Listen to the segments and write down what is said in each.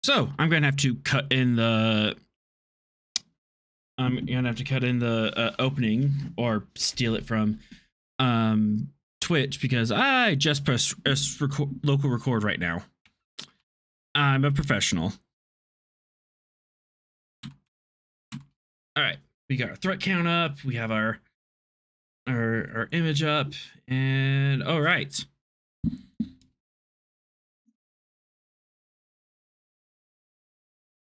So I'm gonna have to cut in the. I'm gonna have to cut in the opening or steal it from Twitch because I just press local record right now. I'm a professional. All right, we got our threat count up. We have our image up, and all right.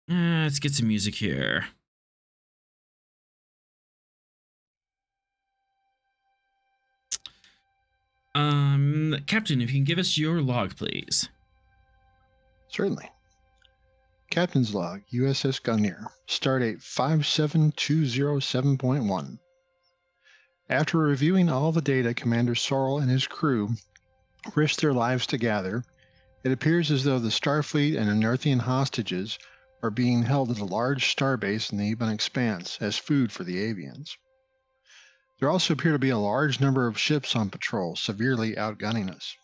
Let's get some music here. Captain, if you can give us your log, please. Certainly. Captain's log, USS Gungnir, stardate 57207.1. After reviewing all the data Commander Sorrell and his crew risked their lives to gather, it appears as though the Starfleet and Unearthian hostages are being held at a large starbase in the Ebon Expanse as food for the Avians. There also appear to be a large number of ships on patrol, severely outgunning us.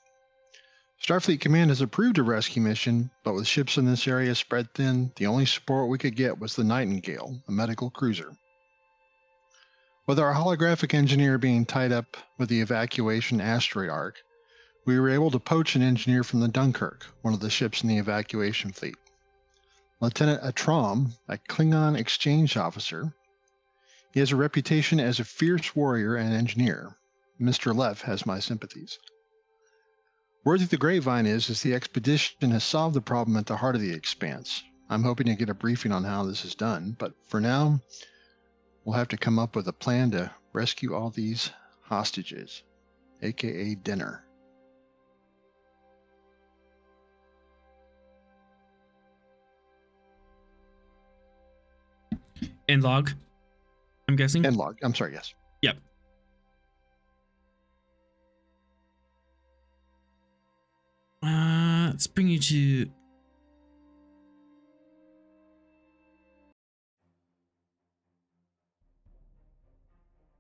Starfleet Command has approved a rescue mission, but with ships in this area spread thin, the only support we could get was the Nightingale, a medical cruiser. With our holographic engineer being tied up with the evacuation asteroid arc, we were able to poach an engineer from the Dunkirk, one of the ships in the evacuation fleet. Lieutenant Atrom, a Klingon exchange officer, he has a reputation as a fierce warrior and engineer. Mr. Leff has my sympathies. Word through the grapevine is the expedition has solved the problem at the heart of the Expanse. I'm hoping to get a briefing on how this is done, but for now, we'll have to come up with a plan to rescue all these hostages, aka dinner. End log, I'm guessing? End log, I'm sorry, yes. Yep. Let's bring you to...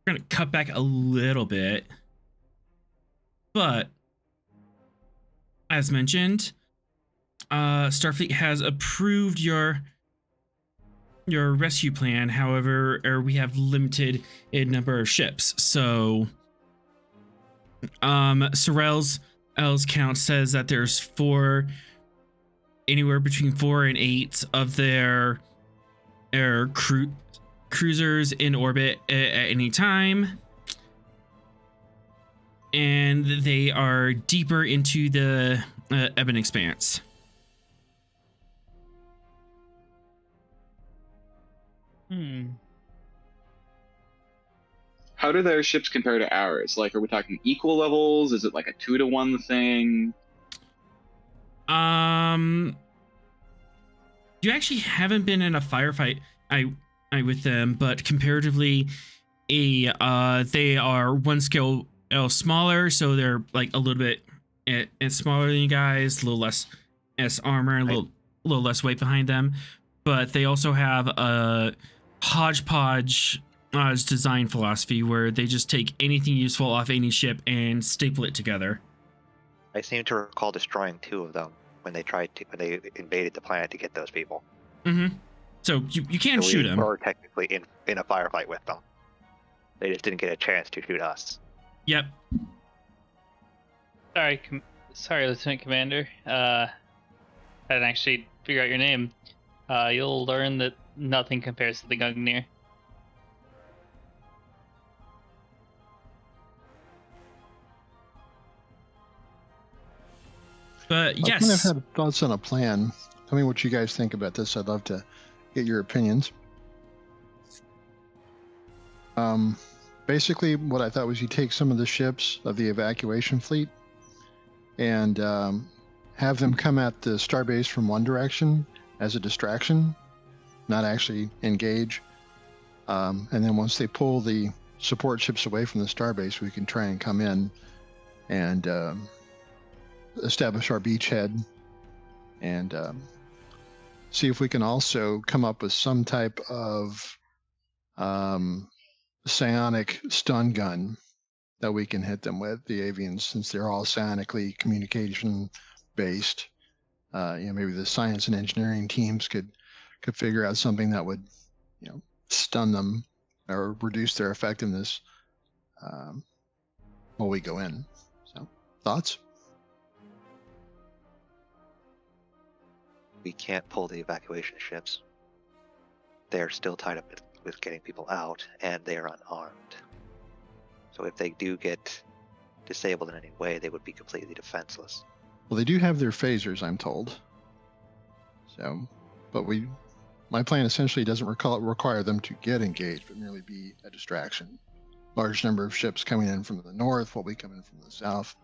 We're going to cut back a little bit. But, as mentioned, Starfleet has approved your rescue plan. However, we have limited number of ships. So, Sorrell's count says that there's anywhere between 4 and 8 of their cruisers in orbit at any time. And they are deeper into the Ebon Expanse. How do their ships compare to ours? Like, are we talking equal levels? Is it like a 2-to-1 thing? You actually haven't been in a firefight I with them, but comparatively, they are one scale smaller, so they're like a little bit smaller than you guys, a little less armor, and a little less weight behind them. But they also have a hodgepodge design philosophy where they just take anything useful off any ship and staple it together. I seem to recall destroying 2 of them when they invaded the planet to get those people. Mm-hmm. So you can shoot them. We were technically in a firefight with them. They just didn't get a chance to shoot us. Yep. Sorry, Lieutenant Commander. I didn't actually figure out your name. You'll learn that nothing compares to the Gungnir. But yes. I kind of had thoughts on a plan. Tell me what you guys think about this. I'd love to get your opinions. Basically, what I thought was you take some of the ships of the evacuation fleet and have them come at the starbase from one direction as a distraction, not actually engage. And then once they pull the support ships away from the starbase, we can try and come in and establish our beachhead and see if we can also come up with some type of psionic stun gun that we can hit them with, the Avians, since they're all psionically communication based. Maybe the science and engineering teams could figure out something that would, stun them or reduce their effectiveness while we go in. So, thoughts? We can't pull the evacuation ships. They're still tied up with getting people out, and they are unarmed. So if they do get disabled in any way, they would be completely defenseless. Well, they do have their phasers, I'm told. So, but my plan essentially doesn't require them to get engaged, but merely be a distraction. Large number of ships coming in from the north while we come in from the south,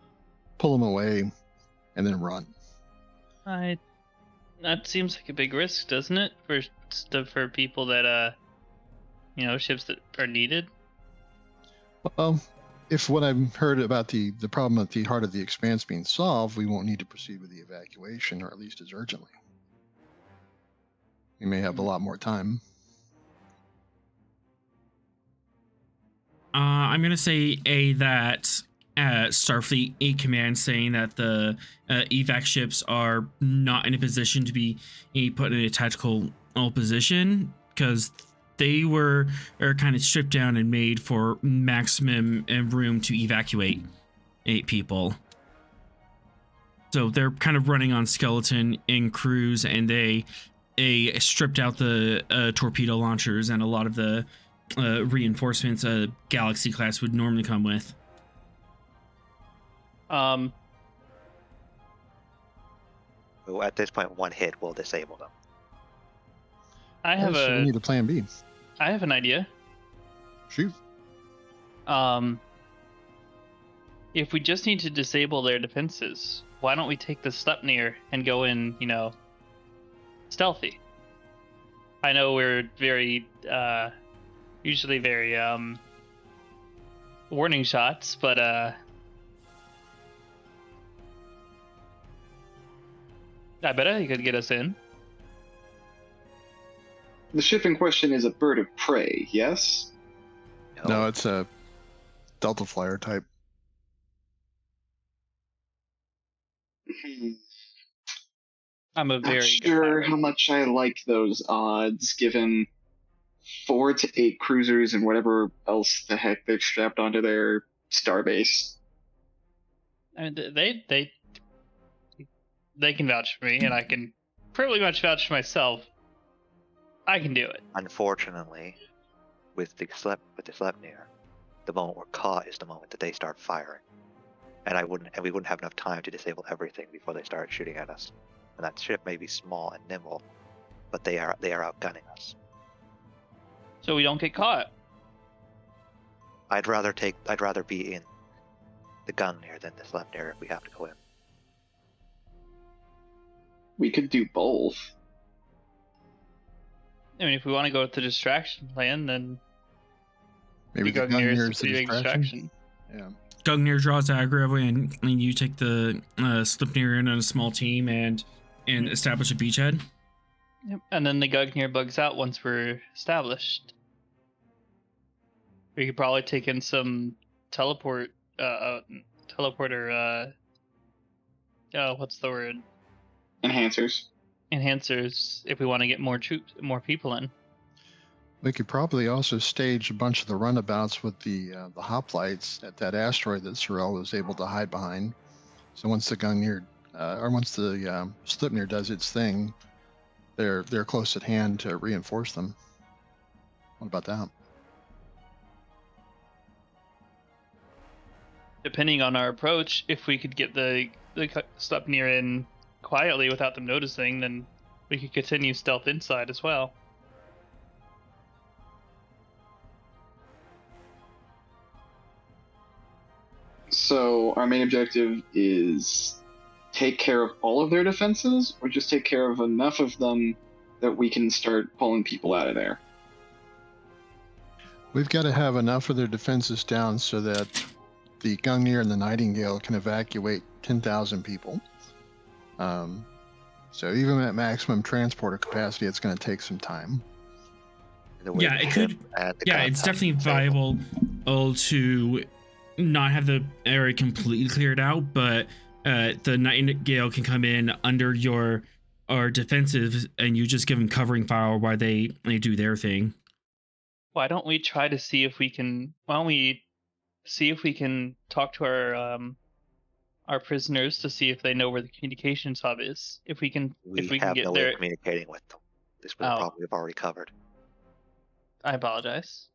pull them away, and then run. That seems like a big risk, doesn't it? For people that ships that are needed. Well, if what I've heard about the problem at the heart of the expanse being solved, we won't need to proceed with the evacuation, or at least as urgently. We may have a lot more time. I'm gonna say that Starfleet A Command saying that the evac ships are not in a position to be put in a tactical position because they are kind of stripped down and made for maximum room to evacuate 8 people. So they're kind of running on skeleton in crews, and they stripped out the torpedo launchers and a lot of the reinforcements a Galaxy class would normally come with. Well, at this point, one hit will disable them. We need a plan B. I have an idea. Shoot. If we just need to disable their defenses, why don't we take the Sleipnir and go in, stealthy? I know we're usually very warning shots, but I bet you could get us in. The ship in question is a bird of prey, yes? No, it's a Delta Flyer type. I'm a Not very sure how much I like those odds, given 4 to 8 cruisers and whatever else the heck they've strapped onto their starbase. I mean, they can vouch for me, and I can pretty much vouch for myself. I can do it. Unfortunately, with the Sleipnir, the moment we're caught is the moment that they start firing, and we wouldn't have enough time to disable everything before they start shooting at us. And that ship may be small and nimble, but they are outgunning us. So we don't get caught. I'd rather be in the Gungnir than the Sleipnir if we have to go in. We could do both. I mean, if we want to go with the distraction plan, then Maybe the Gungnir is the distraction. Yeah. Gungnir draws aggro, and you take the Sleipnir in on a small team and establish a beachhead. Yep. And then the Gungnir bugs out once we're established. We could probably take in some teleporter. What's the word? Enhancers. If we want to get more people in. We could probably also stage a bunch of the runabouts with the hoplites at that asteroid that Sorel was able to hide behind. So once the Gungnir, once the Sleipnir does its thing, they're close at hand to reinforce them. What about that? Depending on our approach, if we could get the Sleipnir in quietly without them noticing, then we could continue stealth inside as well. So our main objective is take care of all of their defenses, or just take care of enough of them that we can start pulling people out of there? We've got to have enough of their defenses down so that the Gungnir and the Nightingale can evacuate 10,000 people. So even at maximum transporter capacity, it's going to take some time. Yeah, it could. Yeah, it's definitely viable to not have the area completely cleared out, but the Nightingale can come in under our defensive, and you just give them covering fire while they do their thing. Why don't we try to see if we can? Why don't we see if we can talk to our prisoners to see if they know where the communications hub is? If we can have get no way there. of communicating with them. This was a problem we've already covered. I apologize.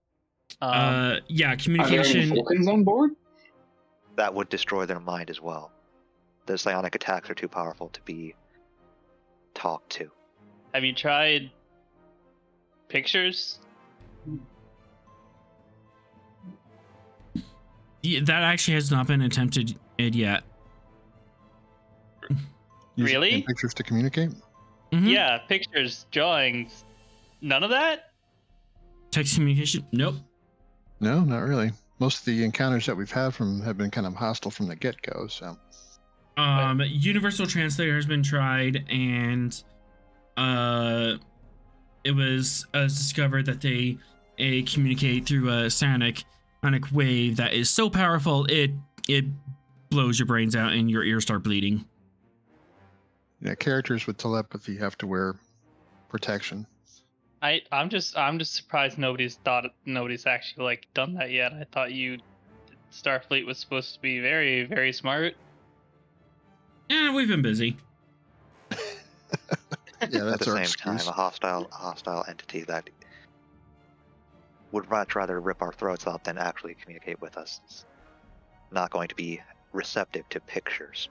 Yeah, Are there any communication. Vulcans on board? That would destroy their mind as well. The psionic attacks are too powerful to be talked to. Have you tried pictures? Yeah, that actually has not been attempted yet. Using Really? pictures to communicate? Mhm. Yeah, pictures, drawings. None of that? Text communication? Nope. No, not really. Most of the encounters that we've had have been kind of hostile from the get-go. So Universal Translator has been tried, and it was discovered that they communicate through a psionic wave that is so powerful it blows your brains out and your ears start bleeding. yeah, characters with telepathy have to wear protection. I'm just surprised nobody's actually like done that yet. I thought Starfleet was supposed to be very, very smart. Yeah, we've been busy. Yeah, At that's the our same excuse. time, a hostile entity that would much rather rip our throats out than actually communicate with us is not going to be receptive to pictures.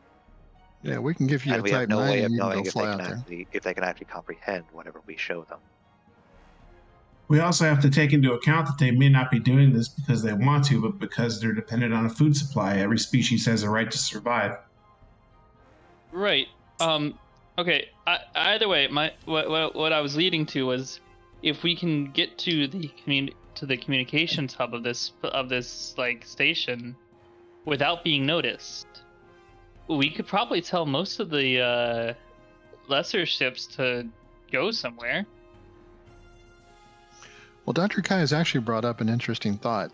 Yeah, we can give you And a we Type have no 9 way of and you can knowing go if they fly can out there. actually comprehend whatever we show them. We also have to take into account that they may not be doing this because they want to, but because they're dependent on a food supply. Every species has a right to survive. Right. Okay. Either way, what I was leading to was, if we can get to the communications hub of this like station without being noticed, we could probably tell most of the lesser ships to go somewhere. Well, Dr. Kai has actually brought up an interesting thought.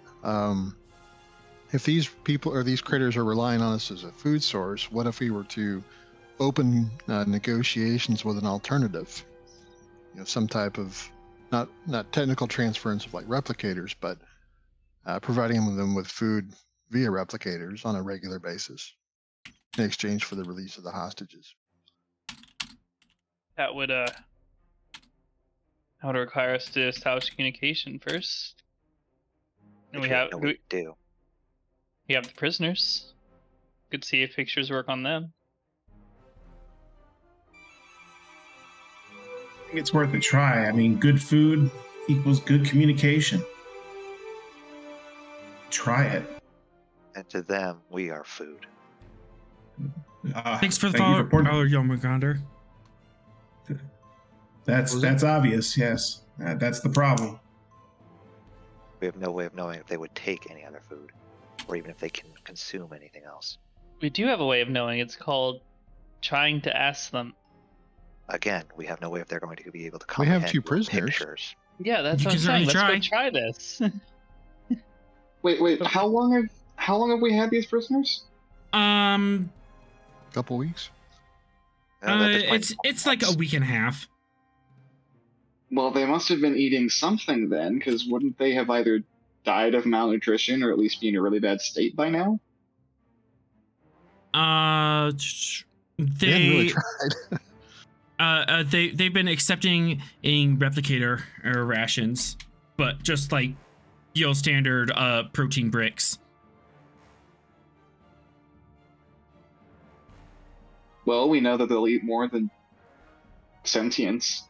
If these people or these critters are relying on us as a food source, what if we were to open negotiations with an alternative? You know, some type of not technical transference of like replicators, but providing them with food via replicators on a regular basis in exchange for the release of the hostages. That would require us to establish communication first. And Which we have know what to do. we have the prisoners. Could see if pictures work on them. I think it's worth a try. I mean, good food equals good communication. Try it. And to them, we are food. Thanks for the thank you follow, Yomaganda. That's obvious. Yes, that's the problem. We have no way of knowing if they would take any other food, or even if they can consume anything else. We do have a way of knowing. It's called trying to ask them. Again, we have no way if they're going to be able to We have comprehend two your prisoners. pictures. Yeah, that's You what I'm can saying. Let's certainly go try this. Wait, how long have we had these prisoners? Couple weeks. At this point, It's like a week and a half. Well, they must have been eating something then, because wouldn't they have either died of malnutrition or at least be in a really bad state by now? They hadn't really tried. They've been accepting replicator rations, but just like standard protein bricks. Well, we know that they'll eat more than sentients.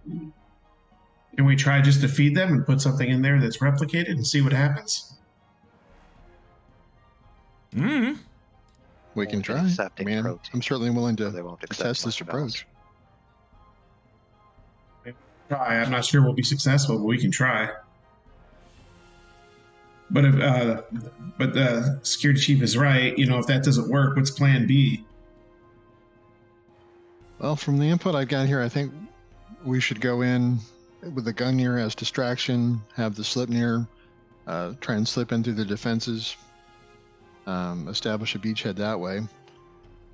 Can we try just to feed them and put something in there that's replicated and see what happens? Mm. We can Only try. accepting I mean, protein, I'm certainly willing so to they won't accept test this much of else. approach. Try. I'm not sure we'll be successful, but we can try. But if the security chief is right, if that doesn't work, what's Plan B? Well, from the input I got here, I think we should go in with the Gungnir as distraction, have the Slipnir try and slip into the defenses, establish a beachhead that way,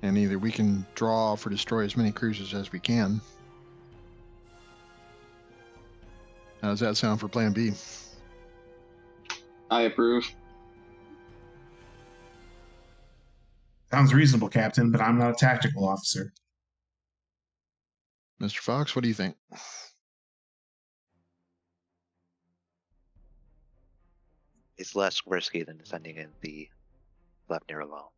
and either we can draw off or destroy as many cruisers as we can. How does that sound for Plan B? I approve. Sounds reasonable, Captain, but I'm not a tactical officer. Mr. Fox, what do you think? It's less risky than sending in the Sleipnir alone.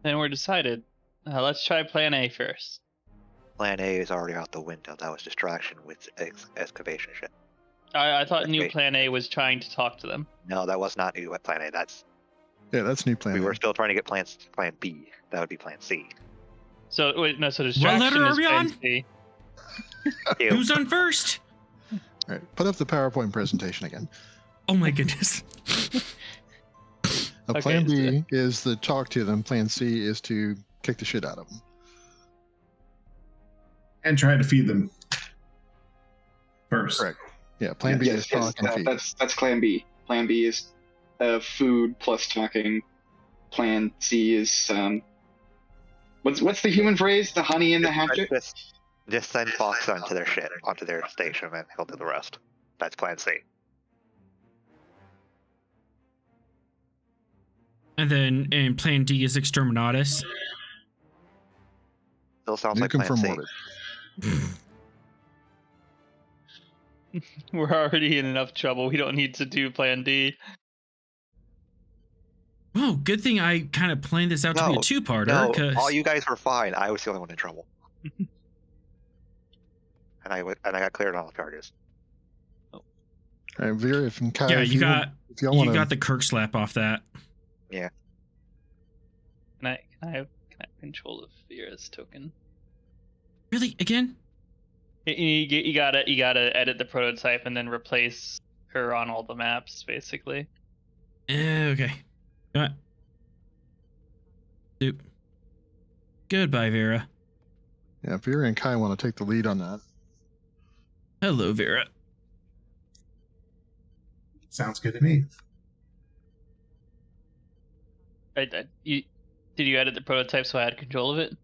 Then we're decided. Let's try Plan A first. Plan A is already out the window. That was distraction with excavation ship. I thought new Wait. Plan A was trying to talk to them. No, that was not new Plan A. That's That's new Plan we A. were still trying to get Plan B. That would be Plan C. So wait, no. So What distraction letter are is we Plan on? C. Ew. Who's on first? All right, put up the PowerPoint presentation again. Oh my goodness. Now, Okay, Plan B is to talk to them. Plan C is to kick the shit out of them. And try to feed them first. Correct. Yeah, Plan B is talk and feed. That's Plan B. Plan B is food plus talking. Plan C is what's the human phrase? The honey in the hatchet. Just send Fox onto their ship, onto their station, and he'll do the rest. That's Plan C. And then and Plan D is Exterminatus. Still sounds like Nuke 'em Plan from C. orbit. We're already in enough trouble. We don't need to do Plan D. Oh, good thing I kind of planned this out to be a No, two-parter. No, 'cause- all you guys were fine. I was the only one in trouble. and I got cleared on all the charges. All right, Vera, if and Kai, yeah, if you got if y'all you want got the Kirk slap off that. Can I have control of Vera's token? Really? Again? You gotta edit the prototype and then replace her on all the maps, basically. Okay. Got. Soup. Goodbye, Vera. Yeah, Vera and Kai want to take the lead on that. Hello, Vera. Sounds good to me. Did you edit the prototype so I had control of it?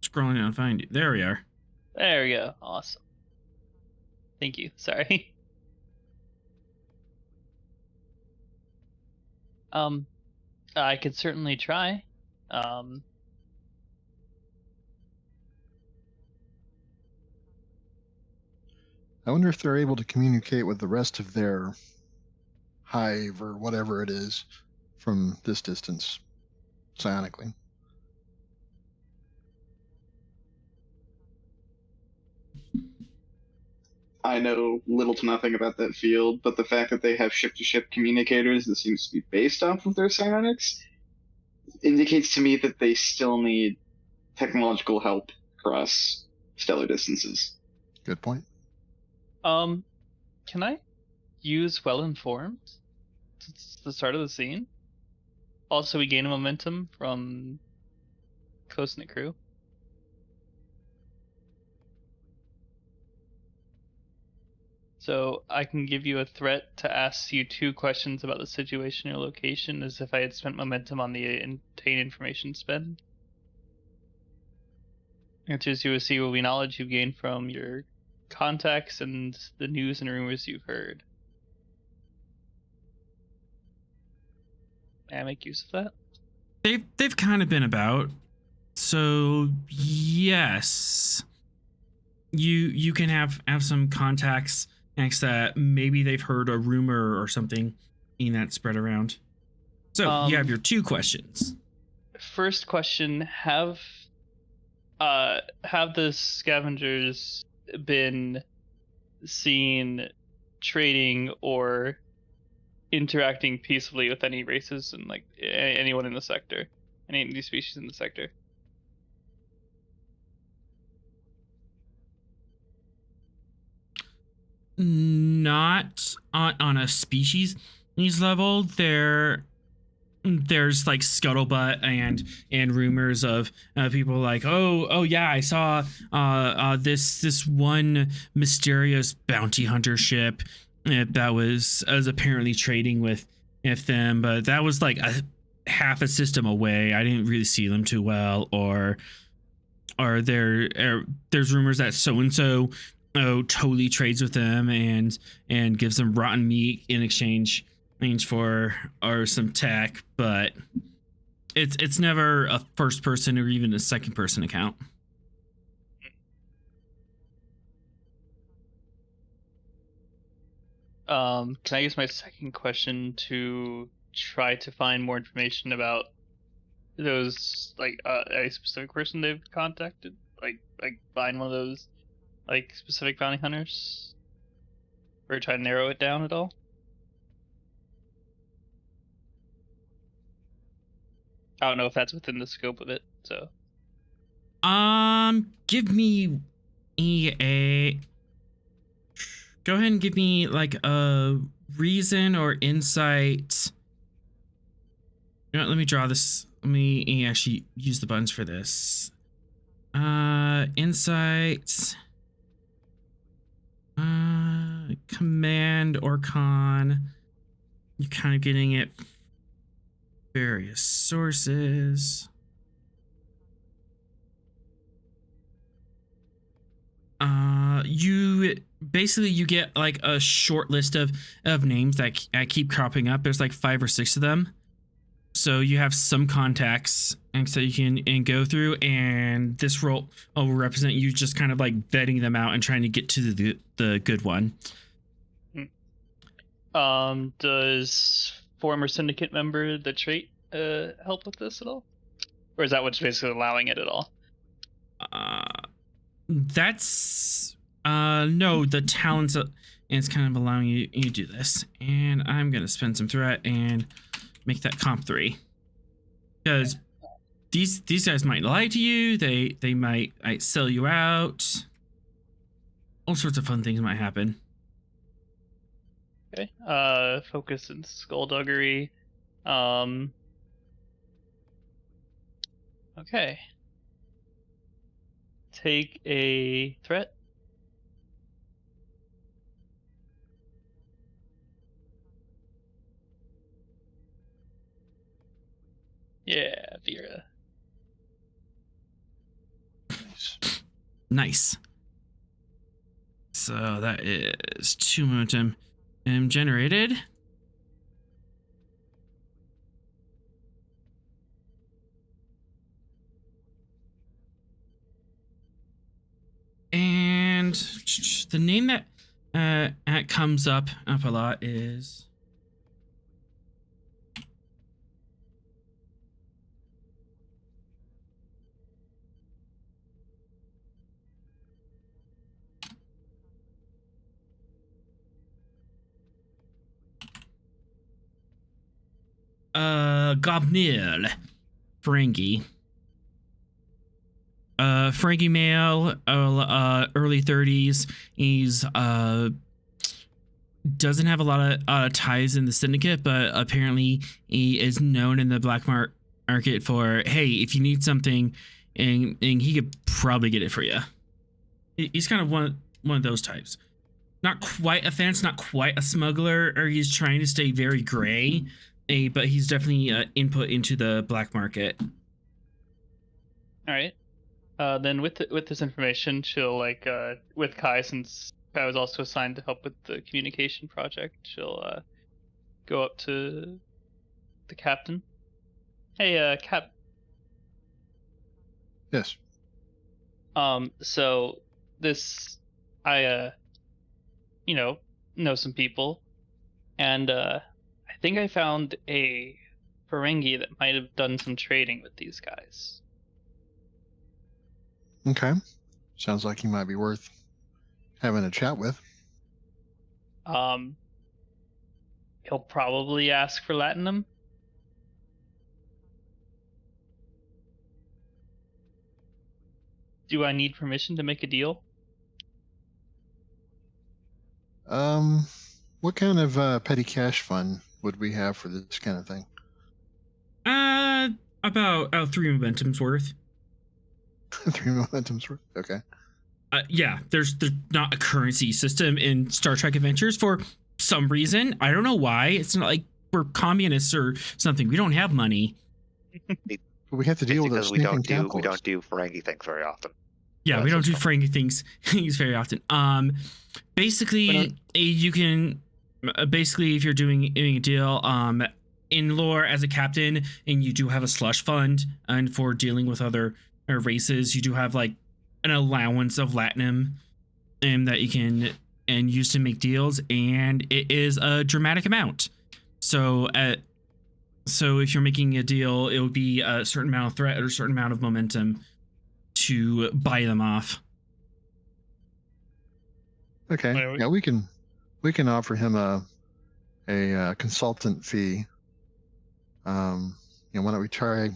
Scrolling down, find you. There we are. There we go. Awesome. Thank you. Sorry. I could certainly try. I wonder if they're able to communicate with the rest of their hive or whatever it is from this distance psionically. I know little to nothing about that field, but the fact that they have ship-to-ship communicators that seems to be based off of their psionics indicates to me that they still need technological help across stellar distances. Good point. Can I use well-informed? It's the start of the scene. Also, we gain a momentum from close-knit crew. So I can give you a threat to ask you 2 questions about the situation or location as if I had spent momentum on the obtain information spend. Answers you receive will be knowledge you've gained from your contacts and the news and rumors you've heard. May I make use of that? They've kind of been about. So yes. You can have some contacts next that maybe they've heard a rumor or something in that spread around. So you have your 2 questions. First question, have the scavengers been seen trading or interacting peacefully with any races and like anyone in the sector, any new species in the sector? Not on a species level. They're there's like scuttlebutt and rumors of people like, oh yeah, I saw this one mysterious bounty hunter ship that was apparently trading with them, but that was like a half a system away. I didn't really see them too well. Or there's rumors that so and so totally trades with them and gives them rotten meat in exchange for or some tech, but it's never a first person or even a second person account. Can I use my second question to try to find more information about those, like a specific person they've contacted, like find one of those like specific bounty hunters, or try to narrow it down at all? I don't know if that's within the scope of it, so. Give me go ahead and give me like a reason or insight. You know what, let me draw this. Let me actually use the buttons for this. Insights. Command or con. You're kind of getting it. Various sources. You get like a short list of names that keep cropping up. There's like 5 or 6 of them, so you have some contacts, and so you can go through, and this role will represent you just kind of like vetting them out and trying to get to the good one. Does former syndicate member the trait help with this at all, or is that what's basically allowing it at all? That's no, the talents is kind of allowing you to do this, and I'm gonna spend some threat and make that comp 3, because these guys might lie to you. They might sell you out. All sorts of fun things might happen. Okay. Focus and skullduggery. Okay. Take a threat. Yeah, Vera. Nice. So that is 2 momentum generated. And the name that comes up a lot is Gungnir, Ferengi. Ferengi male, early 30s. He's doesn't have a lot of ties in the syndicate, but apparently he is known in the black market for, hey, if you need something, and he could probably get it for you. He's kind of one of those types. Not quite a fence, not quite a smuggler, or he's trying to stay very gray, but he's definitely input into the black market. All right. Then with this information, she'll with Kai, since Kai was also assigned to help with the communication project, she'll go up to the captain. Hey, Cap. Yes. So this, I know some people, and I think I found a Ferengi that might have done some trading with these guys. Okay. Sounds like he might be worth having a chat with. He'll probably ask for Latinum. Do I need permission to make a deal? What kind of petty cash fund would we have for this kind of thing? About 3 momentum's worth. 3 momentum's worth. Okay. Yeah, there's not a currency system in Star Trek Adventures for some reason. I don't know why. It's not like we're communists or something. We don't have money. But we have to deal with those because sneaking we don't capitalists. do Ferengi things very often. Yeah, Yeah, we don't do that's Ferengi things very often. Basically, you can basically if you're doing a deal, in lore as a captain, and you do have a slush fund, and for dealing with other races, you do have like an allowance of latinum, and that you can and use to make deals, and it is a dramatic amount. So if you're making a deal, it would be a certain amount of threat or a certain amount of momentum to buy them off. Okay. Wait. Yeah, we can offer him a consultant fee. Why don't we try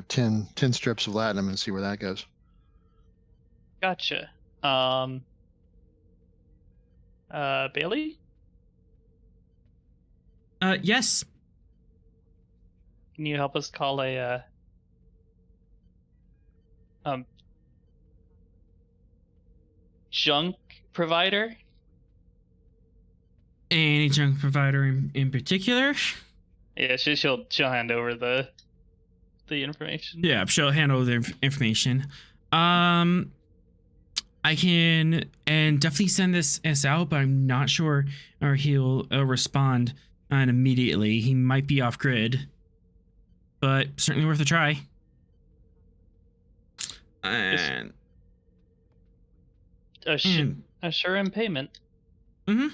10 strips of latinum and see where that goes. Gotcha. Bailey, Yes. can you help us call a junk provider? Any junk provider in particular? Yeah, she'll hand over the information. Yeah, she'll handle the information. I can and definitely send this out, but I'm not sure or he'll respond immediately. He might be off grid, but certainly worth a try. And Assure him payment. mm-hmm.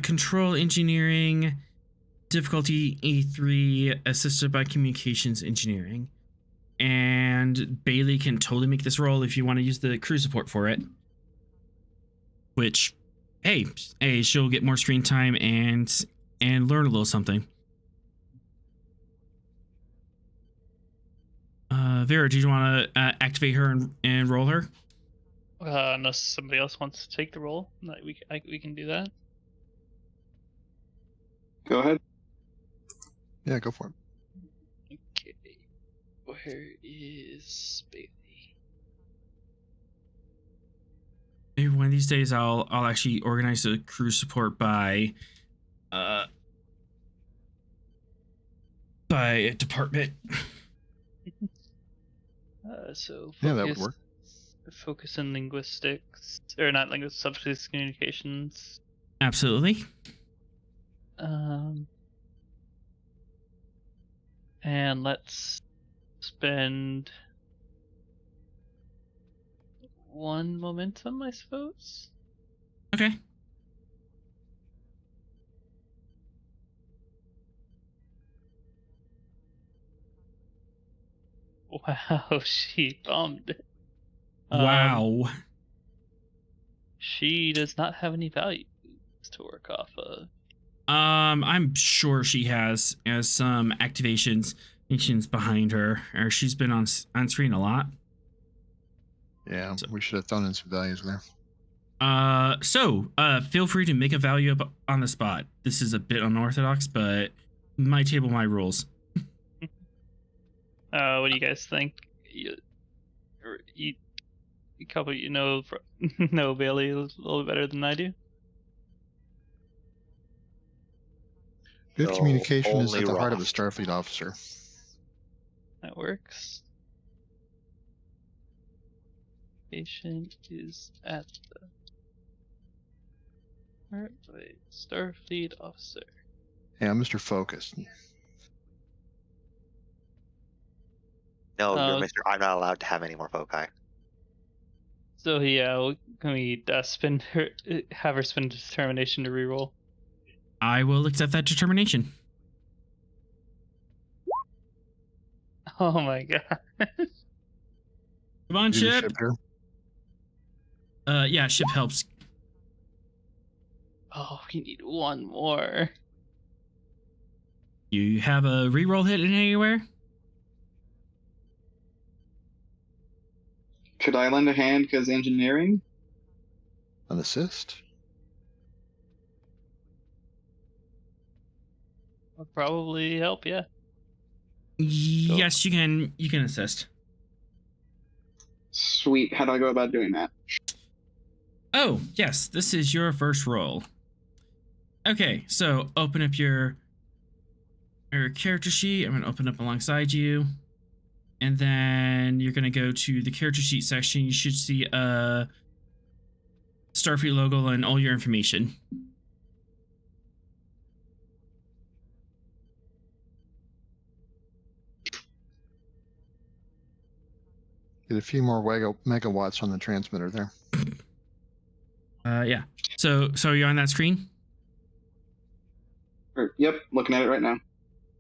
Control engineering, difficulty A3, assisted by communications engineering. And Bailey can totally make this roll if you want to use the crew support for it. Which, hey, she'll get more screen time and learn a little something. Vera, do you want to activate her and roll her? Unless somebody else wants to take the role, we can do that. Go ahead. Yeah, go for it. Okay, where is Bailey? Maybe one of these days I'll actually organize a crew support by department. So Yeah, that would work. Focus in linguistics, or not linguistics, subspace communications. Absolutely. And let's spend 1 momentum, I suppose. Okay. Wow, she bombed it. Wow. She does not have any values to work off of. I'm sure she has some activations behind her, or she's been on screen a lot. Yeah, we should have thrown in some values there. So feel free to make a value up on the spot. This is a bit unorthodox, but my table, my rules. What do you guys think? You know Bailey a little bit better than I do. Good So communication is only at the heart of a Roth. Starfleet officer. That works. Patient is at the heart of a Starfleet officer. Yeah, Mr. Focus. No, Oh. you're Mr. I'm not allowed to have any more foci. So yeah, can we have her spend determination to reroll? I will accept that determination. Oh my god. Come on, ship. Leadership here. Yeah, ship helps. Oh, we need 1 more. You have a reroll hit in anywhere? Could I lend a hand because engineering? An assist? Would probably help, yeah. Yes, you can. You can assist. Sweet. How do I go about doing that? Oh, yes. This is your first roll. Okay, so open up your character sheet. I'm going to open up alongside you. And then you're going to go to the character sheet section. You should see a Starfleet logo and all your information. Get a few more megawatts on the transmitter there. Yeah. So you're on that screen? Yep, looking at it right now.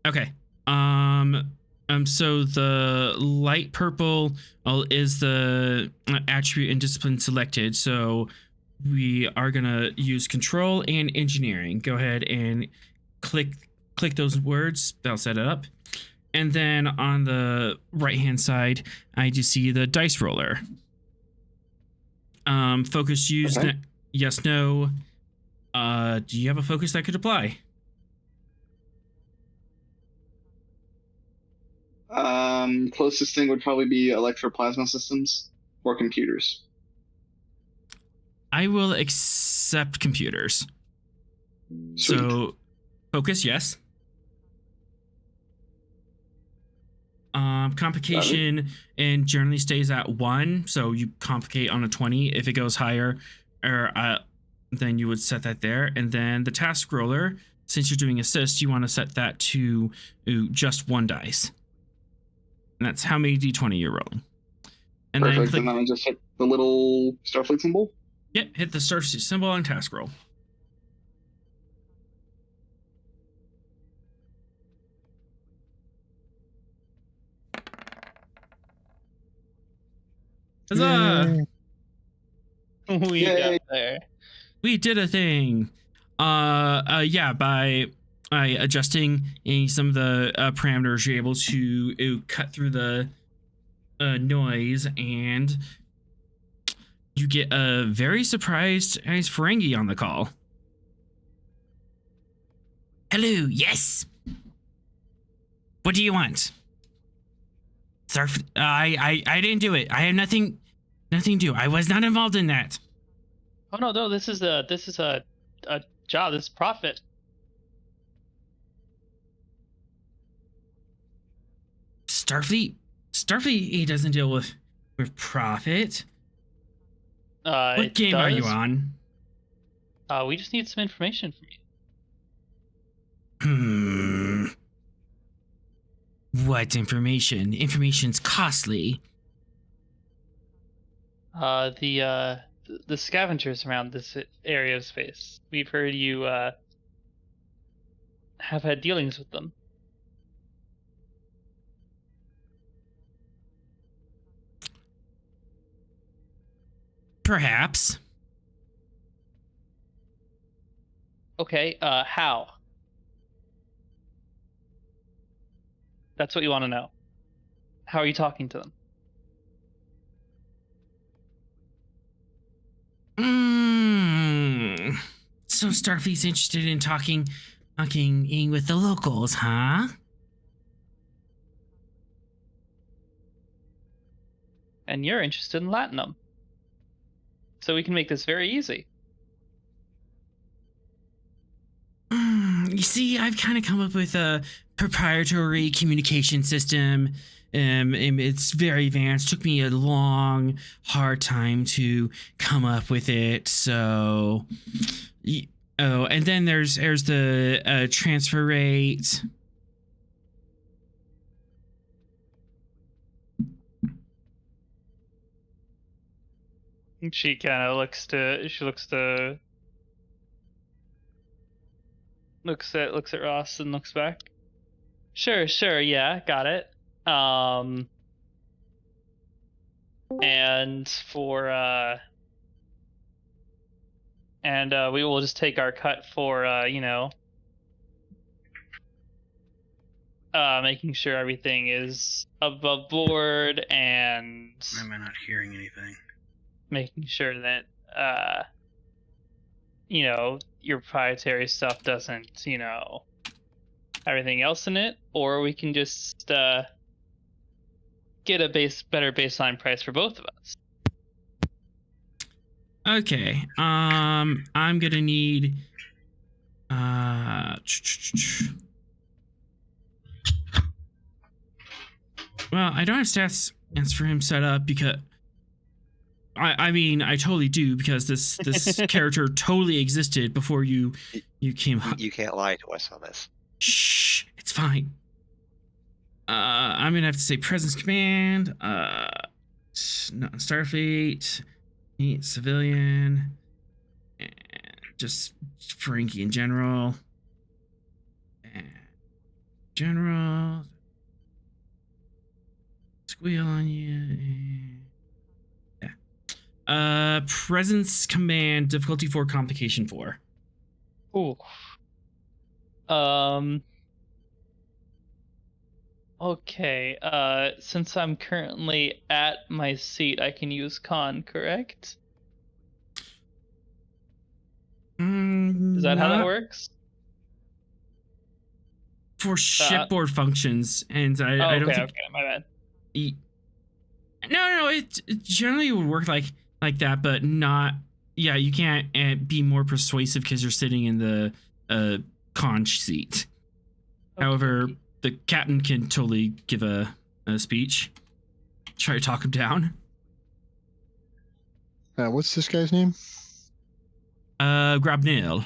Okay. So the light purple is the attribute and discipline selected. So we are gonna use control and engineering. Go ahead and click those words. That'll set it up. And then on the right hand side, I just see the dice roller. Focus used. Okay. Yes, no. Do you have a focus that could apply? Closest thing would probably be electroplasma systems or computers. I will accept computers. Sweet. So, focus, yes. Complication and generally stays at 1, so you complicate on a 20. If it goes higher, then you would set that there. And then the task roller, since you're doing assist, you want to set that to just 1 dice. And that's how many d20 you're rolling. And Perfect. then click, And then I just hit the little Starfleet symbol. hit the star symbol on task roll. Huzzah! We Yay. got there. We did a thing. Yeah, by adjusting some of the parameters, you're able to cut through the noise, and you get a very surprised Ferengi on the call. Hello, yes. What do you want? Surf. I didn't do it. I have nothing to do. I was not involved in that. Oh no, this is a job. This is profit. Starfleet, he doesn't deal with profit. What game are you on? We just need some information from you. What information? Information's costly. The scavengers around this area of space. We've heard you have had dealings with them. Perhaps. Okay, how? That's what you want to know. How are you talking to them? So Starfleet's interested in talking with the locals, huh? And you're interested in Latinum. So we can make this very easy. You see, I've kind of come up with a proprietary communication system. And it's very advanced. Took me a long, hard time to come up with it. So, and then there's the transfer rate. She kind of looks at Ross and looks back. Sure, yeah, got it. And for we will just take our cut for making sure everything is above board and Am I not hearing anything? making sure that your proprietary stuff doesn't, everything else in it, or we can just get a better baseline price for both of us. Okay. I'm gonna need. Well, I don't have stats for him set up because. I mean, I totally do because this character totally existed before you came up. You can't lie to us on this. Shh, it's fine. I'm gonna have to say presence command. Starfleet, civilian, and just Frankie in general. Squeal on you. Presence command difficulty 4 complication 4. Ooh. Okay. Since I'm currently at my seat, I can use con, correct? Is that how that works? For shipboard functions, and I don't think. Okay, my bad. No, it generally would work like that, but not. Yeah, you can't be more persuasive because you're sitting in the conch seat. Okay. However, the captain can totally give a speech. Try to talk him down. What's this guy's name? Grabnil.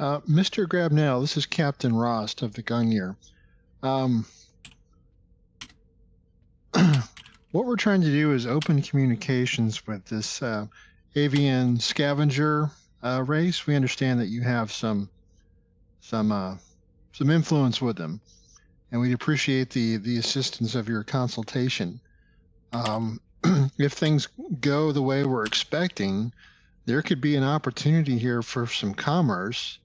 Mr. Grabnell, this is Captain Rost of the Gungnir. What we're trying to do is open communications with this avian scavenger race. We understand that you have some influence with them, and we'd appreciate the assistance of your consultation. If things go the way we're expecting, there could be an opportunity here for some commerce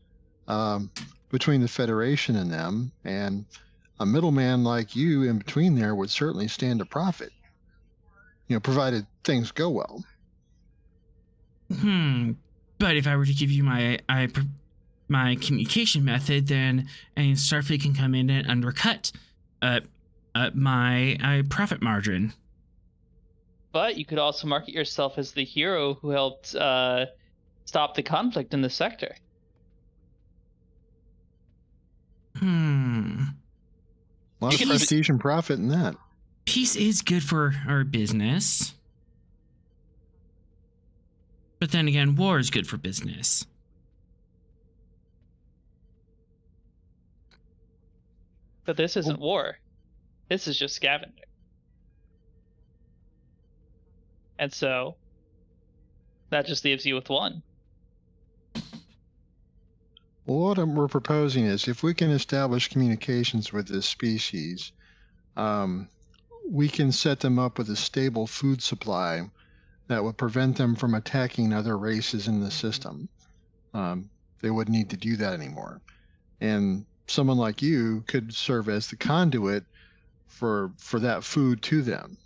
between the Federation and them, and a middleman like you in between there would certainly stand to profit, provided things go well. But if I were to give you my communication method, then Starfleet can come in and undercut my profit margin. But you could also market yourself as the hero who helped stop the conflict in the sector. A lot of prestige and profit in that. Peace is good for our business. But then again, war is good for business. But this isn't war. This is just scavenger. And so, that just leaves you with one. Well, what we're proposing is if we can establish communications with this species, we can set them up with a stable food supply that would prevent them from attacking other races in the system. They wouldn't need to do that anymore. And someone like you could serve as the conduit for that food to them.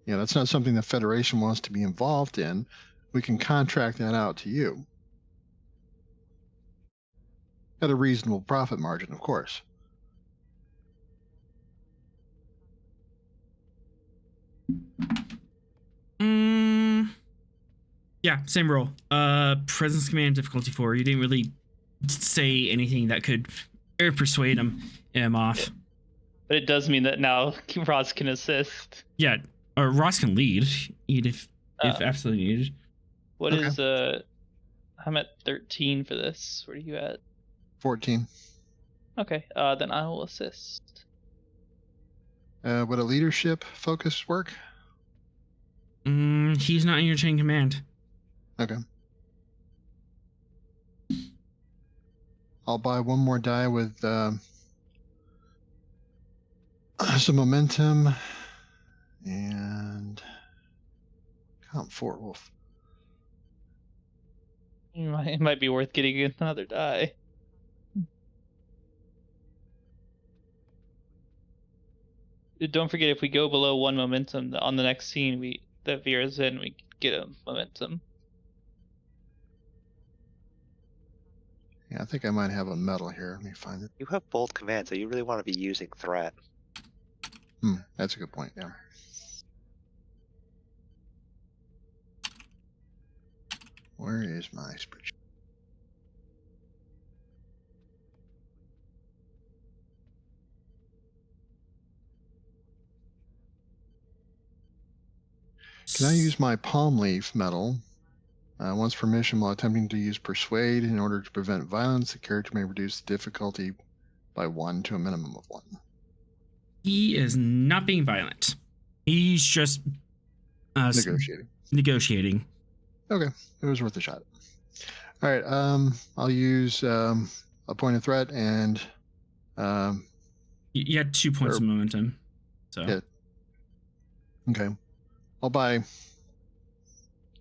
That's not something the Federation wants to be involved in. We can contract that out to you. At a reasonable profit margin, of course. Yeah, same roll. Presence command difficulty 4. You didn't really say anything that could persuade him off. But it does mean that now Ross can assist. Yeah, or Ross can lead if absolutely needed. What is I'm at 13 for this. Where are you at? 14. Okay, then I will assist. Would a leadership focus work? He's not in your chain command. Okay. I'll buy one more die with some momentum and count 4 wolf. It might be worth getting another die. Don't forget, if we go below 1 momentum on the next scene that veers in, we get a momentum. Yeah, I think I might have a medal here. Let me find it. You have both commands, so you really want to be using threat. That's a good point. Yeah. Where is my spreadsheet? Can I use my palm leaf medal? Once per mission, while attempting to use persuade in order to prevent violence, the character may reduce the difficulty by 1 to a minimum of 1. He is not being violent. He's just negotiating. Okay, it was worth a shot. All right, I'll use a point of threat and you had 2 points of momentum. So yeah. Okay, I'll buy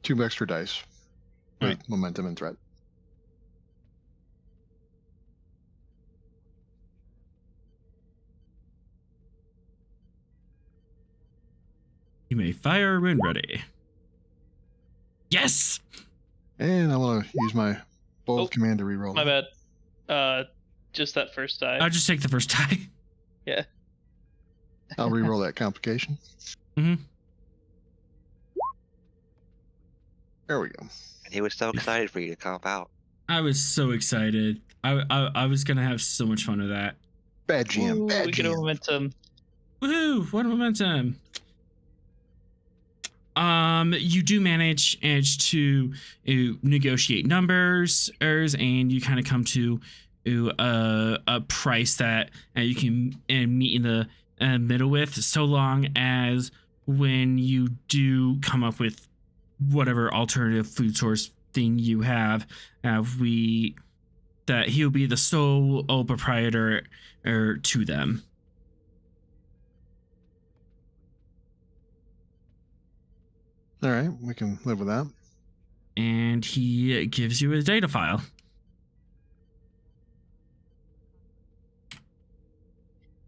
2 extra dice with momentum and threat. You may fire when ready. Yes! And I want to use my bold command to reroll. My bad. Just that first die. I'll just take the first die. Yeah. I'll reroll that complication. Mm-hmm. There we go. And he was so excited for you to comp out. I was so excited. I was gonna have so much fun with that. Bad GM. Ooh, bad we get a GM. momentum. Woohoo! What a momentum. You do manage to negotiate numbers, and you kind of come to a price that you can meet in the middle with, so long as when you do come up with whatever alternative food source thing you have, that he'll be the sole proprietor to them. All right, we can live with that. And he gives you a data file.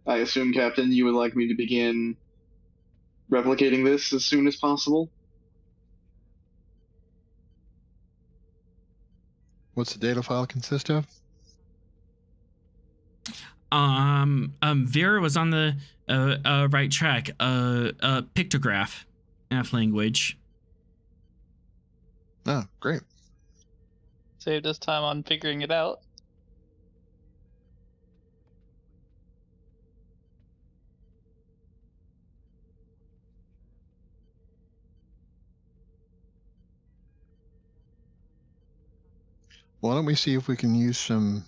I assume, Captain, you would like me to begin replicating this as soon as possible? What's the data file consist of? Vera was on the right track. Pictograph language. Oh, great. Saved us time on figuring it out. Why don't we see if we can use some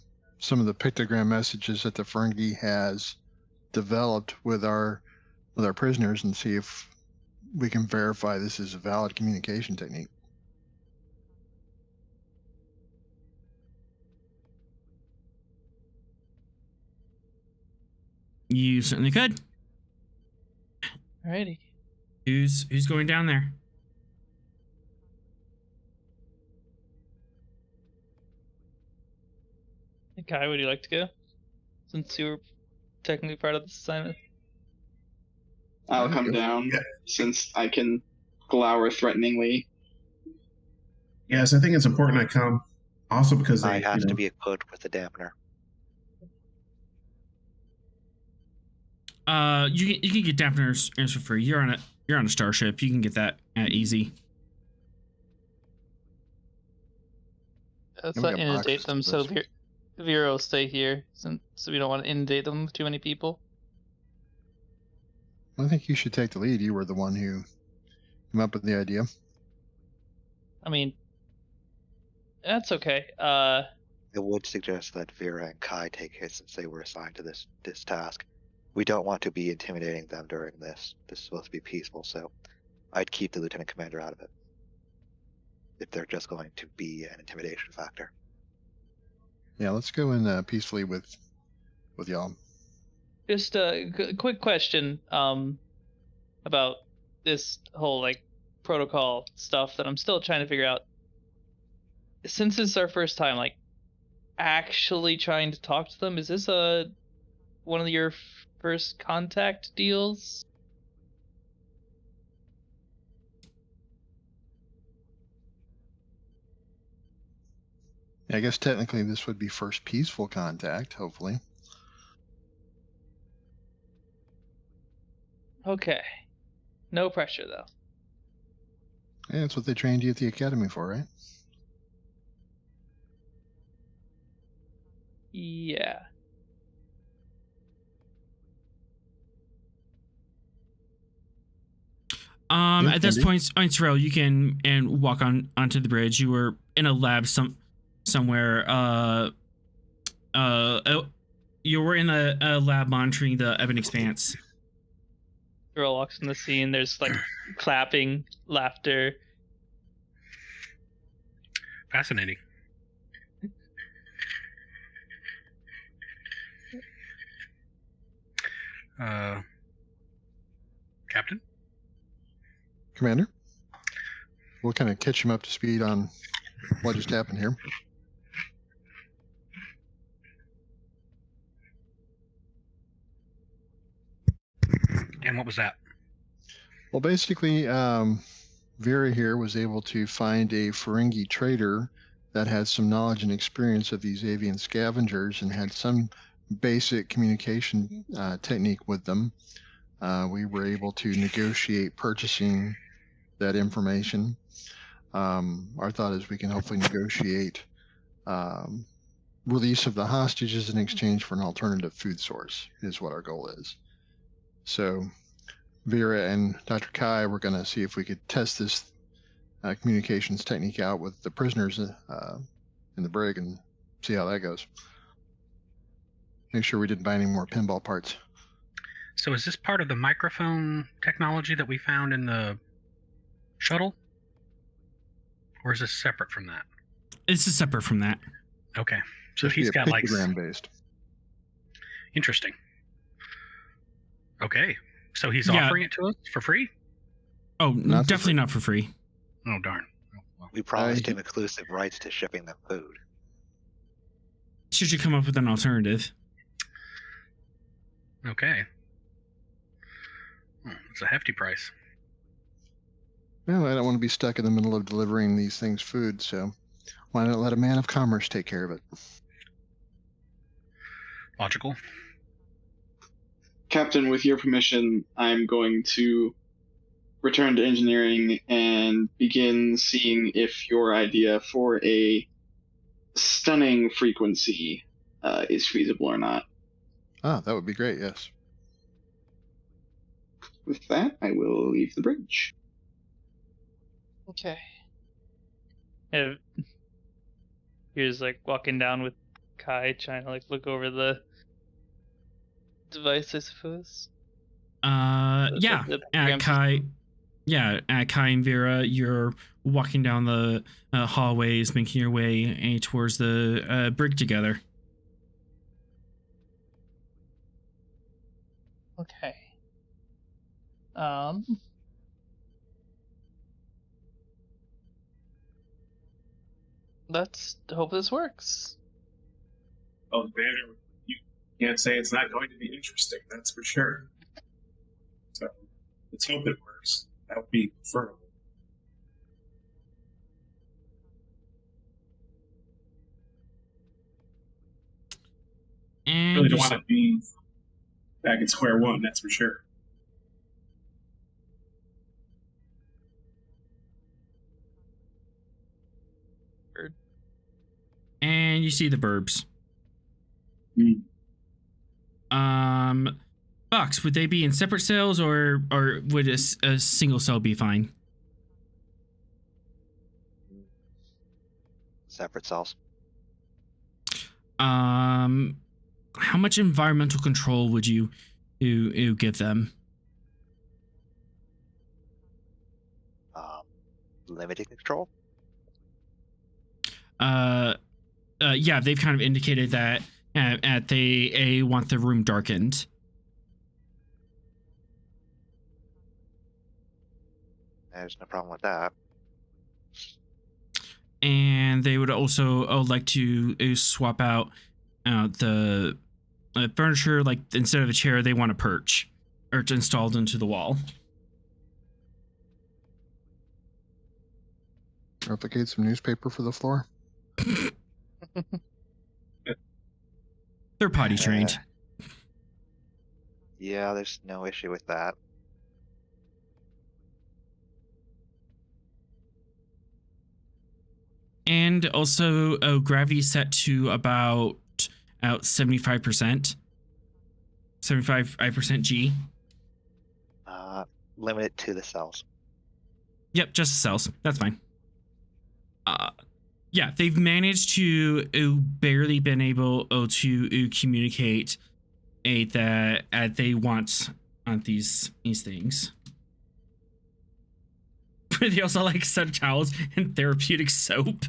of the pictogram messages that the Ferengi has developed with our prisoners and see if we can verify this is a valid communication technique. You certainly could. Alrighty. Who's going down there? Kai, would you like to go? Since you were technically part of this assignment. I'll come down since I can glower threateningly. Yes, I think it's important I come. Also because I have to be equipped with a dampener. You can get dampeners for free. You're on a starship. You can get that easy. Let's not inundate them, so Vera will stay here, since we don't want to inundate them with too many people. I think you should take the lead. You were the one who came up with the idea. I mean, that's okay. I would suggest that Vera and Kai take it since they were assigned to this task. We don't want to be intimidating them during this. This is supposed to be peaceful, so I'd keep the lieutenant commander out of it. If they're just going to be an intimidation factor. Yeah, let's go in peacefully with y'all. Just a quick question about this whole protocol stuff that I'm still trying to figure out. Since it's our first time actually trying to talk to them, is this one of your first contact deals? I guess technically this would be first peaceful contact, hopefully. Okay. No pressure, though. Yeah, that's what they trained you at the academy for, right? Yeah. At this Andy? point, Terrell, you can walk onto the bridge. You were in a lab somewhere. You were in a lab monitoring the Ebon Expanse. Girl walks in the scene. There's like clapping, laughter. Fascinating. Captain? Commander? We'll kind of catch him up to speed on what just happened here. And what was that? Well, basically, Vera here was able to find a Ferengi trader that had some knowledge and experience of these avian scavengers and had some basic communication technique with them. We were able to negotiate purchasing that information. Our thought is we can hopefully negotiate release of the hostages in exchange for an alternative food source is what our goal is. So Vera and Dr. Kai, we're going to see if we could test this communications technique out with the prisoners in the brig and see how that goes. Make sure we didn't buy any more pinball parts. So is this part of the microphone technology that we found in the shuttle? Or is this separate from that? This is separate from that. Okay. So he's got like... based. Interesting. Okay. So he's Yeah. offering it to us for free? Oh, Not for definitely free. not for free. Oh, darn. Oh, well. We promised him exclusive rights to shipping them food. Should you come up with an alternative? Okay. It's a hefty price. Well, I don't want to be stuck in the middle of delivering these things food, so why not let a man of commerce take care of it? Logical. Captain, with your permission, I'm going to return to engineering and begin seeing if your idea for a stunning frequency is feasible or not. Ah, that would be great, yes. With that, I will leave the bridge. Okay. Here's like walking down with Kai, trying to like look over the device, I suppose. Yeah. The At Kai, at Kai and Vera, you're walking down the hallways, making your way towards the brig together. Okay. Let's hope this works. Oh, man, you can't say it's not going to be interesting. That's for sure. So let's hope it works. That would be preferable. And Really you don't want to be back at square one. That's for sure. and you see the burbs. Box, would they be in separate cells or would a single cell be fine? Separate cells. How much environmental control would you give them? Limited control. Yeah, they've kind of indicated that they want the room darkened. There's no problem with that. And they would also like to swap out the furniture. Like instead of a chair, they want a perch, or it's installed into the wall. Replicate some newspaper for the floor. They're potty trained. Yeah, there's no issue with that. And also, gravity set to about 75%. 75% G. Limit it to the cells. Yep, just the cells. That's fine. Yeah, they've managed to barely been able to communicate that they want on these things. They also like set of towels and therapeutic soap.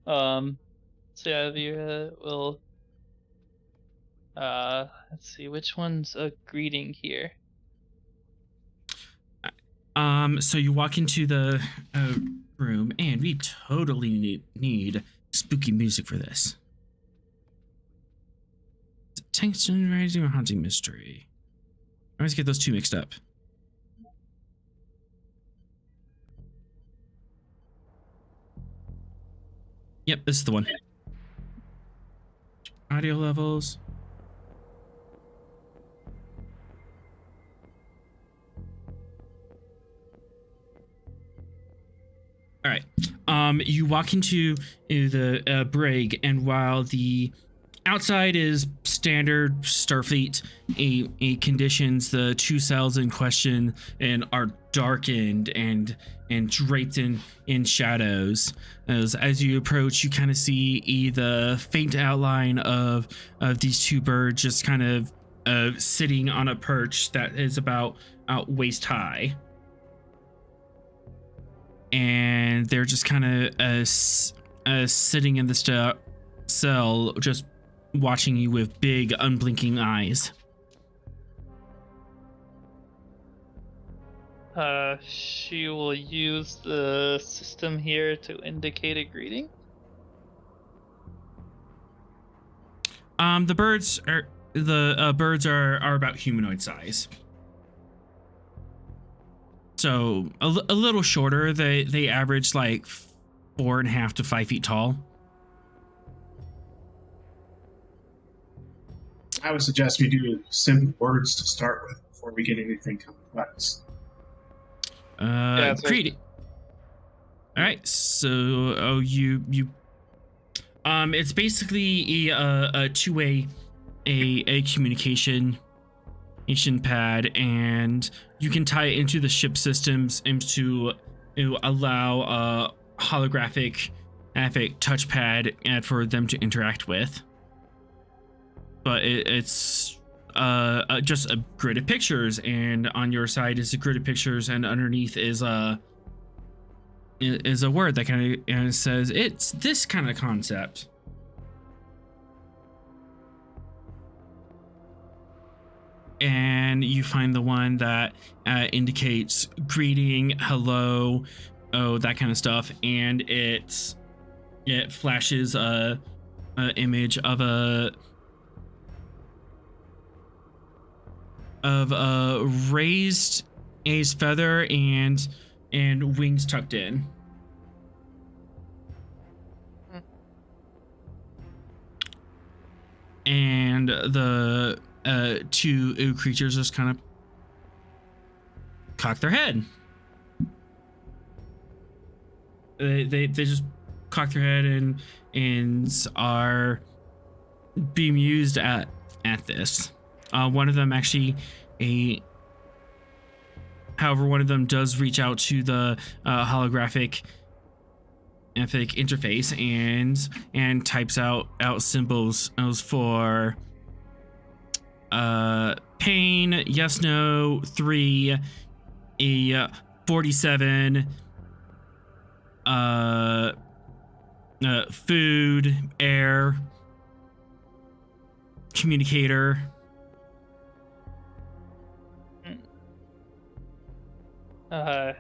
So yeah, we'll let's see which one's a greeting here. So you walk into the room, and we totally need spooky music for this. Tension rising or haunting mystery? I always get those two mixed up. Yep, this is the one. Audio levels. All right. You walk into the brig, and while the outside is standard Starfleet conditions, the two cells in question and are darkened and draped in shadows. As you approach, you kind of see the faint outline of these two birds just kind of sitting on a perch that is about waist high. And they're just kind of sitting in the cell, just watching you with big, unblinking eyes. She will use the system here to indicate a greeting. The birds are about humanoid size. So a little shorter. They average like 4.5 to 5 feet tall. I would suggest we do simple words to start with before we get anything complex. Greedy. All right, so you it's basically a two-way a communication pad, and you can tie it into the ship systems and to allow a holographic touchpad and for them to interact with. But it's just a grid of pictures, and on your side is a grid of pictures, and underneath is a word that kind of says it's this kind of concept. And you find the one that indicates greeting, hello, that kind of stuff, and it flashes a image of a raised feather and wings tucked in. And the two creatures just kind of cock their head. They just cock their head and are bemused at this. One of them actually however, one of them does reach out to the holographic interface and types out symbols for pain, yes, no, 3, a 47, food, air, communicator. Hi,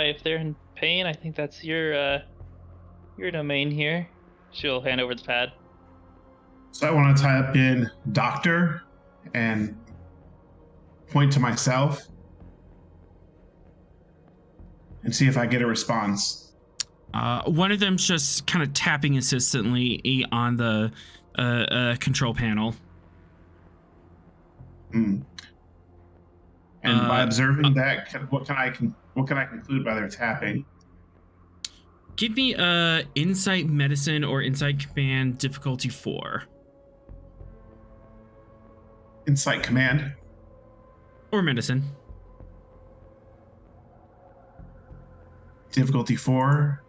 if they're in pain, I think that's your domain here. She'll hand over the pad. So I want to type in doctor and point to myself and see if I get a response. One of them's just kind of tapping insistently on the control panel. And by observing that, what can I conclude by their tapping? Give me insight medicine or insight command difficulty 4. Insight command. Or medicine. Difficulty 4.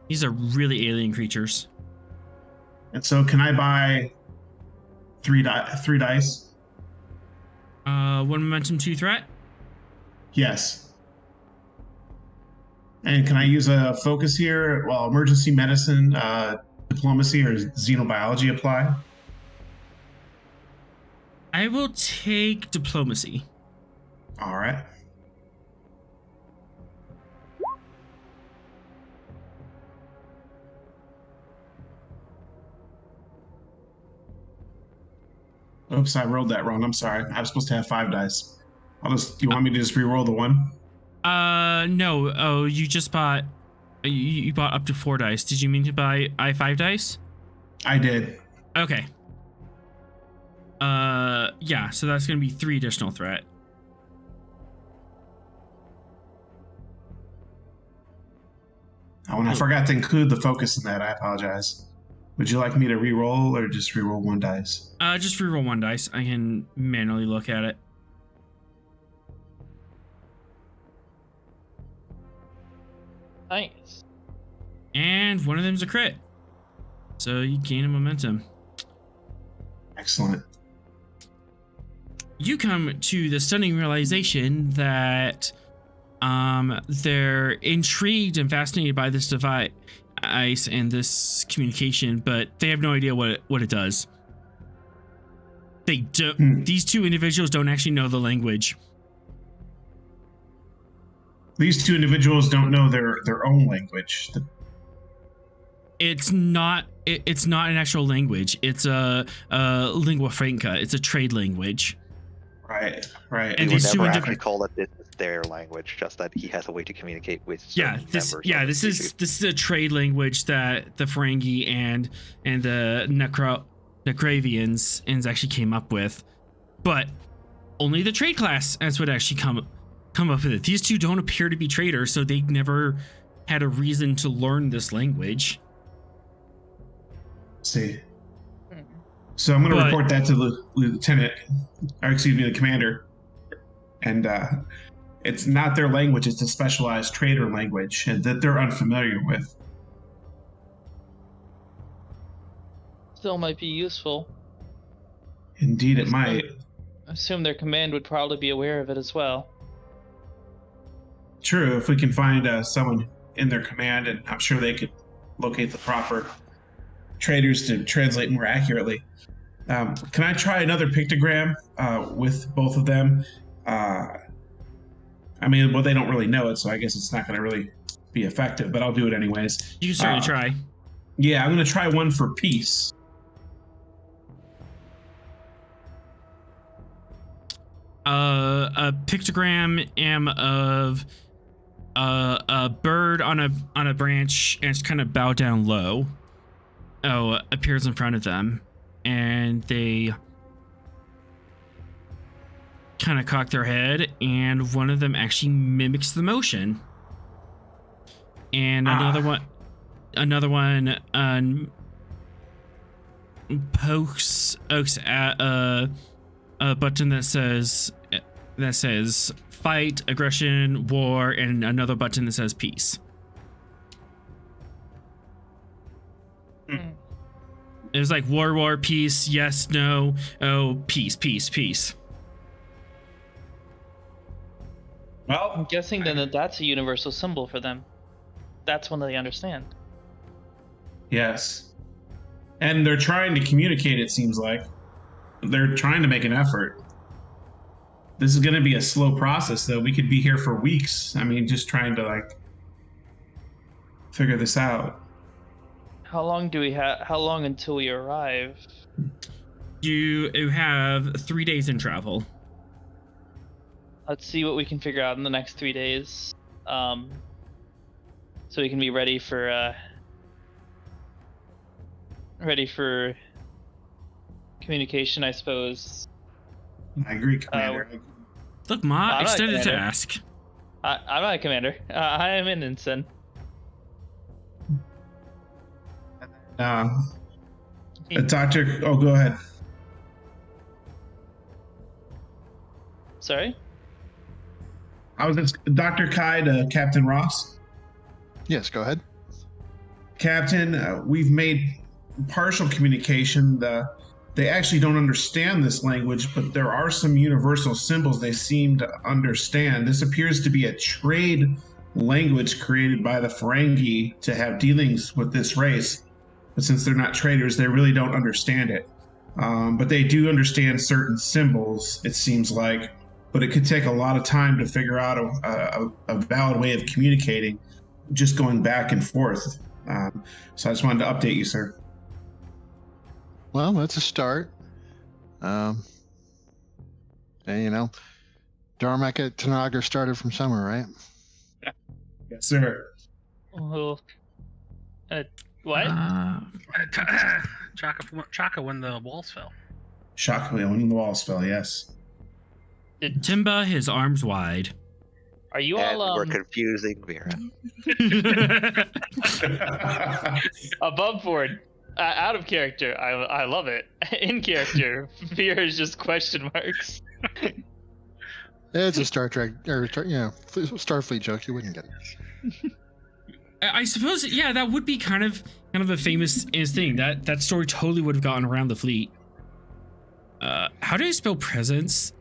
These are really alien creatures. And so can I buy 3 dice? 1 momentum, 2 threat. Yes. And can I use a focus here? Well, emergency medicine, diplomacy, or xenobiology apply? I will take diplomacy. All right. Oops, I rolled that wrong. I'm sorry. I was supposed to have 5 dice. You want me to just re-roll the 1? No. Oh, you just bought. You bought up to 4 dice. Did you mean to buy 5 dice? I did. Okay. Yeah. So that's gonna be 3 additional threat. Oh, and I forgot to include the focus in that. I apologize. Would you like me to re-roll or just re-roll 1 dice? Just re-roll 1 dice. I can manually look at it. Nice. And one of them's a crit. So you gain a momentum. Excellent. You come to the stunning realization that they're intrigued and fascinated by this device and this communication, but they have no idea what it does. They don't. These 2 individuals don't actually know the language. These 2 individuals don't know their own language. It's not an actual language. It's a lingua franca. It's a trade language. Right. And He would these 2 never actually call it this is their language, just that he has a way to communicate with this is a trade language that the Ferengi and the Necravians actually came up with, but only the trade class as would actually come up with it. These 2 don't appear to be traders, so they never had a reason to learn this language. See. So I'm going to report that to the lieutenant, or excuse me, the commander. And it's not their language, it's a specialized trader language that they're unfamiliar with. Still might be useful. Indeed, it might. I assume their command would probably be aware of it as well. True, if we can find someone in their command, and I'm sure they could locate the proper traders to translate more accurately. Can I try another pictogram with both of them? They don't really know it, so I guess it's not going to really be effective, but I'll do it anyways. You can certainly try. Yeah, I'm going to try one for peace. A pictogram of a bird on a branch, and it's kind of bowed down low. Appears in front of them, and they kind of cock their head, and one of them actually mimics the motion, and another one pokes at a button that says fight, aggression, war, and another button that says peace. It's like war, peace, yes, no, peace. Well, I'm guessing then that's a universal symbol for them. That's one that they understand. Yes. And they're trying to communicate, it seems like. They're trying to make an effort. This is going to be a slow process, though. We could be here for weeks. Just trying to, figure this out. How long until we arrive? You have 3 days in travel. Let's see what we can figure out in the next 3 days. so we can be ready for communication, I suppose. I agree, Commander. Look, Ma, I'm not a extended to commander. ask. I'm not a commander. I am an ensign. Doctor, oh, go ahead. Sorry? I was Dr. Kai to Captain Ross. Yes, go ahead. Captain, we've made partial communication. They actually don't understand this language, but there are some universal symbols they seem to understand. This appears to be a trade language created by the Ferengi to have dealings with this race. But since they're not traders, they really don't understand it. But they do understand certain symbols, it seems like. But it could take a lot of time to figure out a valid way of communicating, just going back and forth. So I just wanted to update you, sir. Well, that's a start. And you know, Darmak at Tanagar started from somewhere, right? Yes, sir. Well, what? Chaka when the walls fell. Shockingly, when the walls fell, yes. Timba, his arms wide. Are you And all we're confusing Mira. above board? Out of character, I love it. In character, fear is just question marks. It's a Star Trek or Starfleet joke. You wouldn't get it. I suppose, yeah, that would be kind of a famous thing. That story totally would have gotten around the fleet. How do you spell presence?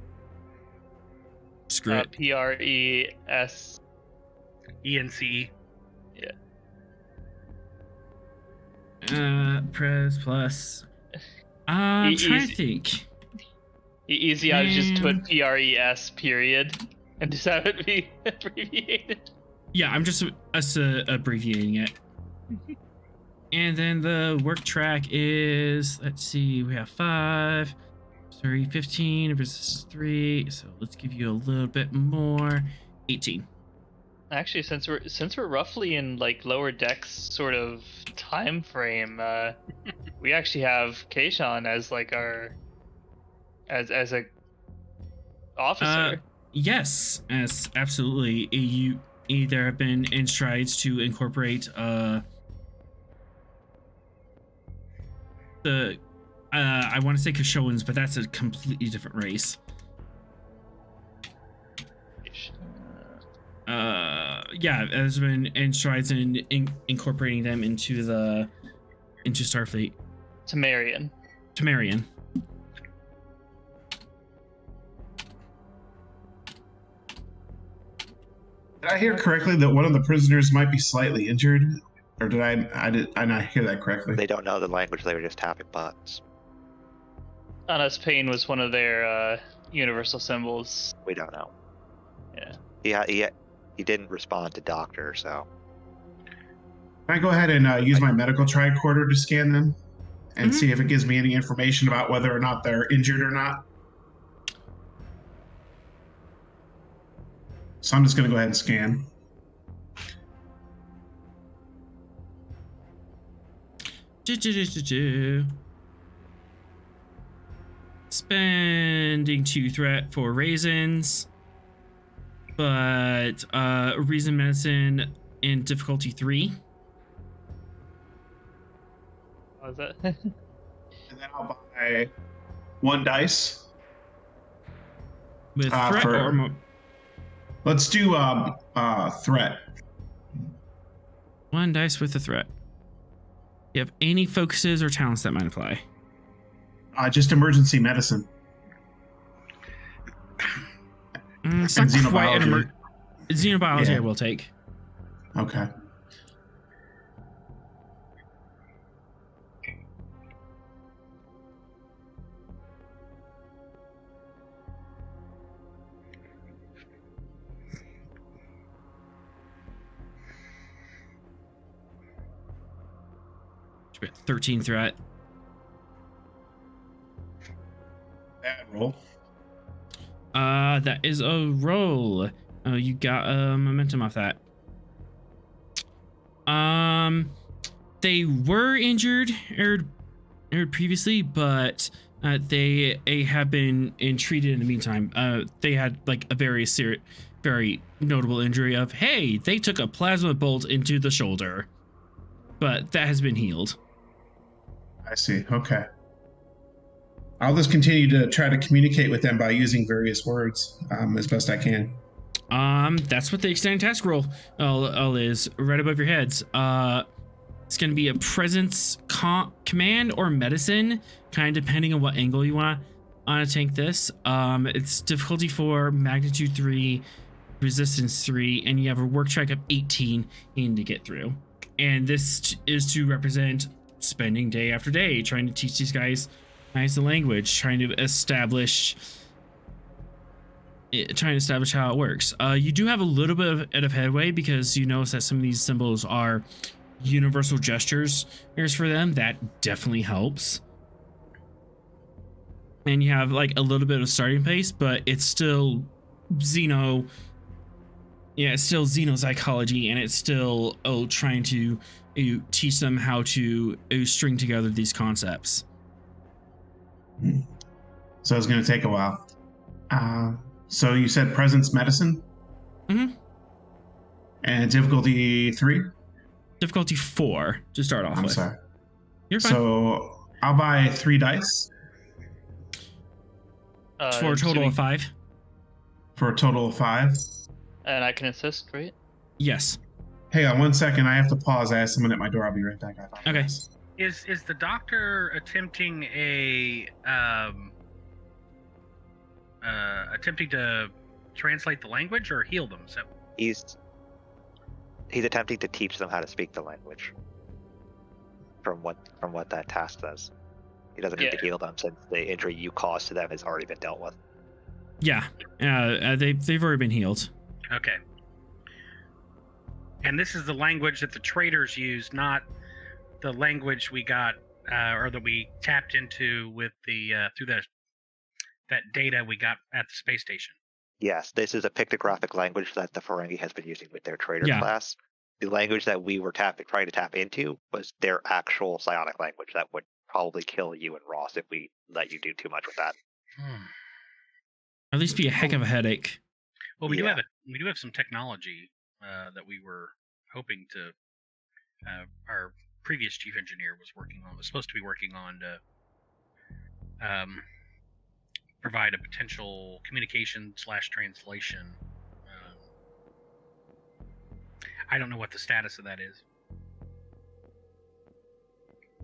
Screw it. PRES. ENCE. Pres plus. I'm trying to think. Easy, I would just put PRES period and just have it be abbreviated. Yeah, I'm just abbreviating it. And then the work track is, let's see, we have 5, 15, resistance 3. So let's give you a little bit more. 18. Actually, since we're roughly in like lower decks sort of time frame, we actually have Kayshawn as like our as a officer. Yes, as absolutely. You either have been in strides to incorporate the I want to say Kashoans, but that's a completely different race. Yeah, has been in strides in incorporating them into Starfleet. Temerian. Temerian. Did I hear correctly that one of the prisoners might be slightly injured? Or did I not hear that correctly? They don't know the language, they were just tapping butts. Honest pain was one of their universal symbols. We don't know. Yeah. He didn't respond to doctor, so. Can I go ahead and use my medical tricorder to scan them? And see if it gives me any information about whether or not they're injured or not? So I'm just going to go ahead and scan. Spending 2 threat for raisins, but reason medicine in difficulty 3. What was that? And then I'll buy 1 dice. With threat or let's do threat. 1 dice with a threat. You have any focuses or talents that might apply? Just emergency medicine. It's not quite an xenobiology. Yeah. I will take. Okay. Should be at 13 threat. Bad roll. That is a roll. You got momentum off that. They were injured previously, but they have been treated in the meantime. They had like a very notable injury of, hey, they took a plasma bolt into the shoulder, but that has been healed. I see. Okay. I'll just continue to try to communicate with them by using various words as best I can. That's what the extended task roll is right above your heads. It's going to be a presence, command, or medicine, kind of depending on what angle you want to tank this. It's difficulty 4, magnitude 3, resistance 3, and you have a work track of 18 you need to get through. And this is to represent spending day after day trying to teach these guys the language, trying to establish how it works. You do have a little bit of headway because you notice that some of these symbols are universal gestures. Here's for them. That definitely helps. And you have like a little bit of starting pace, but it's still Xeno. Yeah, it's still xenopsychology, and it's still trying to teach them how to string together these concepts. So it's going to take a while. So you said presence medicine? Mm-hmm. And difficulty 3? Difficulty 4 to start off with. I'm sorry. You're fine. So I'll buy 3 dice. For a total of 5. For a total of 5. And I can assist, right? Yes. Hang on 1 second. I have to pause. I have someone at my door. I'll be right back. Okay. Is the doctor attempting attempting to translate the language or heal them? So He's attempting to teach them how to speak the language. From what that task does, he doesn't need to heal them since the injury you caused to them has already been dealt with. Yeah, they've already been healed. Okay. And this is the language that the traders use, not the language we got or that we tapped into with the through that data we got at the space station. Yes, this is a pictographic language that the Ferengi has been using with their trader class. The language that we were trying to tap into was their actual psionic language that would probably kill you and Ross if we let you do too much with that. At least be a heck of a headache. Well, we do have some technology that we were hoping to. Our previous chief engineer was supposed to be working on to provide a potential communication / translation. I don't know what the status of that is.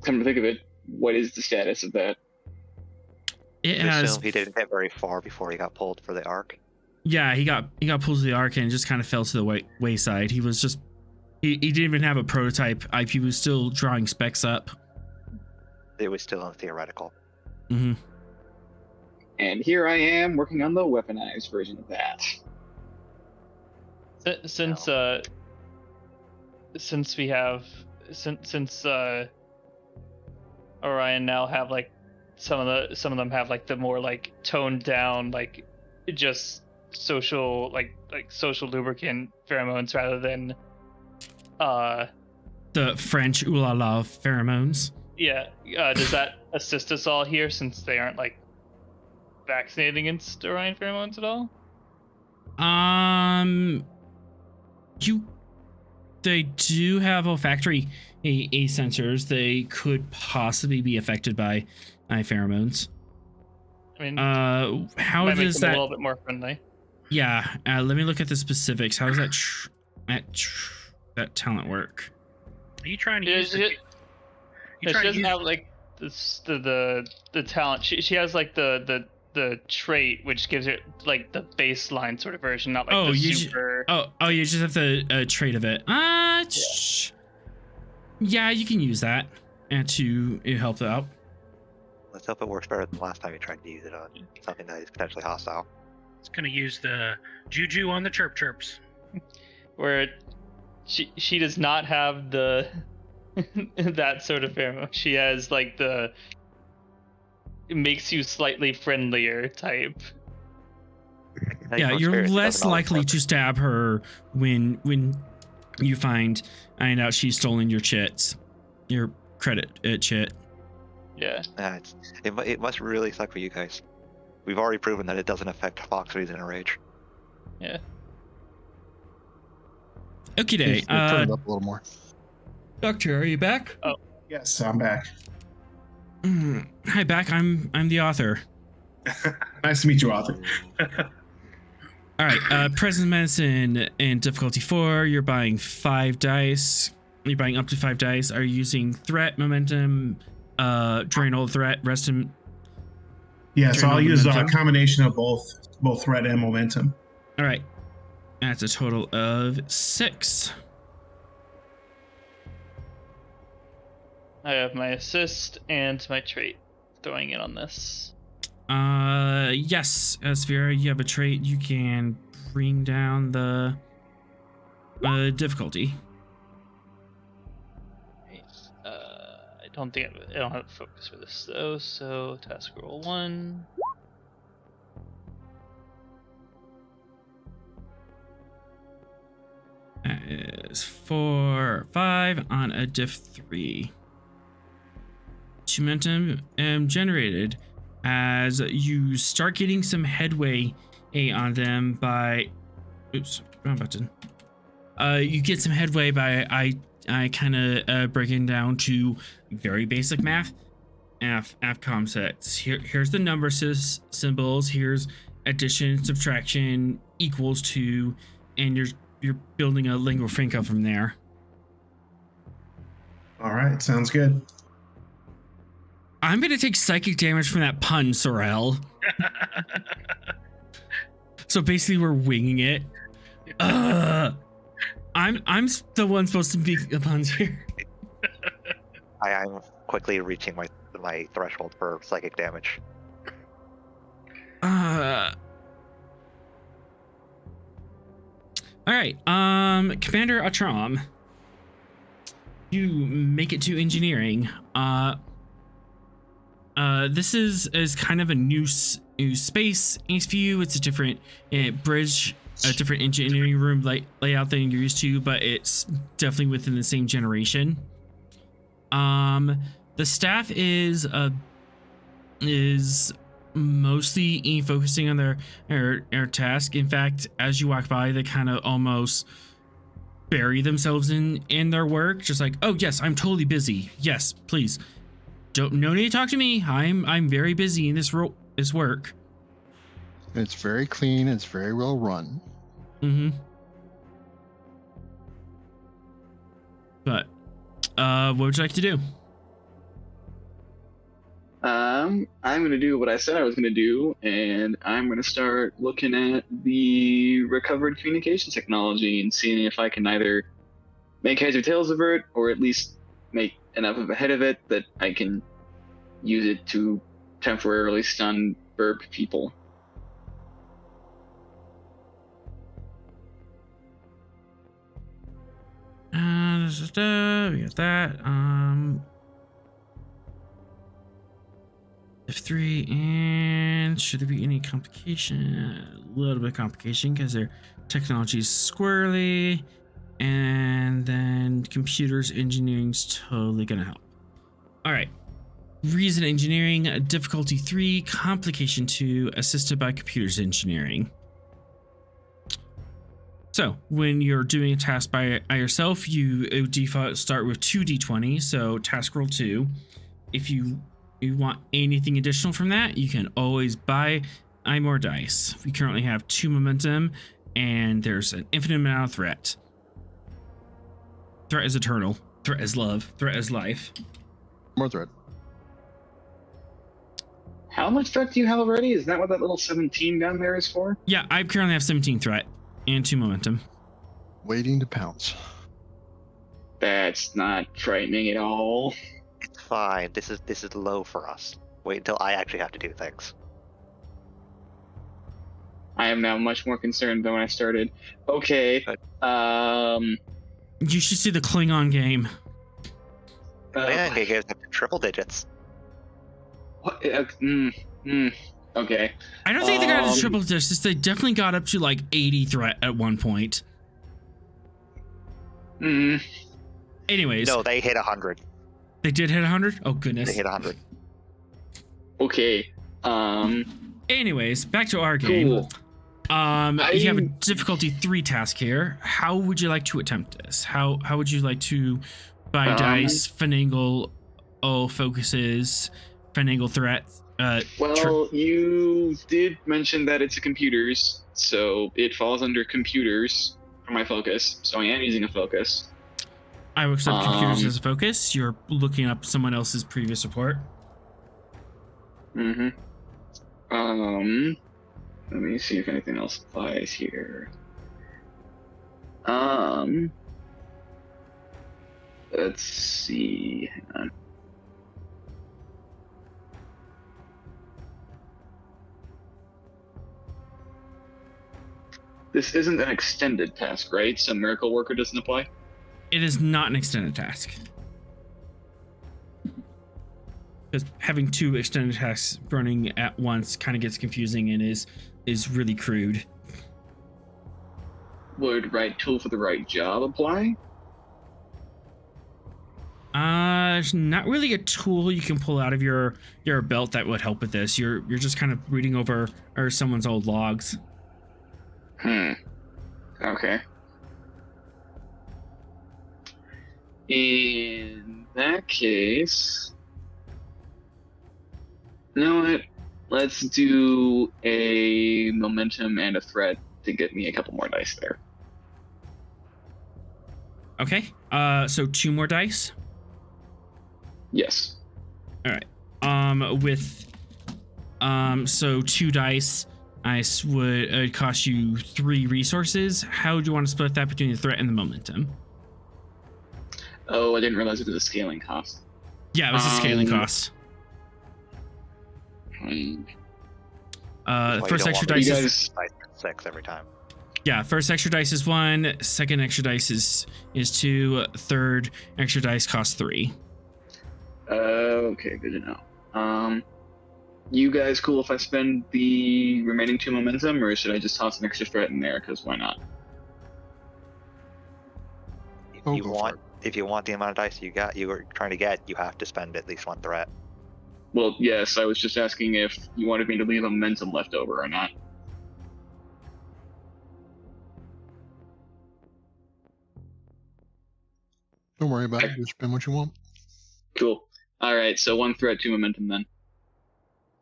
Come to think of it, what is the status of that? He didn't get very far before he got pulled for the arc. Yeah, he got pulled to the arc and just kind of fell to the wayside. He was just he didn't even have a prototype. He was still drawing specs up. It was still on theoretical. Mm-hmm. And here I am working on the weaponized version of that. Since Orion now have like some of them have like the more like toned down like just social like social lubricant pheromones rather than the French ooh la la pheromones. Yeah. Does that assist us all here since they aren't like vaccinated against Orion pheromones at all? They do have olfactory A sensors. They could possibly be affected by pheromones. I mean, how might does make them that? A little bit more friendly. Yeah. Let me look at the specifics. How does that talent work? Are you trying to use? She doesn't have like the talent. She has like the trait which gives it like the baseline sort of version, not like super. You just have the trait of it. Yeah, you can use that to help out. Let's hope it works better than the last time you tried to use it on something that is potentially hostile. It's gonna use the juju on the chirps. Where she does not have the that sort of pheromone. She has like it makes you slightly friendlier type. Yeah, you're less likely to stab her when you find out she's stolen your chits, your credit chit. Yeah. It must really suck for you guys. We've already proven that it doesn't affect Foxley's in a rage. Yeah. Okay, day. Turn it up a little more. Doctor, are you back? Oh. Yes, I'm back. Hi, back. I'm the author. Nice to meet you, author. All right. Present medicine in difficulty 4. You're buying 5 dice. You're buying up to 5 dice. Are you using threat, momentum, drain all threat, rest in? Yeah, so I'll use a momentum. combination of both threat and momentum. All right. That's a total of 6. I have my assist and my trait throwing in on this. Yes, Asphira, you have a trait. You can bring down the difficulty. I don't have focus for this though. So task roll 1. That is 4, 5 on a diff 3. Momentum generated as you start getting some headway on them by. Oops, wrong button. You get some headway by I kind of breaking down to very basic math. AFCOM sets. Here's the number symbols. Here's addition, subtraction, equals to, and you're building a lingua franca from there. All right, sounds good. I'm gonna take psychic damage from that pun, Sorrel. So basically, we're winging it. I'm the one supposed to be the puns here. I'm quickly reaching my threshold for psychic damage. All right, Commander Atram, you make it to engineering. This is kind of a new space for you. It's a different bridge, a different engineering room layout than you're used to, but it's definitely within the same generation. The staff is mostly focusing on their task. In fact, as you walk by, they kind of almost bury themselves in their work, just like, oh yes, I'm totally busy. Yes, please. No need to talk to me. I'm very busy in this work. It's very clean. It's very well run. Mm-hmm. But, what would you like to do? I'm gonna do what I said I was gonna do, and I'm gonna start looking at the recovered communication technology and seeing if I can either make heads or tails of it, or at least make enough of a head of it that I can use it to temporarily stun burp people. We got that. F3, and should there be any complication? A little bit of complication because their technology is squirrely, and then computers engineering's totally gonna help. All right, reason engineering, difficulty 3, complication 2, assisted by computers engineering. So when you're doing a task by yourself, you default start with 2d20, so task roll 2. If you want anything additional from that, you can always buy more dice. We currently have 2 momentum, and there's an infinite amount of threat. Threat is eternal. Threat is love. Threat is life. More threat. How much threat do you have already? Is that what that little 17 down there is for? Yeah, I currently have 17 threat and 2 momentum. Waiting to pounce. That's not frightening at all. It's fine. This is low for us. Wait until I actually have to do things. I am now much more concerned than when I started. Okay. You should see the Klingon game. Man, he gives up to triple digits. What? Okay. I don't think they got to triple digits. They definitely got up to like 80 threat at one point. Anyways, No, they hit 100. they did hit 100. Oh goodness. They hit 100. Okay. Anyways, back to our game. Cool. You have a difficulty 3 task here. How would you like to attempt this? How would you like to buy dice, finagle, focuses, finagle threats? Well, you did mention that it's a computers, so it falls under computers for my focus. So I am using a focus. I will accept computers as a focus. You're looking up someone else's previous report. Mm-hmm. Let me see if anything else applies here. Let's see. Hang on. This isn't an extended task, right? So Miracle Worker doesn't apply? It is not an extended task. Because having 2 extended tasks running at once kind of gets confusing and is really crude. Would right tool for the right job apply? It's not really a tool you can pull out of your belt that would help with this. You're just kind of reading over someone's old logs. Okay. In that case, you know what? Let's do a momentum and a threat to get me a couple more dice there. Okay. So 2 more dice. Yes. All right. So 2 dice. Would cost you 3 resources. How do you want to split that between the threat and the momentum? Oh, I didn't realize it was a scaling cost. Yeah, it was a scaling cost. First extra dice is 6 every time. Yeah, first extra dice is 1, second extra dice is 2, third extra dice costs 3. Okay, good to know. You guys cool if I spend the remaining 2 momentum, or should I just toss an extra threat in there? Because why not? If you want the amount of dice you were trying to get, you have to spend at least 1 threat. Well, yes, I was just asking if you wanted me to leave a momentum left over or not. Don't worry about it. Just spend what you want. Cool. All right, so 1 threat, 2 momentum then.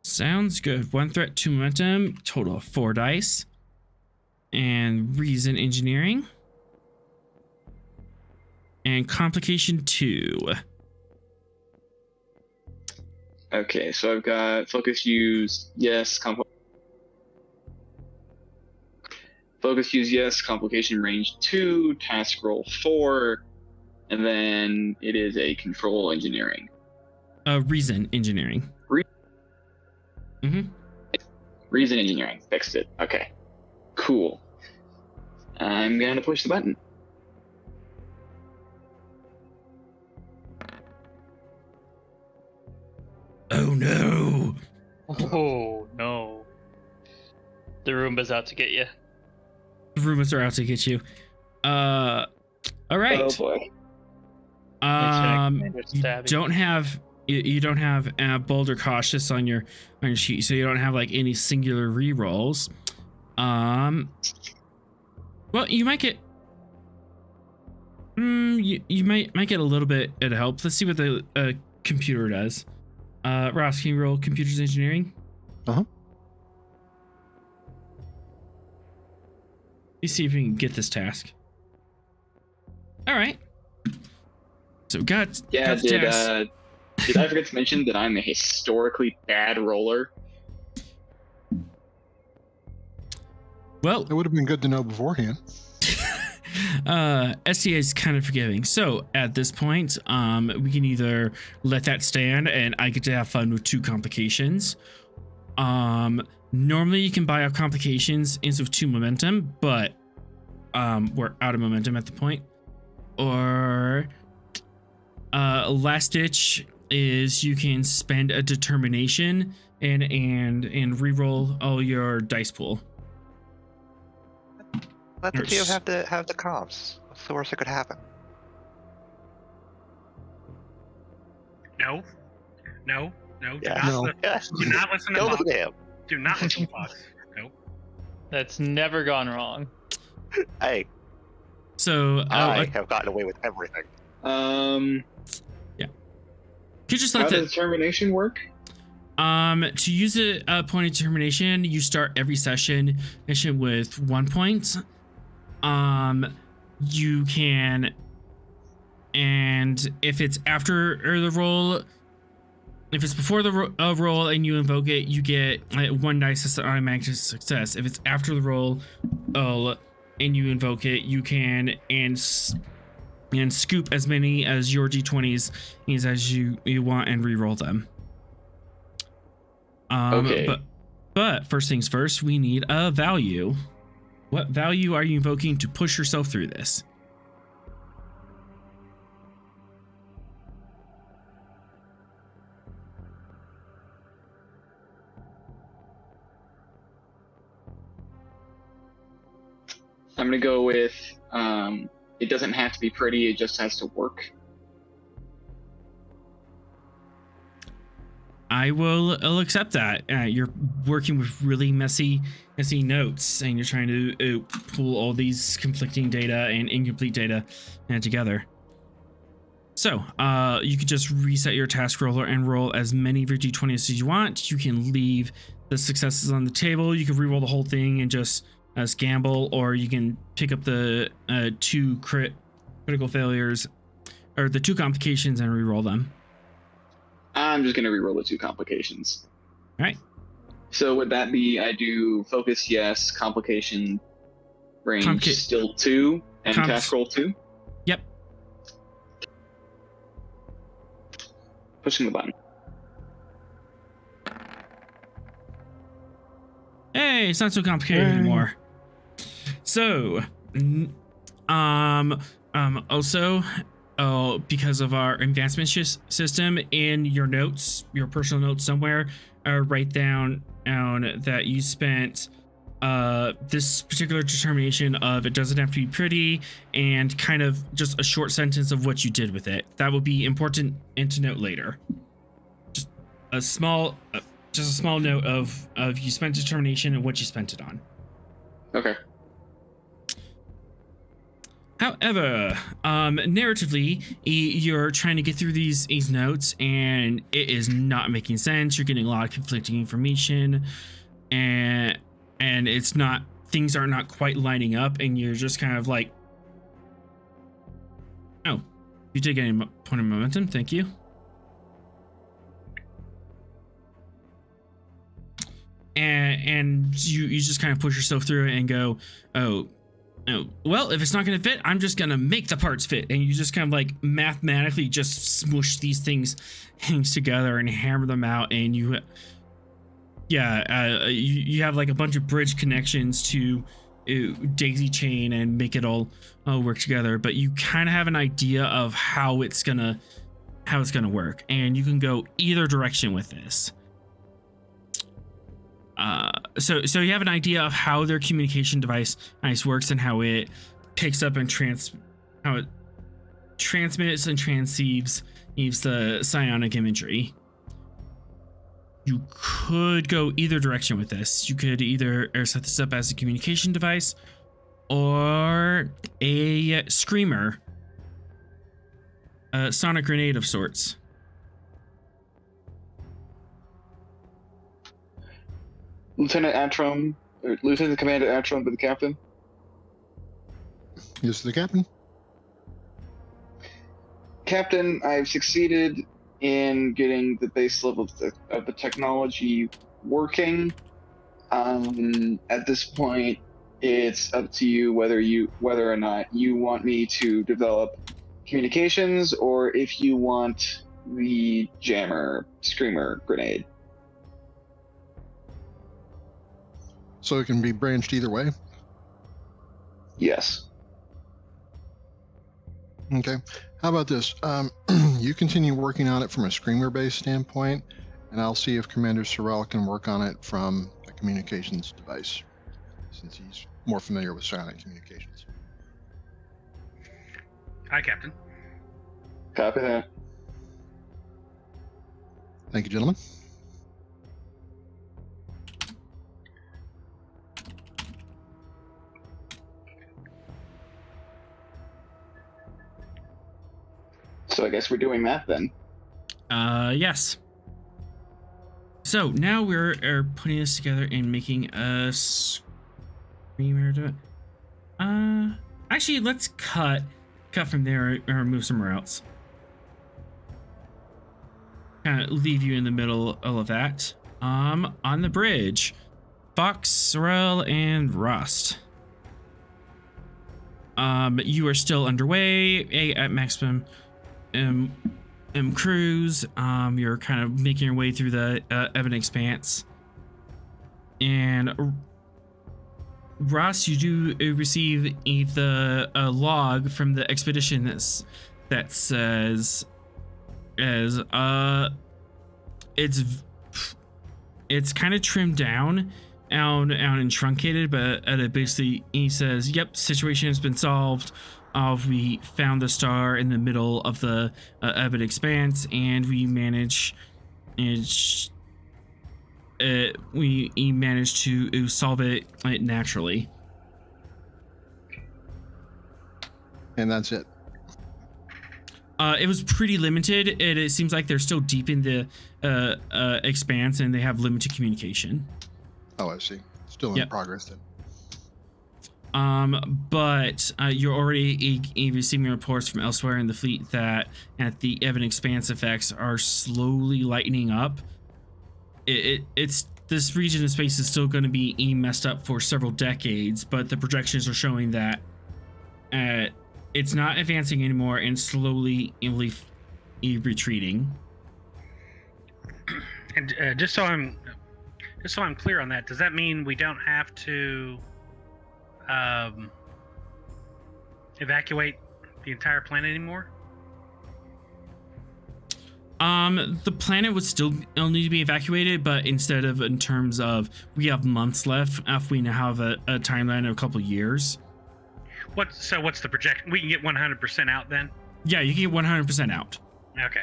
Sounds good. 1 threat, 2 momentum, total of 4 dice. And reason engineering. And complication 2. Okay, so I've got focus use, yes, focus use, yes, complication range 2, task roll 4, and then it is a control engineering. Reason engineering. Reason engineering, fixed it. Okay, cool. I'm gonna push the button. Oh no! Oh no. The Roomba's out to get you. The Roombas are out to get you. All right. Oh boy. You don't have bold or cautious on your sheet, so you don't have like any singular rerolls. Well, you might get. You might get a little bit of help. Let's see what the computer does. Ross, can you roll computers engineering? Let's see if we can get this task. All right. So got the task. Did I forget to mention that I'm a historically bad roller? Well, it would have been good to know beforehand. STA is kind of forgiving. So at this point, we can either let that stand and I get to have fun with 2 complications. Normally you can buy out complications instead of 2 momentum, but we're out of momentum at the point. Or last ditch is you can spend a determination and reroll all your dice pool. Let the 2 have the comms. What's the worst that could happen? No. No. No. Do Yes. not, No. Yes. do not listen to Don't Fox. listen to him. Do not listen to Fox. Nope. That's never gone wrong. Hey, So I have gotten away with everything. could you just How let does determination work? to use a point of determination, you start every session with 1 point. You can, and if it's after the roll, if it's before the roll and you invoke it, you get 1 dice as an automatic success. If it's after the roll, and you invoke it, you can and scoop as many as your d20s as you want and re-roll them. Okay. But first things first, we need a value. What value are you invoking to push yourself through this? I'm gonna go with it doesn't have to be pretty, it just has to work. I'll accept that. You're working with really messy notes, and you're trying to pull all these conflicting data and incomplete data together. So you could just reset your task roller and roll as many of your d20s as you want. You can leave the successes on the table. You can re-roll the whole thing and just gamble, or you can pick up the 2 critical failures or the 2 complications and re-roll them. I'm just gonna re-roll the 2 complications. All right. So would that be I do focus yes, complication range still 2, and task roll 2? Yep. Pushing the button. Hey, it's not so complicated anymore. So, also, because of our advancement system, in your notes, your personal notes somewhere, write down that you spent this particular determination of it doesn't have to be pretty, and kind of just a short sentence of what you did with it. That will be important and to note later. Just a small note of you spent determination and what you spent it on. Okay. However, narratively, you're trying to get through these notes, and it is not making sense. You're getting a lot of conflicting information, and it's not, things are not quite lining up, and you're just kind of like, oh, you did get a point of momentum. Thank you. And you just kind of push yourself through it and go, oh, well, if it's not going to fit, I'm just going to make the parts fit. And you just kind of like mathematically just smush these things together and hammer them out. And you have like a bunch of bridge connections to daisy chain and make it all work together. But you kind of have an idea of how it's gonna work, and you can go either direction with this. So you have an idea of how their communication device works and how it picks up and how it transmits and transceives the psionic imagery. You could go either direction with this. You could either set this up as a communication device or a screamer, a sonic grenade of sorts. Lieutenant Commander Atrom to the captain. Yes, the captain. Captain, I've succeeded in getting the base level of the technology working. At this point, it's up to you whether or not you want me to develop communications, or if you want the screamer grenade. So it can be branched either way? Yes. Okay. How about this? You continue working on it from a screamer-based standpoint, and I'll see if Commander Sorrell can work on it from a communications device, since he's more familiar with psionic communications. Hi, Captain. Copy that. Thank you, gentlemen. So I guess we're doing that then. Yes. So now we're putting this together and making a screamer to it. Actually, let's cut from there or move somewhere else. Kind of leave you in the middle of that. On the bridge, Fox, Sorrel, and Rust. You are still underway at maximum cruise. You're kind of making your way through the Evan Expanse, and Ross, you do receive the log from the expedition that says it's kind of trimmed down and truncated, but basically he says, "Yep, situation has been solved. We found the star in the middle of the Evan Expanse, and we managed to solve it naturally." And that's it. It was pretty limited. It seems like they're still deep in the expanse, and they have limited communication. Oh, I see. Still in progress then. But you're already receiving reports from elsewhere in the fleet that at the Evan Expanse effects are slowly lightening up. It's this region of space is still going to be messed up for several decades, but the projections are showing that it's not advancing anymore and slowly retreating. And just so I'm clear on that, does that mean we don't have to evacuate the entire planet anymore? The planet would still need to be evacuated, but instead of in terms of we have months left, if we now have a timeline of a couple years. What's the projection? We can get 100% out then? Yeah, you can get 100% out. Okay.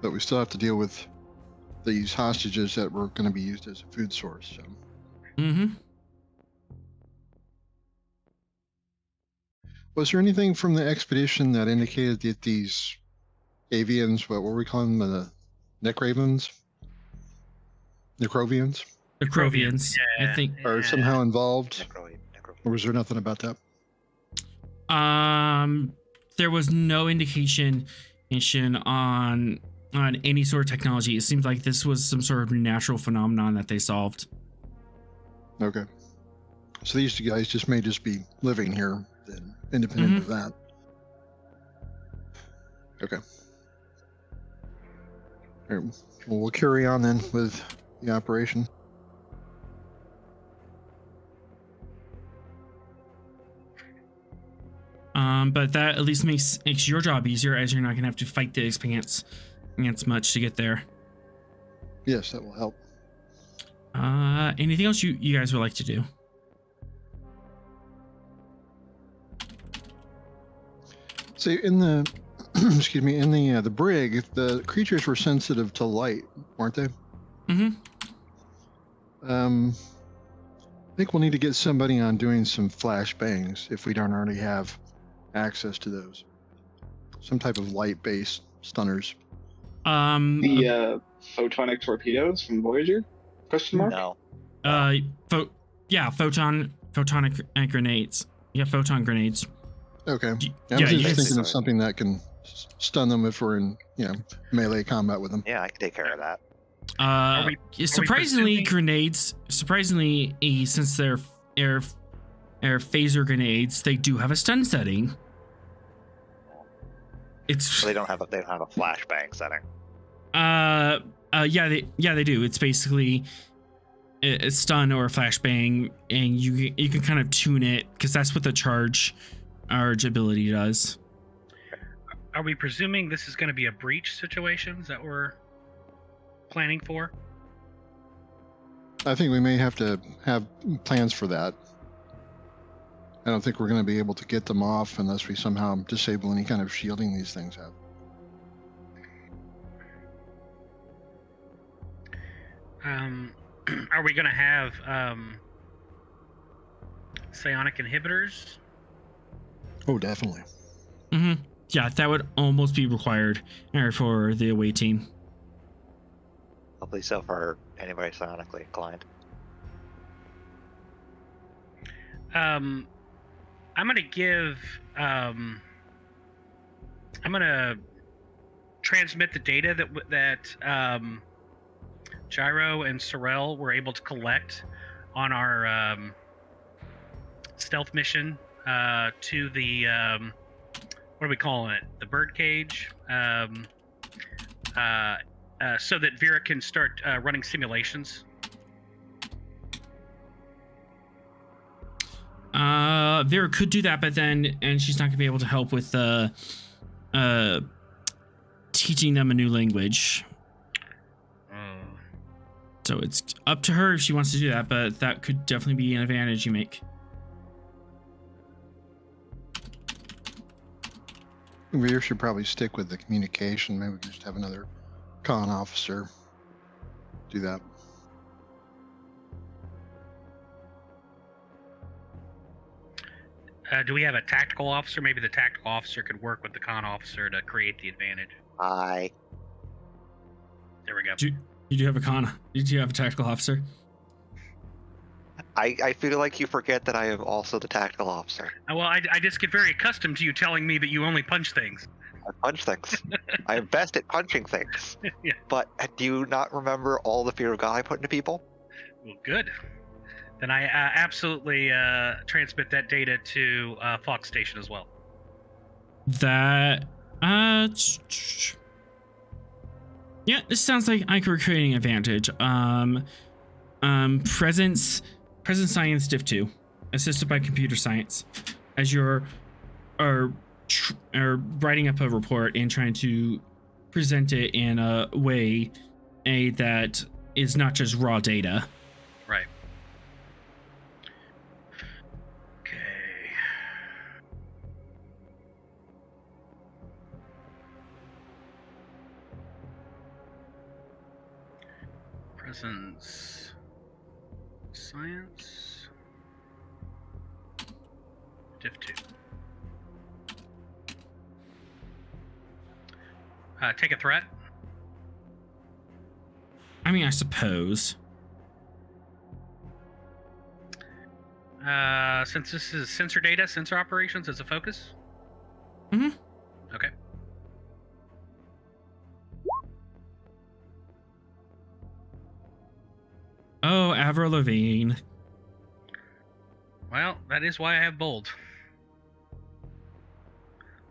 But we still have to deal with these hostages that were going to be used as a food source. So. Mm-hmm. Was there anything from the expedition that indicated that these Avians, what were we calling them, the Necrovians? Necrovians, yeah, I think, are somehow involved? Necroid. Or was there nothing about that? there was no indication on any sort of technology. It seems like this was some sort of natural phenomenon that they solved. Okay. So these two guys may just be living here, then, independent of that. Okay. All right. Well, we'll carry on then with the operation. But that at least makes your job easier, as you're not gonna have to fight the expanse much to get there. Yes, that will help. Anything else you guys would like to do? So in the excuse me, in the brig, the creatures were sensitive to light, weren't they? Mm-hmm. I think we'll need to get somebody on doing some flashbangs if we don't already have access to those. Some type of light-based stunners. The photonic torpedoes from Voyager? Question mark? No. Photonic grenades. Yeah, photon grenades. Okay. I'm yeah, just you guys- thinking of something that can stun them if we're in, melee combat with them. Yeah, I can take care of that. Surprisingly, presuming- grenades. Surprisingly, since they're air phaser grenades, they do have a stun setting. So they don't have a flashbang setting. Yeah, they do. It's basically a stun or a flashbang, and you can kind of tune it because that's what the charge ability does. Are we presuming this is going to be a breach situation? Is that what we're planning for? I think we may have to have plans for that. I don't think we're going to be able to get them off unless we somehow disable any kind of shielding these things have. Are we going to have psionic inhibitors? Oh, definitely. Mm-hmm. Yeah, that would almost be required for the away team. Hopefully so for anybody psionically inclined. I'm going to give... I'm going to transmit the data that Gyro and Sorrel were able to collect on our stealth mission to the what are we calling it? The birdcage, so that Vera can start running simulations. Vera could do that, but then she's not gonna be able to help with teaching them a new language. So it's up to her if she wants to do that, but that could definitely be an advantage you make. We should probably stick with the communication. Maybe we can just have another con officer do that. Do we have a tactical officer? Maybe the tactical officer could work with the con officer to create the advantage. Aye. There we go. You do have a con. You do have a tactical officer. I feel like you forget that I am also the tactical officer. Well, I just get very accustomed to you telling me that you only punch things. I punch things. I am best at punching things. Yeah. But do you not remember all the fear of God I put into people? Well, good. Then I absolutely transmit that data to Fox Station as well. That yeah, this sounds like we're creating an advantage. Presence science div 2, assisted by computer science, as you're writing up a report and trying to present it in a way that is not just raw data. Right. Okay. Presence science div 2. Take a threat. I mean, I suppose. Since this is sensor data, sensor operations as a focus. Mm-hmm. Okay. Oh, Avril Lavigne. Well, that is why I have bold.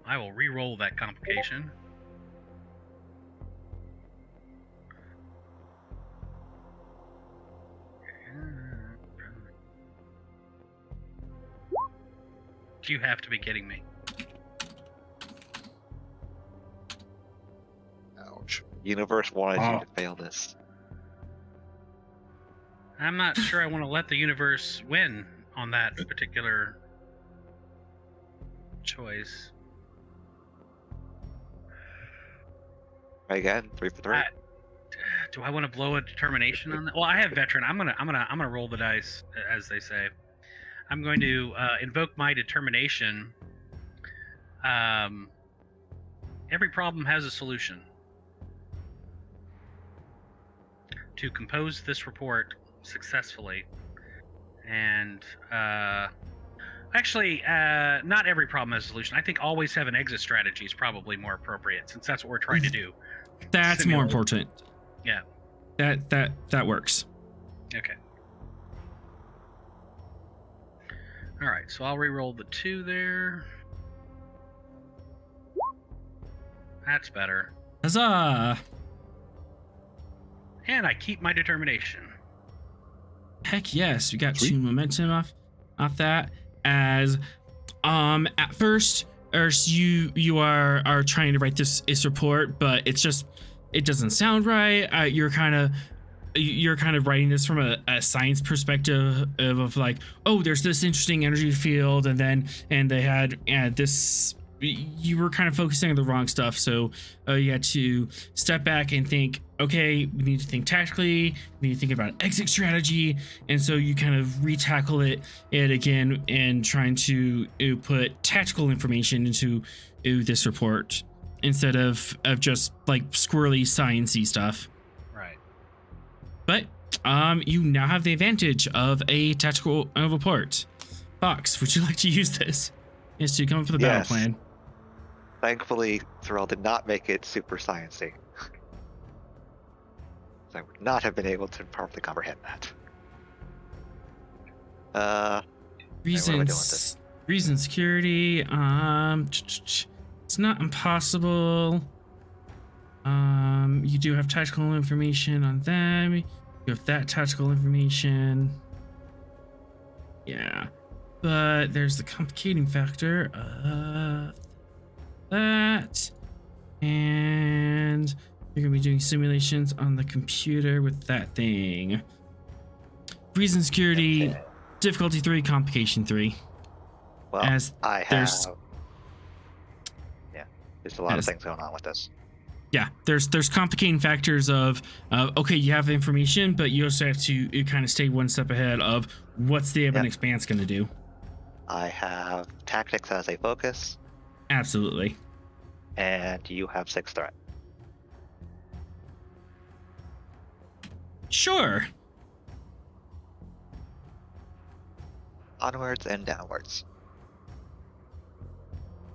I will re-roll that complication. You have to be kidding me. Ouch. Universe wanted you to fail this. I'm not sure I want to let the universe win on that particular choice. Again, 3 for 3. Do I want to blow a determination on that? Well, I have veteran. I'm gonna roll the dice, as they say. I'm going to invoke my determination. Every problem has a solution. To compose this report successfully, and actually, not every problem has a solution. I think always have an exit strategy is probably more appropriate, since that's what we're trying to do. That's Simulate. more important. Yeah. That works. Okay. All right, so I'll re-roll the 2 there. That's better. Huzzah! And I keep my determination. Heck yes, we got Sweet. 2 momentum off that. As at first, you are trying to write this report, but it doesn't sound right. You're kind of you're kind of writing this from a science perspective of like, oh, there's this interesting energy field, and they had this. You were kind of focusing on the wrong stuff, so you had to step back and think, okay, we need to think tactically, we need to think about exit strategy, and so you kind of retackle it again and trying to put tactical information into this report instead of just like squirrely sciencey stuff. Right. But you now have the advantage of a tactical report. Fox, would you like to use this? Is to come up with a battle Yes. plan. Thankfully, Thrall did not make it super sciencey. I would not have been able to properly comprehend that. what am I doing with this? Reason security. It's not impossible. You do have tactical information on them. You have that tactical information. Yeah, but there's the complicating factor of that, and you're gonna be doing simulations on the computer with that thing. Reason security, Okay. difficulty 3, complication 3. Well, as I have. there's- Yeah, there's a lot of as- things going on with this. Yeah, there's complicating factors of okay, you have the information, but you also have to kind of stay one step ahead of what's the Ebon Yep. Expanse going to do. I have tactics as a focus, Absolutely. and you have 6 threat. Sure. Onwards and downwards.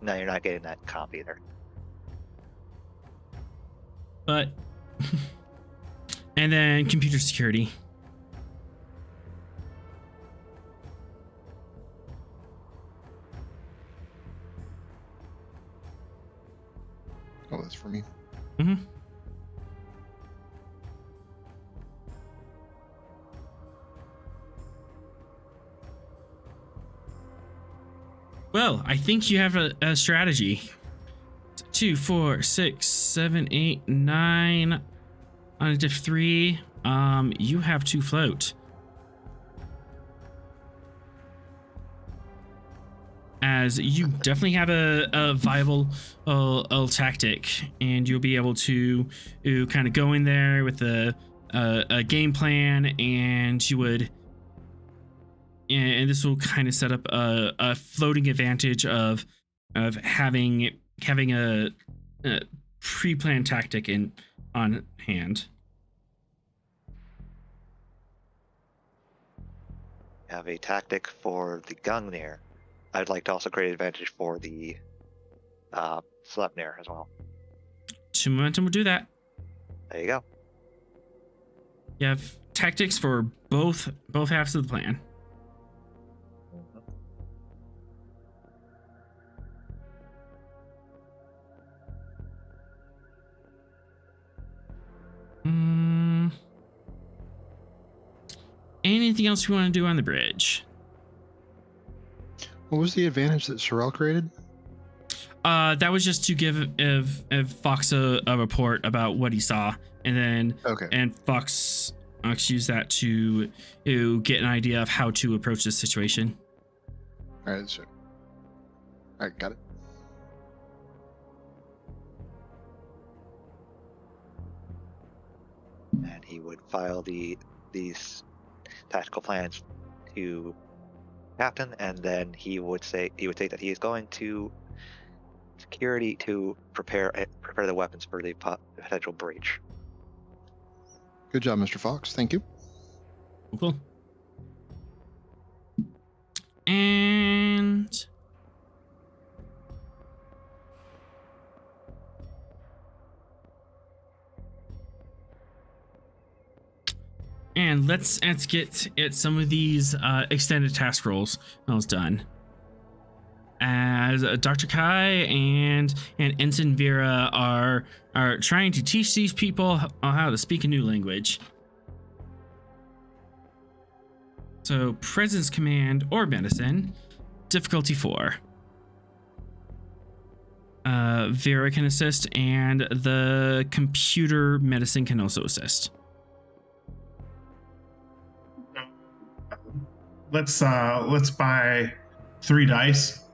No, you're not getting that comp either. But and then computer security. Oh, that's for me. Mm-hmm. Well, I think you have a strategy. 2, 4, 6, 7, 8, 9 on a diff 3. You have 2 float. As you definitely have a viable tactic, and you'll be able to kind of go in there with a game plan, and you would, and this will kind of set up a floating advantage of having a pre-planned tactic on hand. You have a tactic for the Gungnir. I'd like to also create advantage for the Sleipnir as well. 2 momentum will do that. There you go. You have tactics for both halves of the plan. Anything else you want to do on the bridge? What was the advantage that Sorrel created? That was just to give Fox a report about what he saw, and then Okay. Fox used that to get an idea of how to approach this situation. All right. So, all right. Got it. And he would file these tactical plans to Captain, and then he would say that he is going to security to prepare the weapons for the potential breach. Good job, Mr. Fox. Thank you. Cool. And let's get at some of these extended task roles done. As Dr. Kai and Ensign Vera are trying to teach these people how to speak a new language. So presence command or medicine, difficulty 4. Vera can assist, and the computer medicine can also assist. let's buy 3 dice.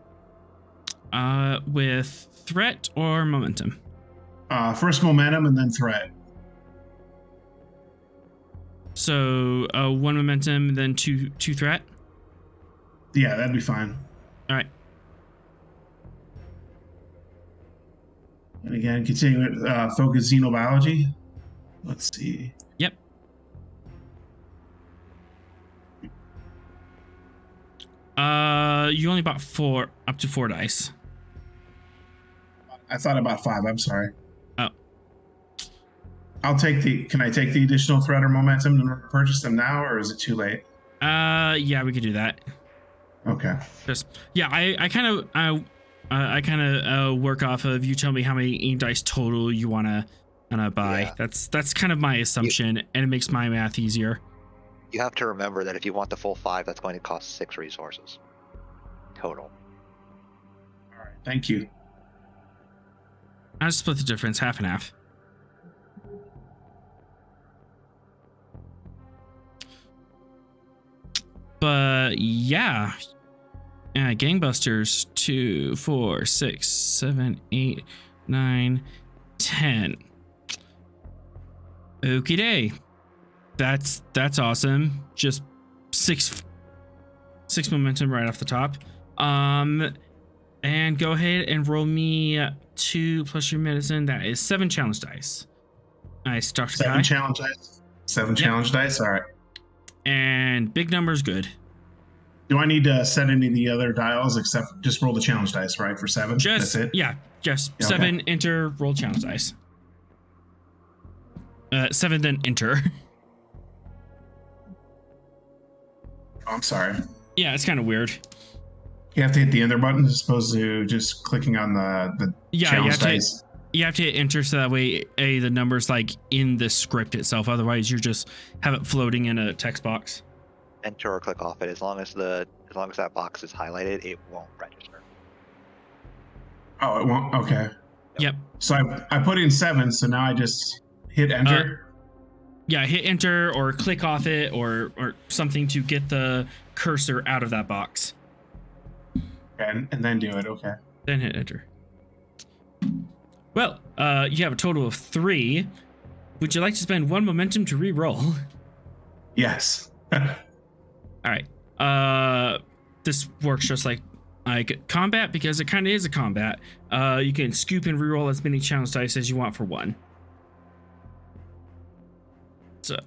With threat or momentum? First momentum and then threat. So 1 momentum, then two threat. Yeah, that'd be fine. All right. And again, continuing focus xenobiology. Let's see. Yep. You only bought up to 4 dice. I thought about 5. I'm sorry. Oh. Can I take the additional threat or momentum to purchase them now, or is it too late? Yeah, we could do that. Okay. I kind of work off of you tell me how many dice total you wanna buy. Yeah. That's kind of my assumption, and it makes my math easier. You have to remember that if you want the full 5, that's going to cost 6 resources total. All right. Thank you. I'll just split the difference, half and half. But yeah. Gangbusters 2, 4, 6, 7, 8, 9, 10. Okie day. That's awesome. Just six momentum right off the top. And go ahead and roll me 2 plus your medicine. That is 7 challenge dice. Nice, Dr. 7 Kai. challenge dice. 7 challenge dice. All right. And big numbers, good. Do I need to set any of the other dials except just roll the challenge dice, right? For 7? Just That's it? yeah, just Yeah, 7. Enter. Roll challenge dice. 7, then enter. Oh, I'm sorry. Yeah, it's kind of weird. You have to hit the enter button as opposed to just clicking on the challenge dice. You have to hit enter so that way the number's like in the script itself. Otherwise, you just have it floating in a text box. Enter or click off it. As long as that box is highlighted, it won't register. Oh, it won't. Okay. Yep. So I put in 7. So now I just hit enter. Yeah, hit enter or click off it or something to get the cursor out of that box. And then do it. Okay. Then hit enter. Well, you have a total of 3. Would you like to spend 1 momentum to re-roll? Yes. All right. This works just like combat because it kind of is a combat. You can scoop and re-roll as many challenge dice as you want for 1. So.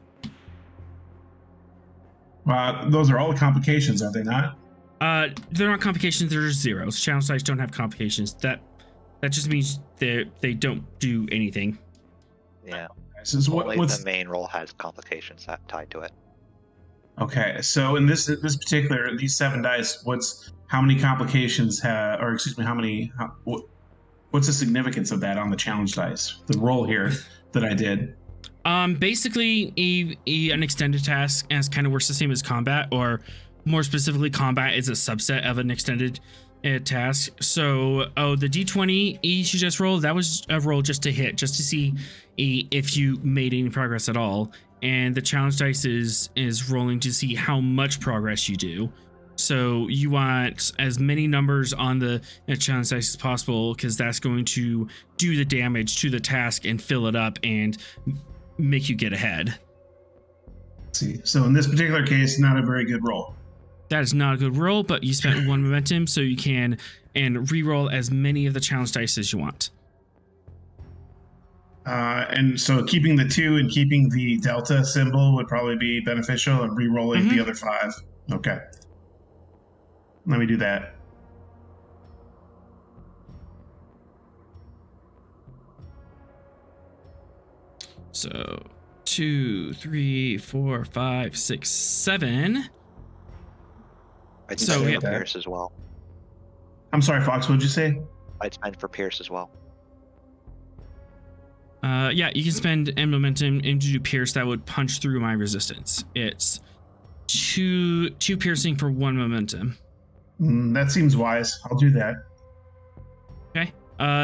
Those are all the complications, are they not? They're not complications. They're just zeros. Challenge dice don't have complications. That just means they don't do anything. Yeah. So Only the main roll has complications tied to it. Okay, so in this particular, these 7 dice, how many complications what's the significance of that on the challenge dice? The roll here that I did. Basically, an extended task as kind of works the same as combat, or more specifically, combat is a subset of an extended task. So, the D20 you just rolled, that was a roll just to hit, just to see if you made any progress at all. And the challenge dice is rolling to see how much progress you do. So you want as many numbers on the challenge dice as possible, because that's going to do the damage to the task and fill it up and make you get ahead. Let's see. So in this particular case, not a very good roll. That is not a good roll, but you spent 1 momentum, so you can re-roll as many of the challenge dice as you want. And so keeping the 2 and keeping the delta symbol would probably be beneficial, and re-rolling the other 5. Okay. Let me do that. So 2, 3, 4, 5, 6, 7. I'd So, spend yeah. for Pierce as well. I'm sorry, Fox, what'd you say? I'd spend for Pierce as well. Yeah, you can spend M momentum and do pierce. That would punch through my resistance. It's 2 piercing for 1 momentum. That seems wise. I'll do that. Okay.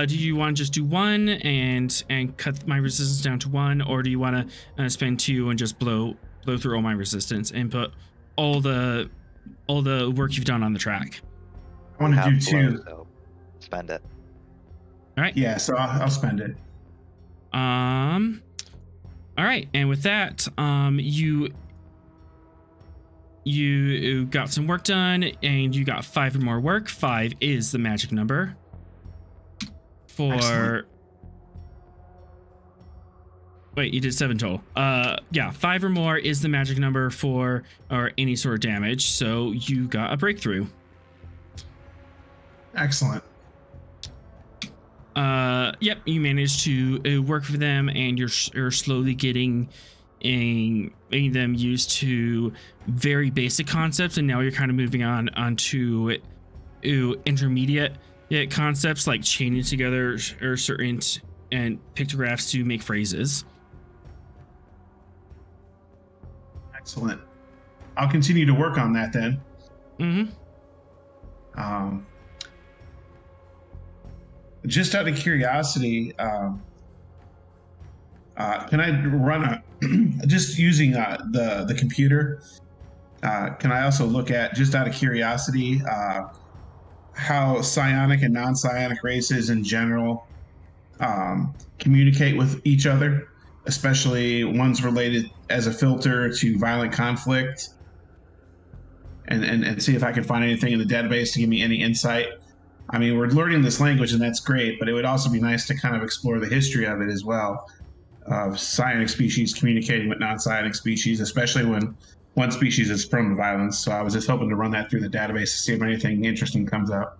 Do you want to just do 1 and cut my resistance down to 1, or do you want to spend 2 and just blow through all my resistance and put all the work you've done on the track. I want to Have do blow, two. so spend it. All right. Yeah, so I'll spend it. All right, and with that, you got some work done, and you got 5 or more work. 5 is the magic number for. Excellent. Wait, you did 7 total. Yeah, 5 or more is the magic number for or any sort of damage. So you got a breakthrough. Excellent. Yep, you managed to work for them, and you're slowly getting them used to very basic concepts, and now you're kind of moving onto intermediate concepts like chaining together or certain and pictographs to make phrases. Excellent. I'll continue to work on that then. Mm-hmm. Just out of curiosity, can I run just using the computer? Can I also look at, just out of curiosity, how psionic and non-psionic races in general communicate with each other, especially ones related as a filter to violent conflict, and see if I can find anything in the database to give me any insight? I mean, we're learning this language, and that's great, but it would also be nice to kind of explore the history of it as well, of psionic species communicating with non-psionic species, especially when one species is prone to violence. So I was just hoping to run that through the database to see if anything interesting comes up.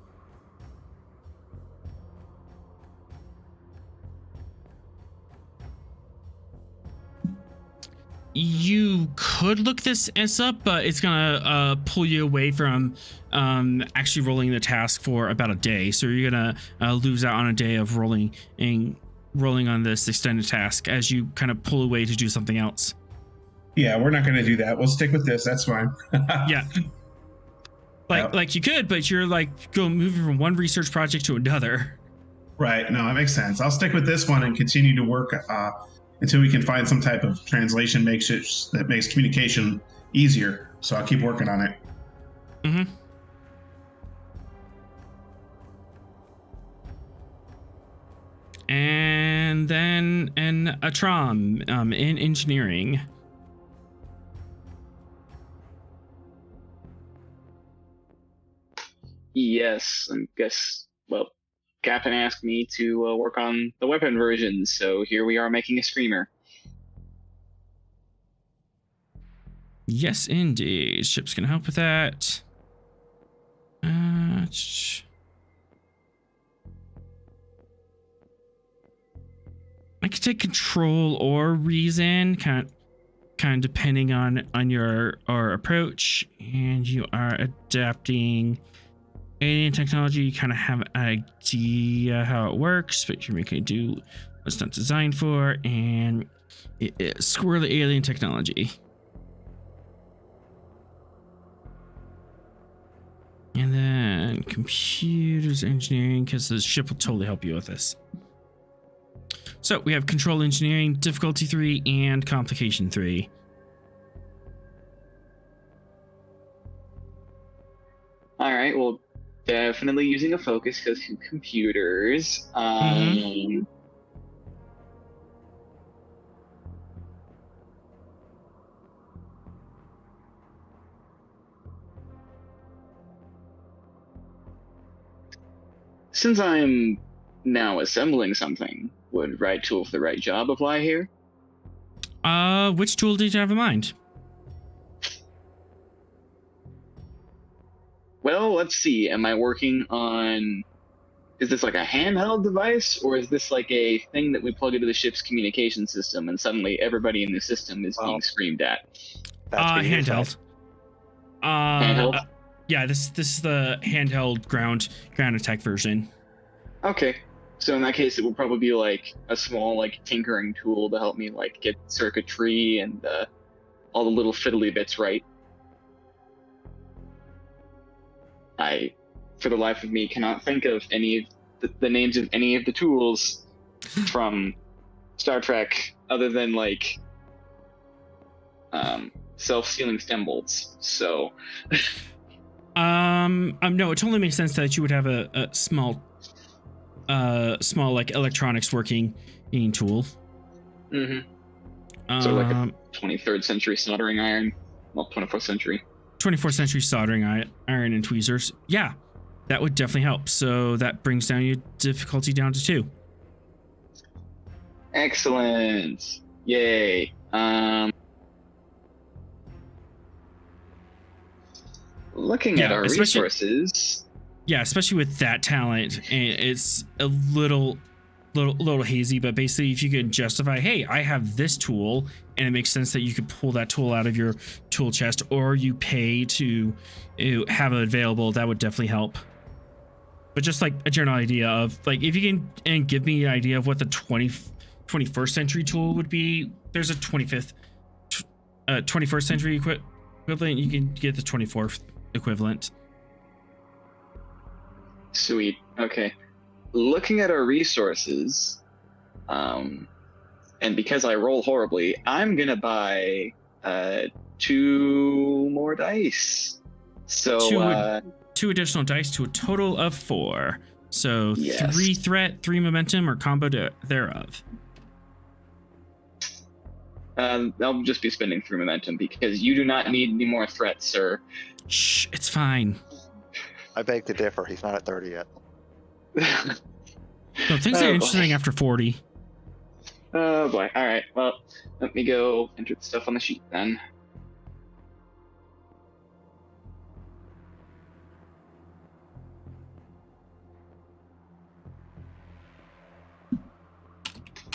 You could look this up, but it's gonna pull you away from actually rolling the task for about a day. So you're gonna lose out on a day of rolling on this extended task as you kind of pull away to do something else. Yeah, we're not going to do that. We'll stick with this. That's fine. Yeah. Like you could, but you're like moving from one research project to another. Right. No, that makes sense. I'll stick with this one and continue to work until we can find some type of translation that makes communication easier. So I'll keep working on it. Mm-hmm. And then an Atrom in engineering. Yes, I guess, well, Captain asked me to work on the weapon version, so here we are making a screamer. Yes, indeed. Ships can help with that. I could take control or reason, kind of depending on your approach. And you are adapting alien technology. You kind of have an idea how it works, but you're making it do what it's not designed for. And it is squirrely alien technology. And then computers engineering, because the ship will totally help you with this. So we have control engineering, difficulty 3, and complication 3. All right, well, definitely using a focus because computers. Since I'm now assembling something, would right tool for the right job apply here? Which tool did you have in mind? Well, let's see. Am I working on... Is this like a handheld device, or is this like a thing that we plug into the ship's communication system and suddenly everybody in the system is being screamed at? Handheld. Handheld? Yeah, this is the handheld ground attack version. Okay. So in that case, it would probably be like a small like tinkering tool to help me like get circuitry and all the little fiddly bits right. I, for the life of me, cannot think of any of the names of any of the tools from Star Trek other than like self-sealing stem bolts. So No, it totally makes sense that you would have a small like electronics working tool. Mm-hmm. So like a 23rd century soldering iron. Well, 24th century. 24th century soldering iron and tweezers. Yeah, that would definitely help. So that brings down your difficulty down to 2. Excellent. Yay. Looking at our resources. Yeah, especially with that talent, it's a little hazy, but basically if you could justify, hey, I have this tool, and it makes sense that you could pull that tool out of your tool chest, or you pay to have it available, that would definitely help. But just like a general idea of, like, if you can and give me an idea of what the 21st century tool would be, there's a 21st century equivalent, you can get the 24th equivalent. Sweet. Okay. Looking at our resources, and because I roll horribly, I'm gonna buy 2 more dice. So 2 additional dice to a total of 4. So yes. 3 threat, 3 momentum, or combo thereof. I'll just be spending 3 momentum because you do not need any more threats, sir. Shh, it's fine. I beg to differ. He's not at 30 yet. No, things are interesting after 40. Oh boy. All right. Well, let me go enter the stuff on the sheet then.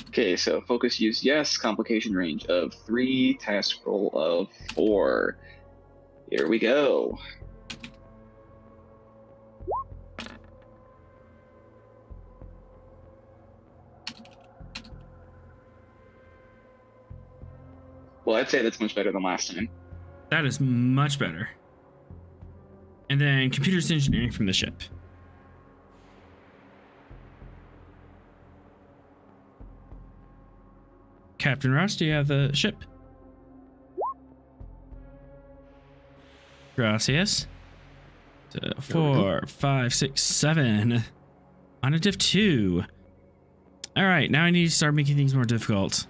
Okay, so focus use yes, complication range of 3, task roll of 4. Here we go. Well, I'd say that's much better than last time. That is much better. And then computers engineering from the ship. Captain Ross, do you have the ship? Gracias. So 4, 5, 6, 7. On a diff 2. All right, now I need to start making things more difficult.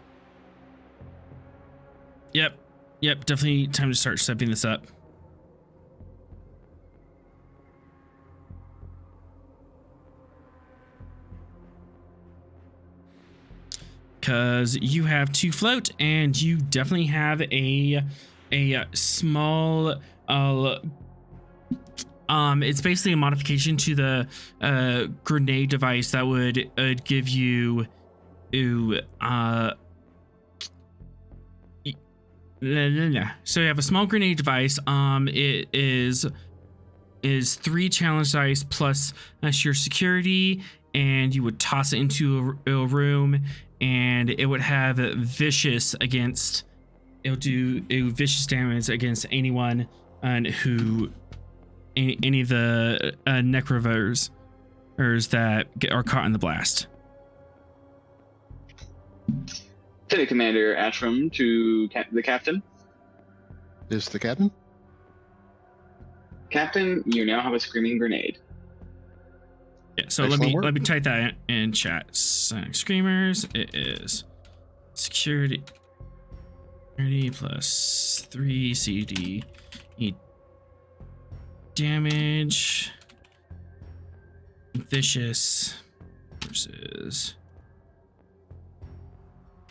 Yep, definitely time to start stepping this up. Because you have 2 float, and you definitely have a small it's basically a modification to the grenade device that would give you So you have a small grenade device. It is 3 challenge dice plus your security, and you would toss it into a room, and it would have vicious against. It'll do vicious damage against anyone who any of the necrovers that are caught in the blast. City Commander Ashram to the captain. Is the captain? Captain, you now have a screaming grenade. Yeah, so Excellent work. let me type that in chat. Sonic Screamers. It is security plus 3 CD damage. Vicious versus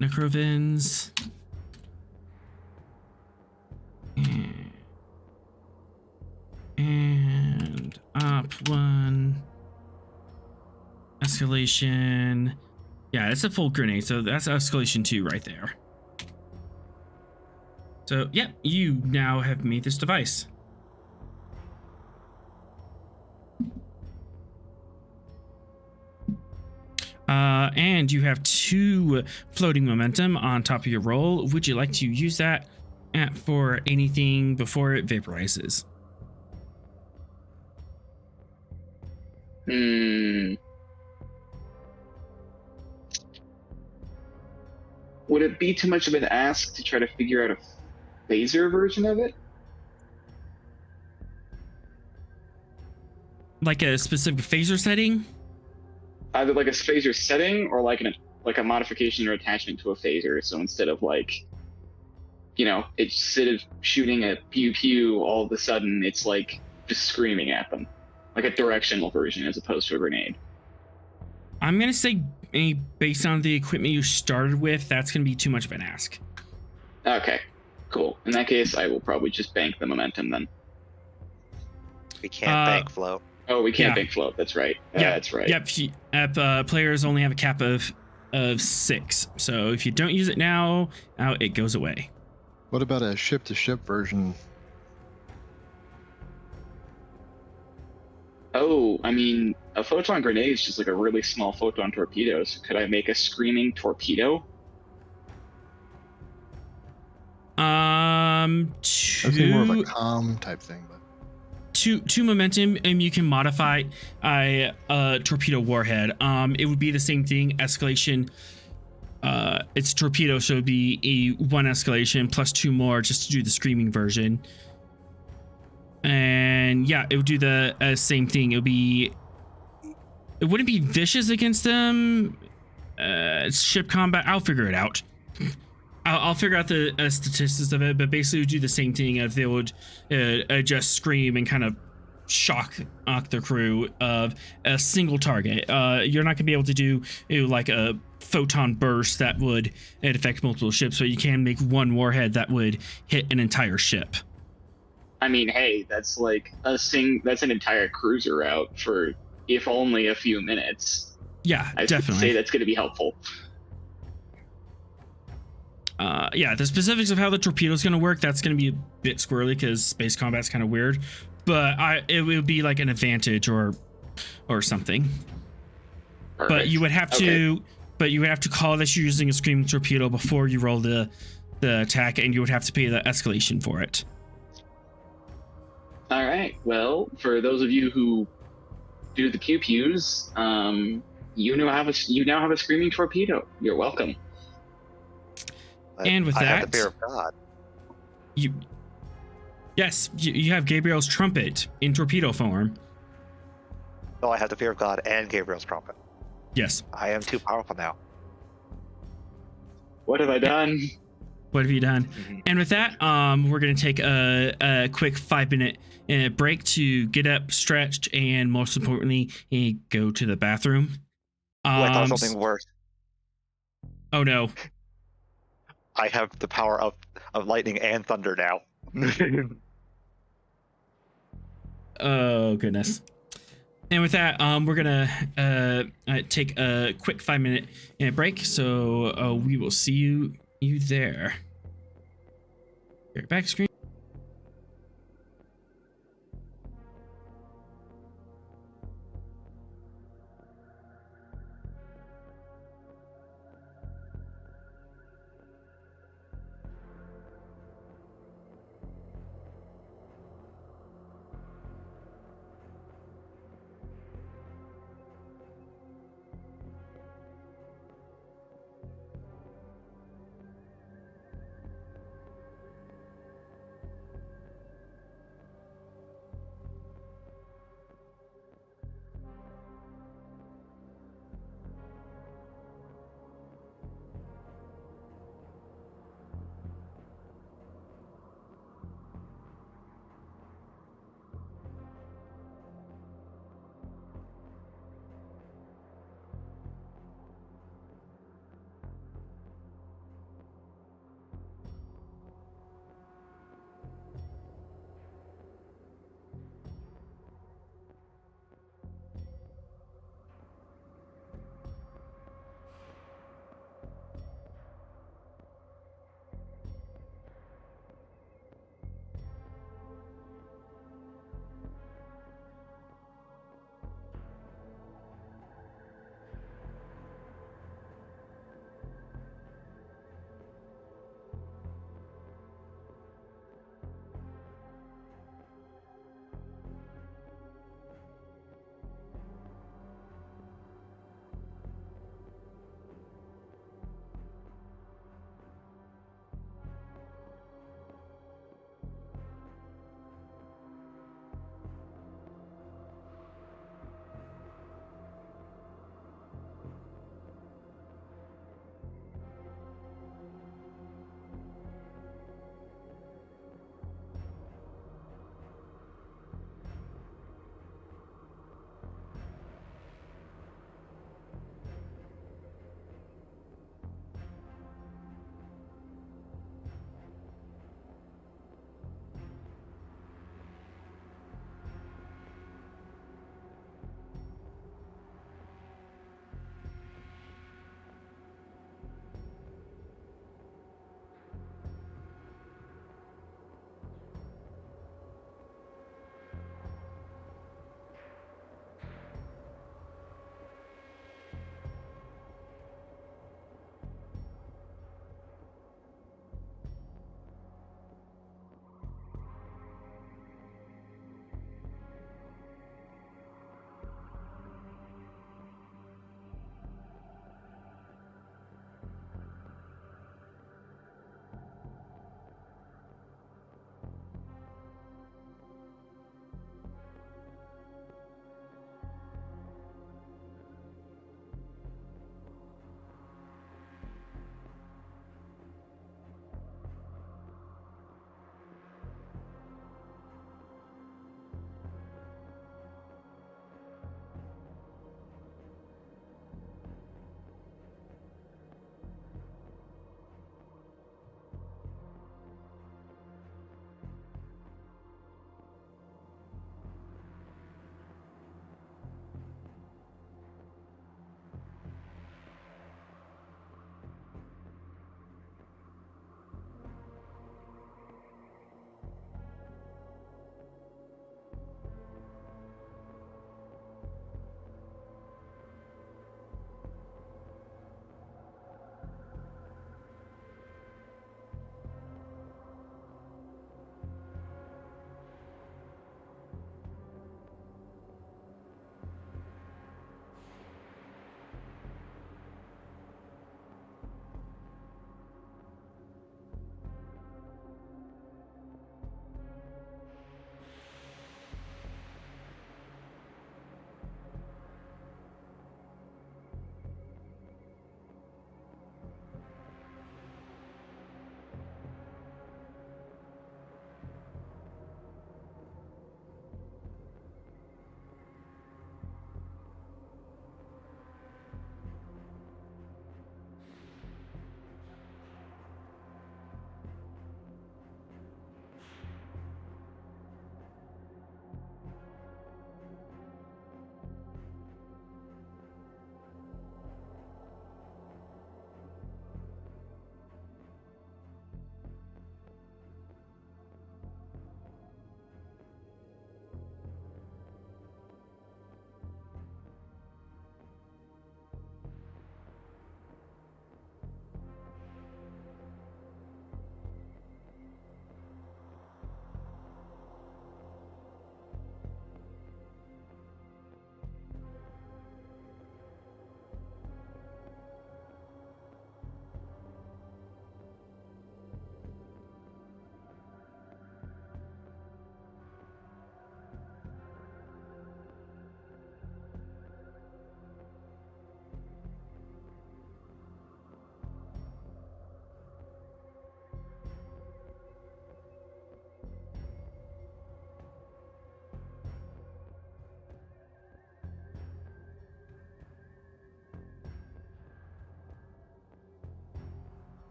Necrovins. And up 1. Escalation. Yeah, it's a full grenade, so that's escalation 2 right there. So, yeah, you now have made this device. And you have 2 floating momentum on top of your roll. Would you like to use that for anything before it vaporizes? Would it be too much of an ask to try to figure out a phaser version of it? Like a specific phaser setting? Either like a phaser setting or like a modification or attachment to a phaser. So instead of like, instead of shooting a pew pew, all of a sudden it's like just screaming at them, like a directional version as opposed to a grenade. I'm gonna say, based on the equipment you started with, that's gonna be too much of an ask. Okay, cool. In that case, I will probably just bank the momentum then. We can't bank float. Oh, we can't bank float. That's right. Yeah, that's right. Yep. Players only have a cap of 6, so if you don't use it now, it goes away. What about a ship-to-ship version? Oh, I mean, a photon grenade is just like a really small photon torpedo. So could I make a screaming torpedo? I think more of a calm type thing, but two momentum, and you can modify a torpedo warhead. It would be the same thing, escalation. It's a torpedo, so it'd be a 1 escalation plus 2 more just to do the screaming version. And yeah, it would do the same thing. It wouldn't be vicious against them. It's ship combat. I'll figure it out. I'll figure out the statistics of it, but basically it would do the same thing if they would just scream and kind of shock the crew of a single target. You're not gonna be able to do like a photon burst that would affect multiple ships, but you can make one warhead that would hit an entire ship. I mean, hey, that's like that's an entire cruiser route for if only a few minutes. Yeah, I definitely. say that's going to be helpful. Yeah, the specifics of how the torpedo is going to work, that's going to be a bit squirrely because space combat's kind of weird, but it would be like an advantage or something. Perfect. But you would have to call that you're using a screaming torpedo before you roll the attack, and you would have to pay the escalation for it. All right. Well, for those of you who do the pew-pews, you now have a screaming torpedo. You're welcome. And with I that, have the fear of God. You have Gabriel's trumpet in torpedo form. No, I have the fear of God and Gabriel's trumpet. Yes. I am too powerful now. What have I done? What have you done? Mm-hmm. And with that, we're going to take a quick 5-minute break to get up, stretched, and most importantly, go to the bathroom. I thought of something worse. Oh no. I have the power of lightning and thunder now. Oh goodness. And with that, we're gonna take a quick 5-minute break. So we will see you there. Your back screen.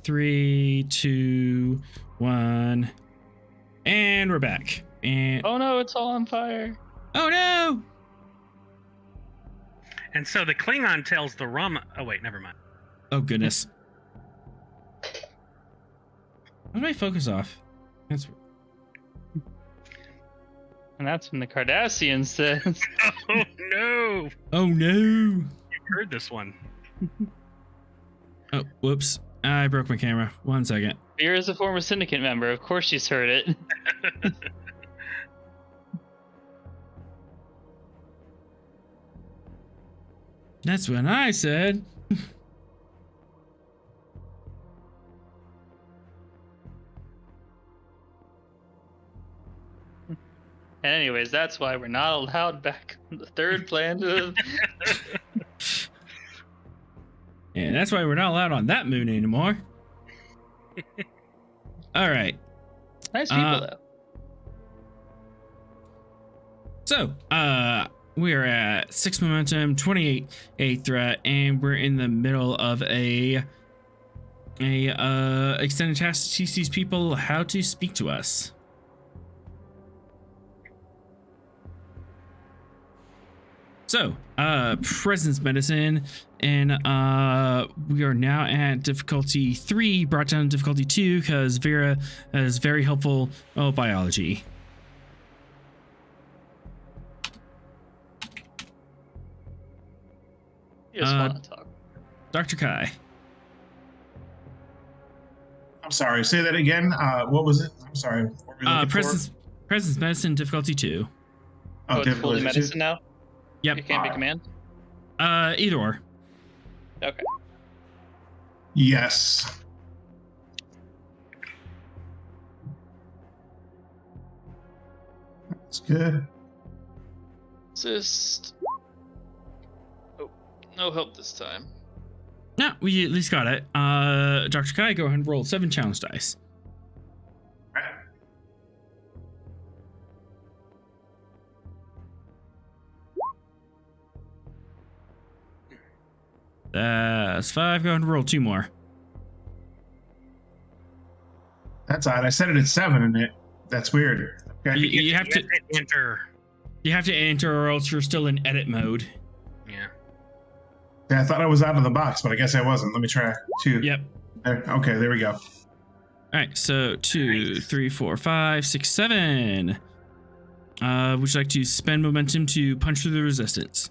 3, 2, 1, and we're back. And Oh no, it's all on fire. oh no! And so the Klingon tells the Rama. Oh wait, never mind. Oh goodness. How did my focus off? That's And that's when the Cardassian says, Oh no! oh no! You heard this one. Oh whoops! I broke my camera. 1 second. Vera is a former syndicate member. Of course she's heard it. That's when I said. And anyways, that's why we're not allowed back on the third planet of... And that's why we're not allowed on that moon anymore. All right. Nice people, though. So, we are at 6 momentum, 28 threat, and we're in the middle of a extended task to teach these people how to speak to us. So, presence medicine, and we are now at difficulty 3, brought down to difficulty 2 because Vera is very helpful. Oh, biology. You just want to talk. Dr. Kai. I'm sorry. Say that again. What was it? I'm sorry. What were you looking for? Presence medicine difficulty 2. Oh, it's difficulty fully medicine now? Yep. It can't be command? Either or. Okay. Yes. That's good. Assist. Oh, no help this time. No, we at least got it. Dr. Kai, go ahead and roll 7 challenge dice. That's 5. Go ahead and roll 2 more. That's odd. I set it at 7 and that's weird. Okay. You have to enter. You have to enter, or else you're still in edit mode. Yeah. Yeah, I thought I was out of the box, but I guess I wasn't. Let me try 2. Yep. There. Okay, there we go. All right, so 2, 3, 4, 5, 6, 7. Would you like to spend momentum to punch through the resistance?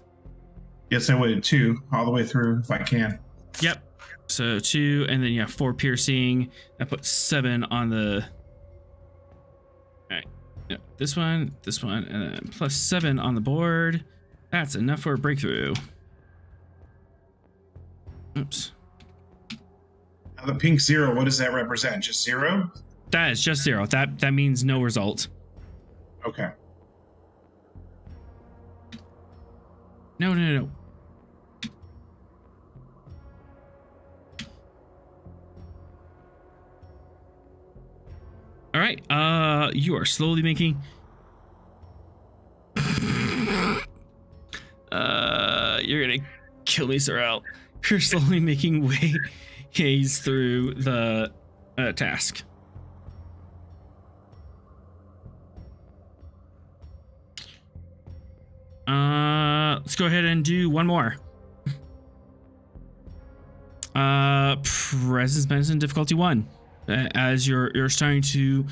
Yes, I would 2 all the way through if I can. Yep. So 2, and then 4 piercing. I put 7 on the. All right. Yep. This one, and then plus 7 on the board. That's enough for a breakthrough. Oops. Now the pink 0, what does that represent? Just 0? That is just 0. That means no result. Okay. No. All right. You are slowly making. You're gonna kill me, Sorrel. You're slowly making ways through the task. Let's go ahead and do one more. Presence medicine difficulty 1. As you're starting to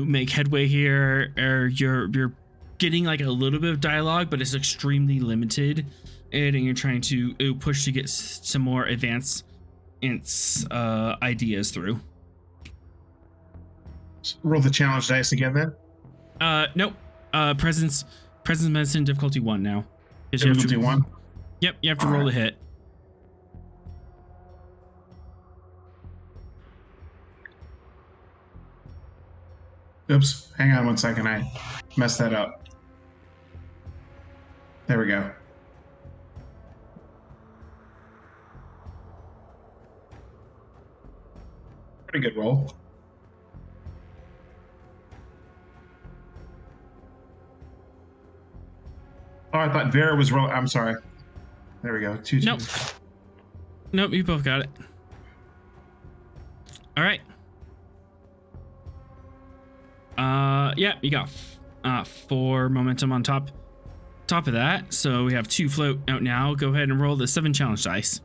make headway here, or you're getting like a little bit of dialogue, but it's extremely limited, and you're trying to push to get some more advanced ideas through. Roll the challenge dice again then. Nope. Presence medicine difficulty 1 now. Difficulty 1? Yep, you have to roll a hit. Oops, hang on 1 second. I messed that up. There we go. Pretty good roll. Oh, I thought Vera was rolling. I'm sorry. There we go. 2, 2. Nope, you both got it. All right. Yeah, you got 4 momentum on top of that. So we have 2 float out now. Go ahead and roll the 7 challenge dice.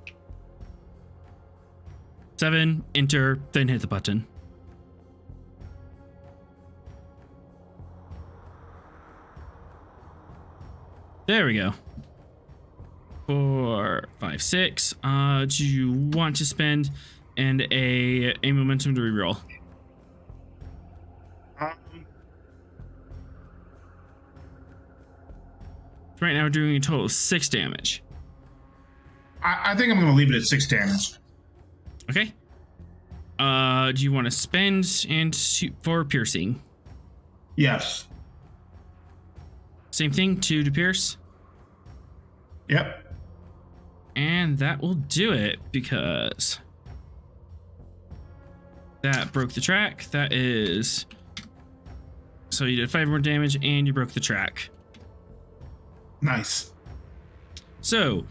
7, enter, then hit the button. There we go. 4, 5, 6. Do you want to spend a momentum to reroll? Right now we're doing a total of 6 damage. I think I'm going to leave it at 6 damage. Okay. Do you want to spend and shoot for piercing? Yes. Same thing, 2 to pierce. Yep. And that will do it because that broke the track. That is... So you did 5 more damage and you broke the track. Nice. So,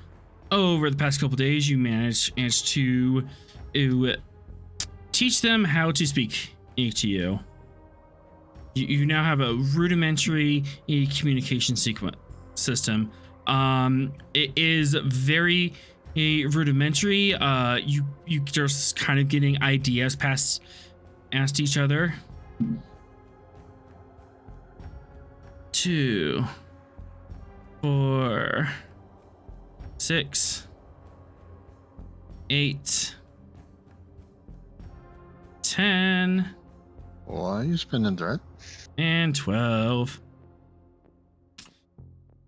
over the past couple days, you managed to teach them how to speak to you. You now have a rudimentary communication system. It is very rudimentary. You just kind of getting ideas past each other. 2, 4, 6, 8, 10. Why are you spinning threat? And 12.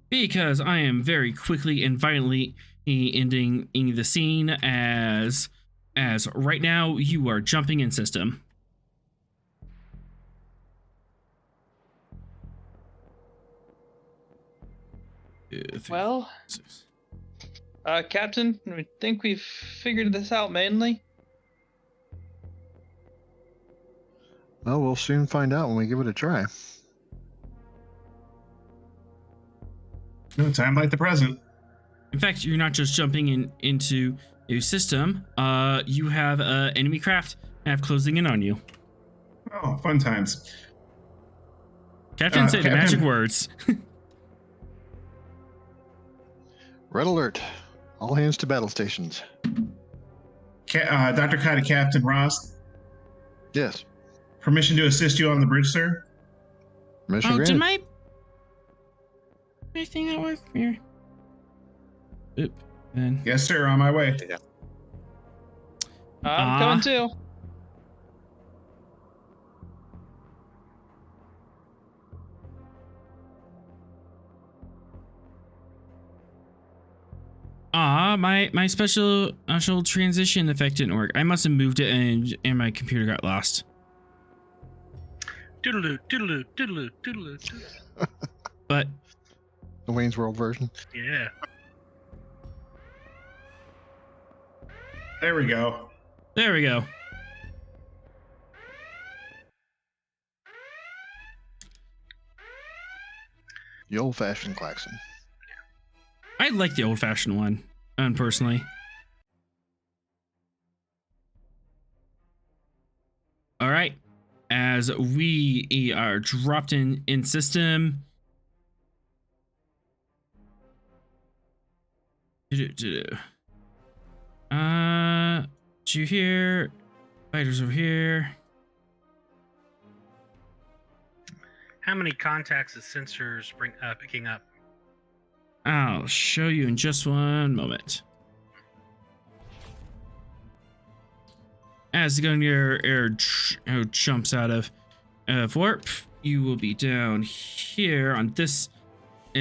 Because I am very quickly and violently ending the scene as right now you are jumping in system. Well, Captain, I think we've figured this out mainly. Well, we'll soon find out when we give it a try. No time like the present. In fact, you're not just jumping into a system. You have enemy craft closing in on you. Oh, fun times. Captain, say the Captain. magic words. Red alert. All hands to battle stations. Dr. Kai to Captain Ross. Yes. Permission to assist you on the bridge, sir? Permission Oh, granted. did my thing that work here? Oop. Then. Yes, sir. On my way. I'm coming too. My special transition effect didn't work. I must have moved it and my computer got lost. Doodaloo, doodaloo, doodaloo, doodaloo, doodaloo. But The Wayne's World version. Yeah. There we go. there we go. The old-fashioned klaxon. I like the old-fashioned one, personally. All right, as we are dropped in system. Do you hear fighters over here? How many contacts is sensors picking up? I'll show you in just one moment. As the Gungnir jumps out of warp, you will be down here on this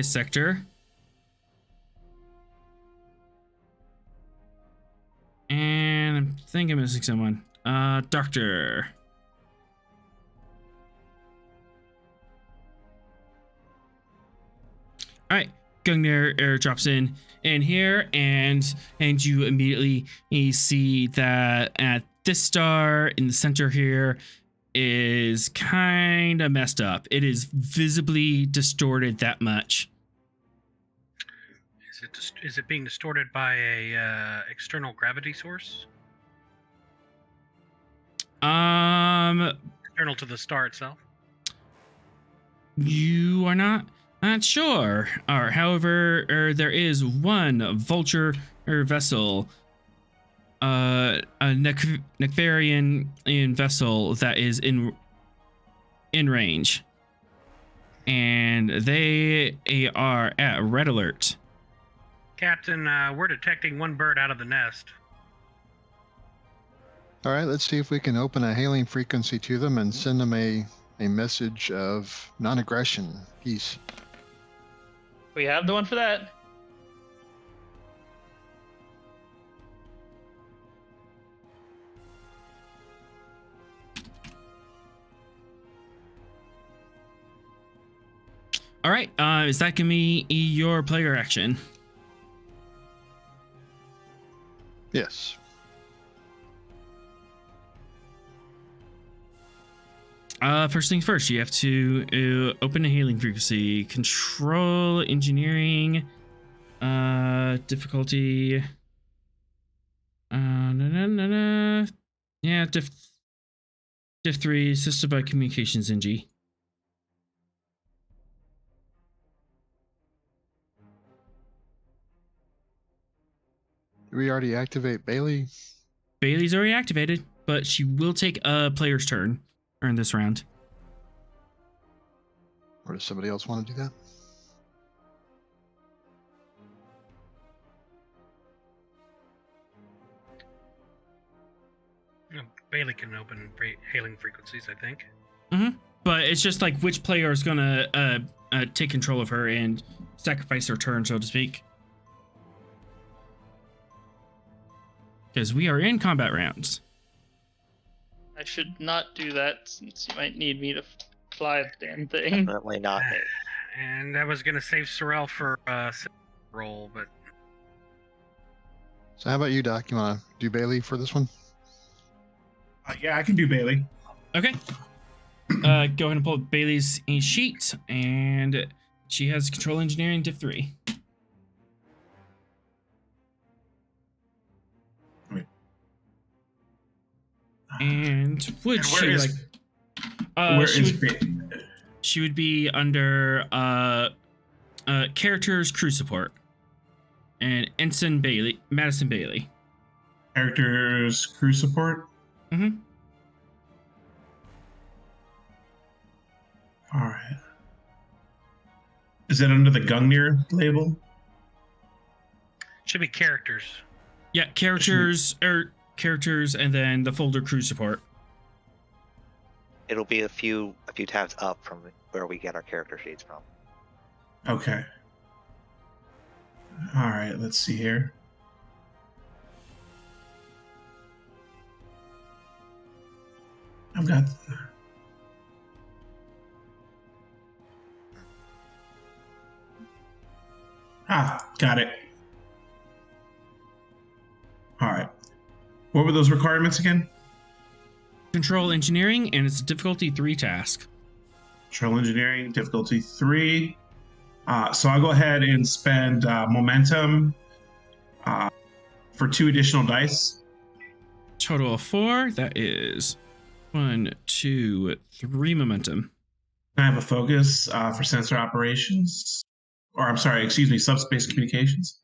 sector. And I think I'm missing someone. Doctor. All right, Gungnir drops in here, and you immediately see that at this star in the center here is kind of messed up. It is visibly distorted that much. Is it being distorted by a external gravity source? External to the star itself. You are not sure. However, there is one vulture vessel, a Necvarian vessel that is in range, and they are at red alert. Captain, we're detecting one bird out of the nest. All right, let's see if we can open a hailing frequency to them and send them a message of non-aggression, peace. We have the one for that. All right, is that gonna be your player action? Yes. First things first, you have to open a hailing frequency, control engineering, difficulty, yeah, diff 3, assisted by communications NG. Did we already activate Bailey? Bailey's already activated, but she will take a player's turn in this round. Or does somebody else want to do that? Bailey can open hailing frequencies, I think. Mm-hmm. But it's just like which player is gonna take control of her and sacrifice her turn, so to speak. Because we are in combat rounds. I should not do that since you might need me to fly the damn thing. Definitely not me. And I was going to save Sorrel for a roll, but... So how about you, Doc? You want to do Bailey for this one? Yeah, I can do Bailey. Okay. Go ahead and pull up Bailey's sheet, and she has control engineering div 3. And would And she is, like? Where she is would, she would be under characters crew support, and Ensign Bailey, Madison Bailey. Characters crew support? Mm-hmm. All right. Is it under the Gungnir label? Should be characters. Yeah, characters, and then the folder crew support. It'll be a few tabs up from where we get our character sheets from. Okay. All right, let's see here. I've got... got it. All right. What were those requirements again? Control engineering, and it's a difficulty 3 task. Control engineering, difficulty 3. So I'll go ahead and spend momentum for 2 additional dice. Total of 4. That is 1, 2, 3 momentum. I have a focus for sensor operations. Or I'm sorry, excuse me, subspace communications.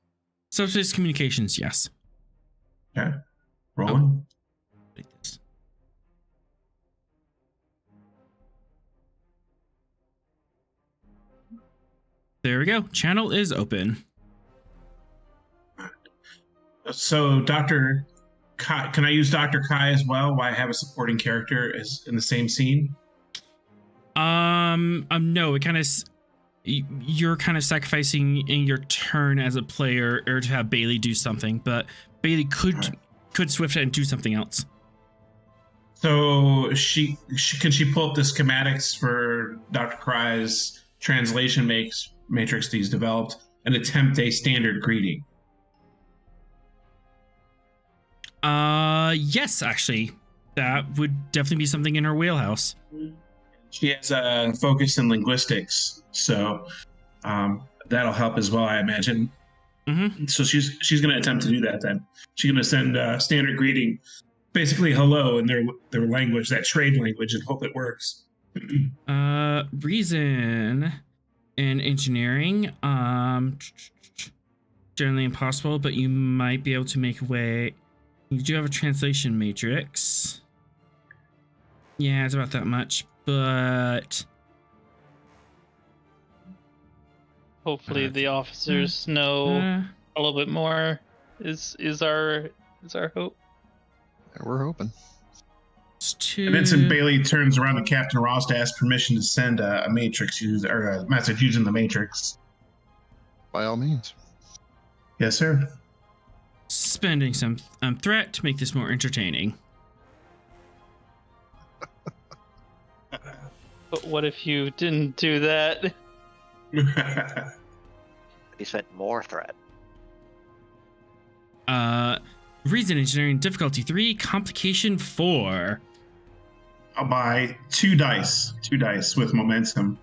Subspace communications, yes. Okay. Rolling. Take this. There we go. Channel is open. So Dr. Kai, can I use Dr. Kai as well? Why I have a supporting character as in the same scene? No, it kind of, you're kind of sacrificing in your turn as a player or to have Bailey do something, but Bailey could swift and do something else. So can she pull up the schematics for Dr. Kai's translation matrix that he's developed and attempt a standard greeting? Yes, actually, that would definitely be something in her wheelhouse. She has a focus in linguistics, so that'll help as well, I imagine. Mm-hmm. So she's going to attempt to do that then. She's going to send a standard greeting basically hello in their language, that trade language, and hope it works. Reason and engineering, generally impossible, but you might be able to make a way. You do have a translation matrix. Yeah, it's about that much, but Hopefully, the officers know a little bit more. Is our hope? We're hoping. And Vincent Bailey turns around to Captain Ross to ask permission to send a matrix or a message using the matrix. By all means. Yes, sir. Spending some threat to make this more entertaining. But what if you didn't do that? He sent more threat. Reason engineering difficulty 3, complication 4. I'll buy 2 dice with momentum,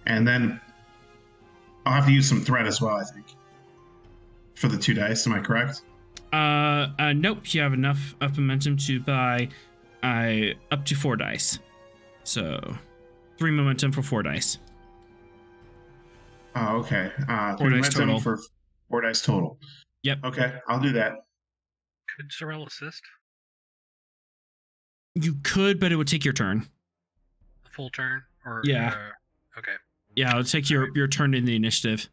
and then I'll have to use some threat as well, I think, for the 2 dice. Am I correct? Nope. You have enough of momentum to buy up to 4 dice. So 3 momentum for 4 dice. Oh, okay. 4 dice total. For 4 dice total. Yep. Okay, I'll do that. Could Sorrel assist? You could, but it would take your turn. A full turn? Or yeah. Okay. Yeah, it'll take your turn in the initiative.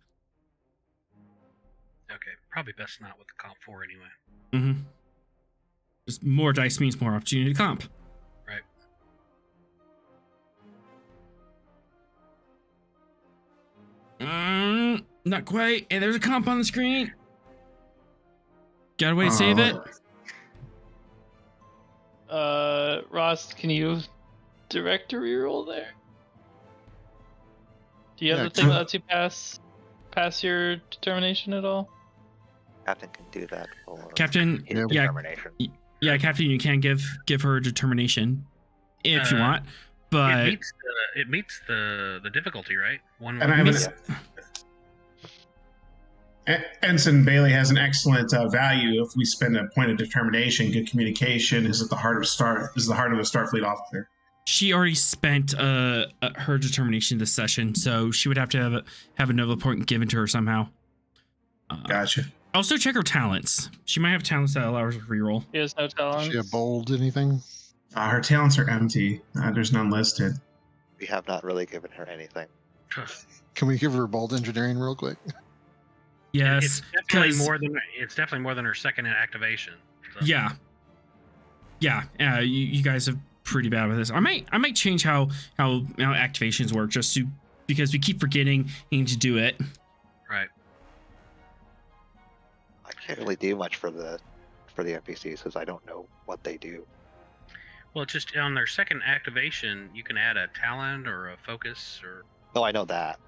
Okay. Probably best not with the comp 4 anyway. Mm-hmm. Just more dice means more opportunity to comp. Right. Not quite. And there's a comp on the screen. Got a way to save it? Ross, can you direct a reroll there? Do you have the thing that lets you pass your determination at all? Captain can do that for Captain. his determination. Yeah, Captain, you can give her a determination if you want, but it meets the difficulty, right? Ensign Bailey has an excellent value if we spend a point of determination. Good communication is at the heart of a Starfleet officer. She already spent her determination this session, so she would have to have another point given to her somehow. Gotcha. Also check her talents. She might have talents that allow her to reroll. She has no talents. Does she have bold anything? Her talents are empty. There's none listed. We have not really given her anything. Can we give her bold engineering real quick? Yes, it's definitely more than her second activation. So. Yeah. You guys are pretty bad with this. I might change how activations work because we keep forgetting to do it. Right. I can't really do much for the NPCs because I don't know what they do. Well, it's just on their second activation, you can add a talent or a focus or. No, I know that.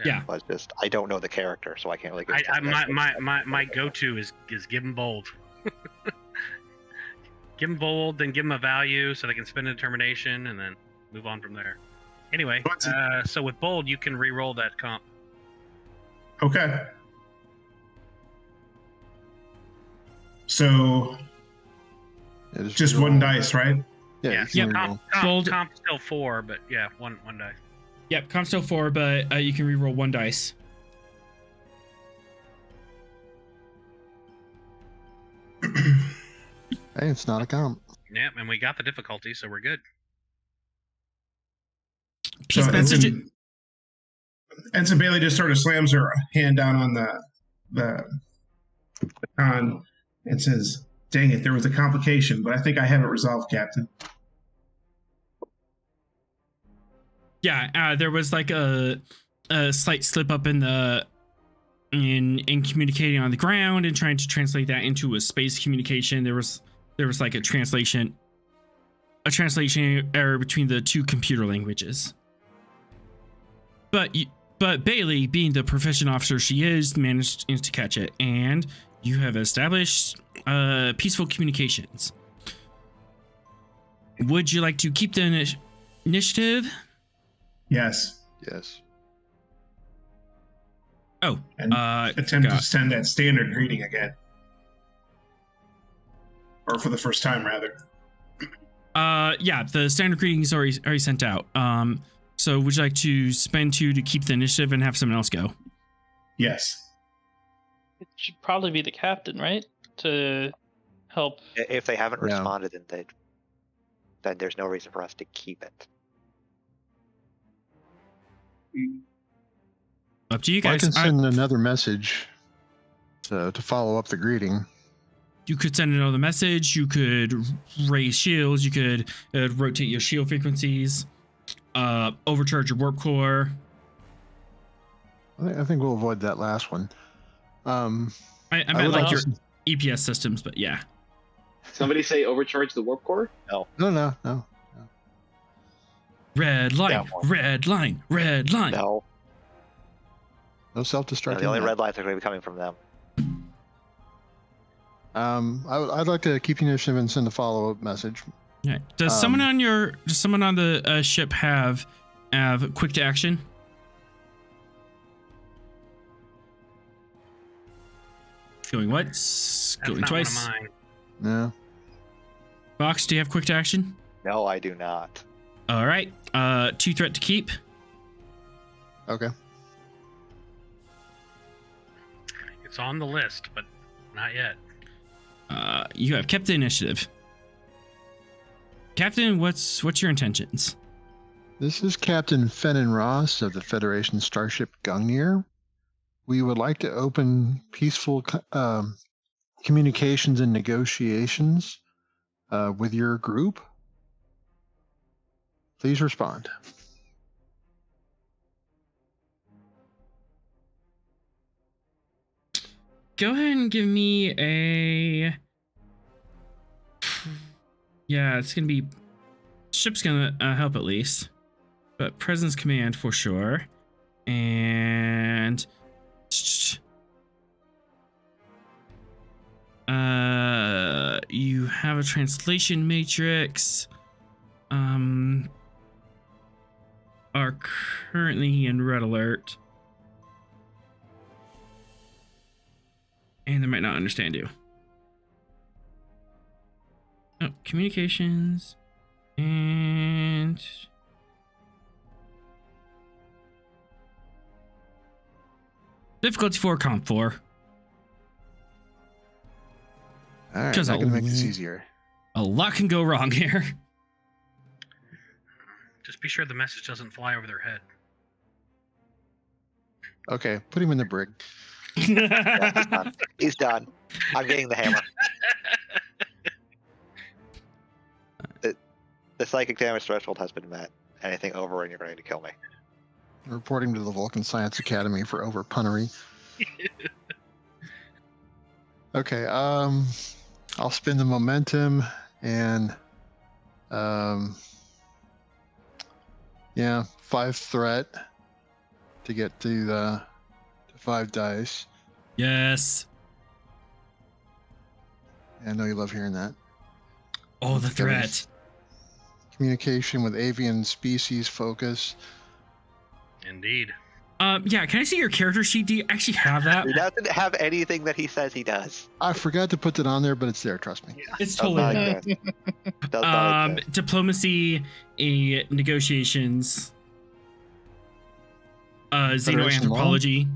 Yeah. But just I don't know the character, so I can't really. My go-to is give them bold. Give them bold, then give them a value so they can spend a determination, and then move on from there. Anyway, so with bold, you can re-roll that comp. Okay. So just one dice, right? Yeah. Comp still 4, but yeah, one dice. Yep, comp still 4, but you can re-roll 1 dice. Hey, it's not a comp. Yep, and we got the difficulty, so we're good. Peace message. Ensign Bailey just sort of slams her hand down on the baton and says, "Dang it, there was a complication, but I think I have it resolved, Captain." Yeah, there was like a slight slip up in communicating on the ground and trying to translate that into a space communication. There was like a translation error between the 2 computer languages. But Bailey, being the proficient officer she is, managed to catch it, and you have established peaceful communications. Would you like to keep the initiative? Yes. Oh, and attempt to send that standard greeting again, or for the first time, rather. Yeah, the standard greeting is already sent out. So would you like to spend 2 to keep the initiative and have someone else go? Yes. It should probably be the captain, right? To help. If they haven't Yeah. responded, then there's no reason for us to keep it. Up to you I guys. can send another message to follow up the greeting. You could send another message. You could raise shields. You could rotate your shield frequencies. Overcharge your warp core. I think we'll avoid that last one. I I meant would like like your to- EPS systems, but yeah. Somebody say overcharge the warp core? No. Red line, Yeah, one. red line, red line. No, No self-destructing. the only that. red lines are going to be coming from them. I'd like to keep the initiative and send a follow-up message. Yeah. Does someone on the ship have quick to action? Going once, That's going not twice. one of mine. No. Box, do you have quick to action? No, I do not. All right. 2 threat to keep. Okay. It's on the list, but not yet. You have kept the initiative. Captain, what's your intentions? This is Captain Fennon Ross of the Federation starship Gungnir. We would like to open peaceful communications and negotiations with your group. Please respond. Go ahead and give me a... Yeah, it's gonna be... Ship's gonna help at least. But presence command for sure. And... You have a translation matrix. Are currently in red alert. And they might not understand you. Oh, communications. And... difficulty 4, comp 4. All right, Just I can make this a- easier. A lot can go wrong here. Just be sure the message doesn't fly over their head. Okay, put him in the brig. Yeah, he's done. He's done. I'm getting the hammer. The psychic damage threshold has been met. Anything over and you're going to kill me. Reporting to the Vulcan Science Academy for over-punnery. Okay, I'll spin the momentum and, yeah, 5 threat to get to 5 dice. Yes. I know you love hearing that. Oh, the threat. Communication with avian species focus. Indeed. Yeah, can I see your character sheet? Do you actually have that? He doesn't have anything that he says he does. I forgot to put that on there, but it's there, trust me. It's Does totally not there. exist. Does not exist. Diplomacy, negotiations, Federation xenoanthropology.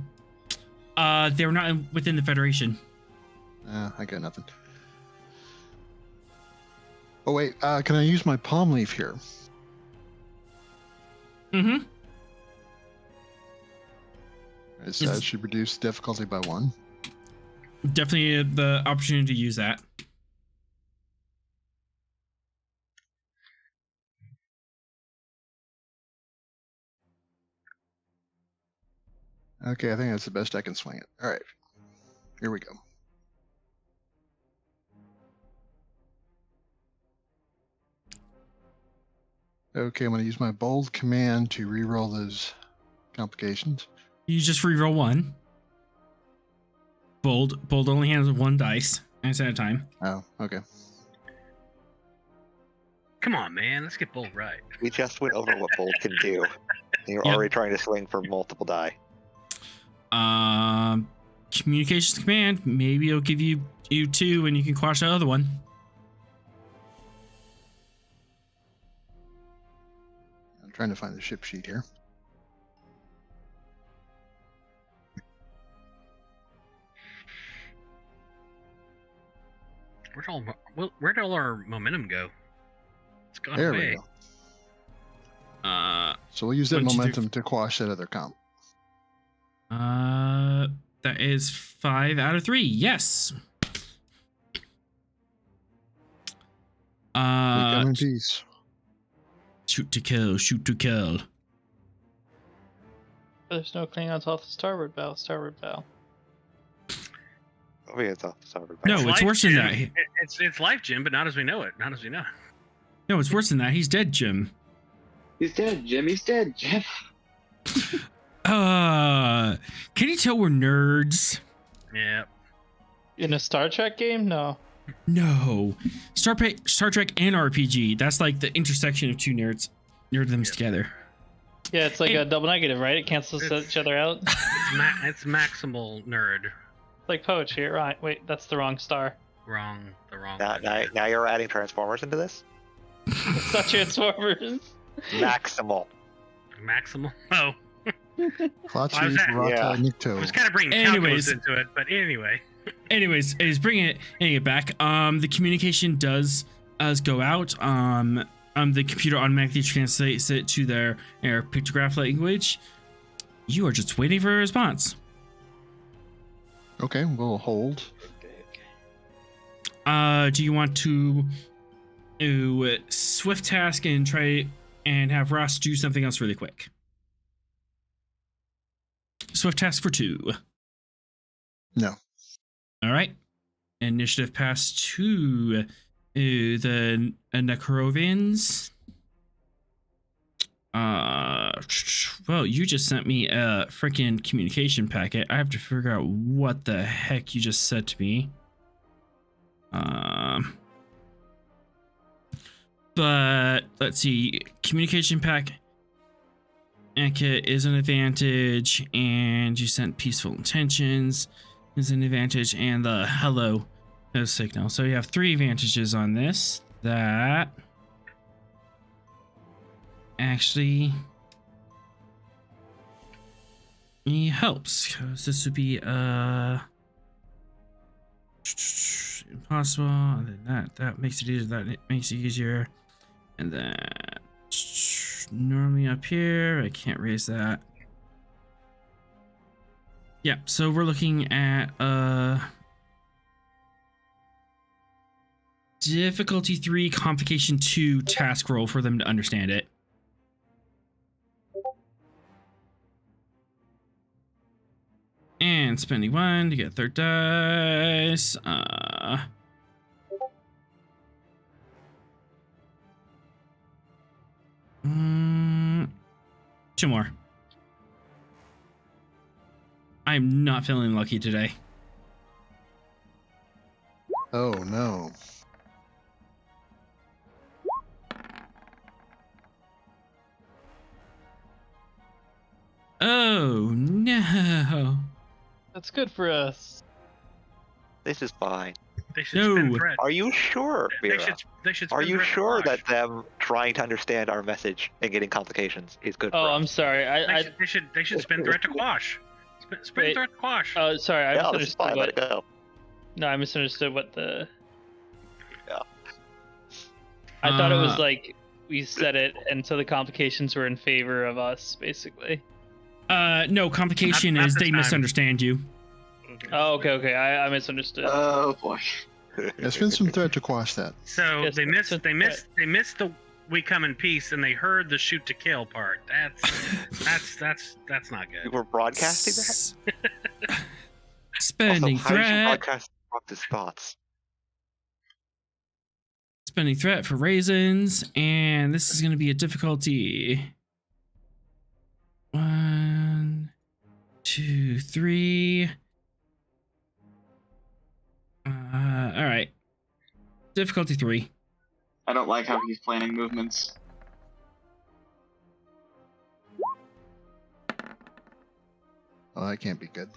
They're not within the Federation. I got nothing. Oh wait, can I use my palm leaf here? Mm-hmm. It says it should reduce difficulty by 1. Definitely the opportunity to use that. Okay, I think that's the best I can swing it. All right, here we go. Okay, I'm going to use my bold command to reroll those complications. You just reroll 1. Bold only has 1 dice at a time. Oh, okay. Come on, man. Let's get bold right. We just went over what Bold can do. And you're Yep. already trying to swing for multiple die. Communications command. Maybe it'll give you 2 and you can quash the other one. Trying to find the ship sheet here. Where'd all our momentum go? It's gone There away. we go. So we'll use that 1, 2, 3. momentum to quash that other comp. That is 5 out of 3. Yes. We come in peace. Shoot to kill. Shoot to kill. There's no Klingons off the starboard bow. Starboard bow. Oh, yeah, it's off the starboard. No, It's it's life, worse than Jim. that. It's life, Jim, but not as we know it. Not as we know. No, it's worse than that. He's dead, Jim. He's dead, Jim. He's dead, Jim. Can you tell we're nerds? Yeah. In a Star Trek game? No. No. Star Trek and RPG. That's like the intersection of two nerddoms together. Yeah, it's like And- a double negative, right? It cancels each other out. It's maximal nerd. Like poetry, right? Wait, that's the wrong star. The wrong. Now you're adding Transformers into this? It's not Transformers. Maximal. Maximal. Oh, Klaatu, Yeah. Rata, I Nikto. was kind of bringing Anyways. calculus into it, but anyway. Anyways, is bringing it back. The communication does go out. The computer automatically translates it to their pictograph language. You are just waiting for a response. Okay, we'll hold. Do you want to swift task and try and have Ross do something else really quick? Swift task for 2. No. All right. Initiative pass to the Necrovians. Well, you just sent me a freaking communication packet. I have to figure out what the heck you just said to me. But let's see. Communication packet is an advantage, and you sent peaceful intentions is an advantage, and the hello signal. So you have 3 advantages on this. That actually helps, because this would be impossible, and then that makes it easier, that makes it easier, and then normally up here I can't raise that. Yeah, so we're looking at difficulty 3, complication 2 task roll for them to understand it. And spending 1 to get 3rd dice. 2 more. I'm not feeling lucky today. Oh, no. Oh, no. That's good for us. This is fine. They should No. spin threat. Are you sure, Vera? They should. Are spin you threat sure to that quash. them trying to understand our message and getting complications is good Oh, for I'm us? sorry. They should spin threat to quash. Spin Wait. threat to quash. Oh, sorry. I Yeah, this is misunderstood fine. Let what. it go. No, I misunderstood what the. Yeah. I thought it was like we said it, and so the complications were in favor of us, basically. No, complication Not is this they time. misunderstand you. Oh, okay. I misunderstood. Oh boy. Yeah, spend some threat to quash that. So Yes, they missed. spin They threat. missed. They missed the "we come in peace" and they heard the "shoot to kill" part. That's not You good. were broadcasting that? Spending Also, how did you threat. broadcast Rock's thoughts? Spending threat for raisins, and this is going to be a difficulty. 1, 2, 3. All right. Difficulty 3. I don't like how he's planning movements. Oh, that can't be good.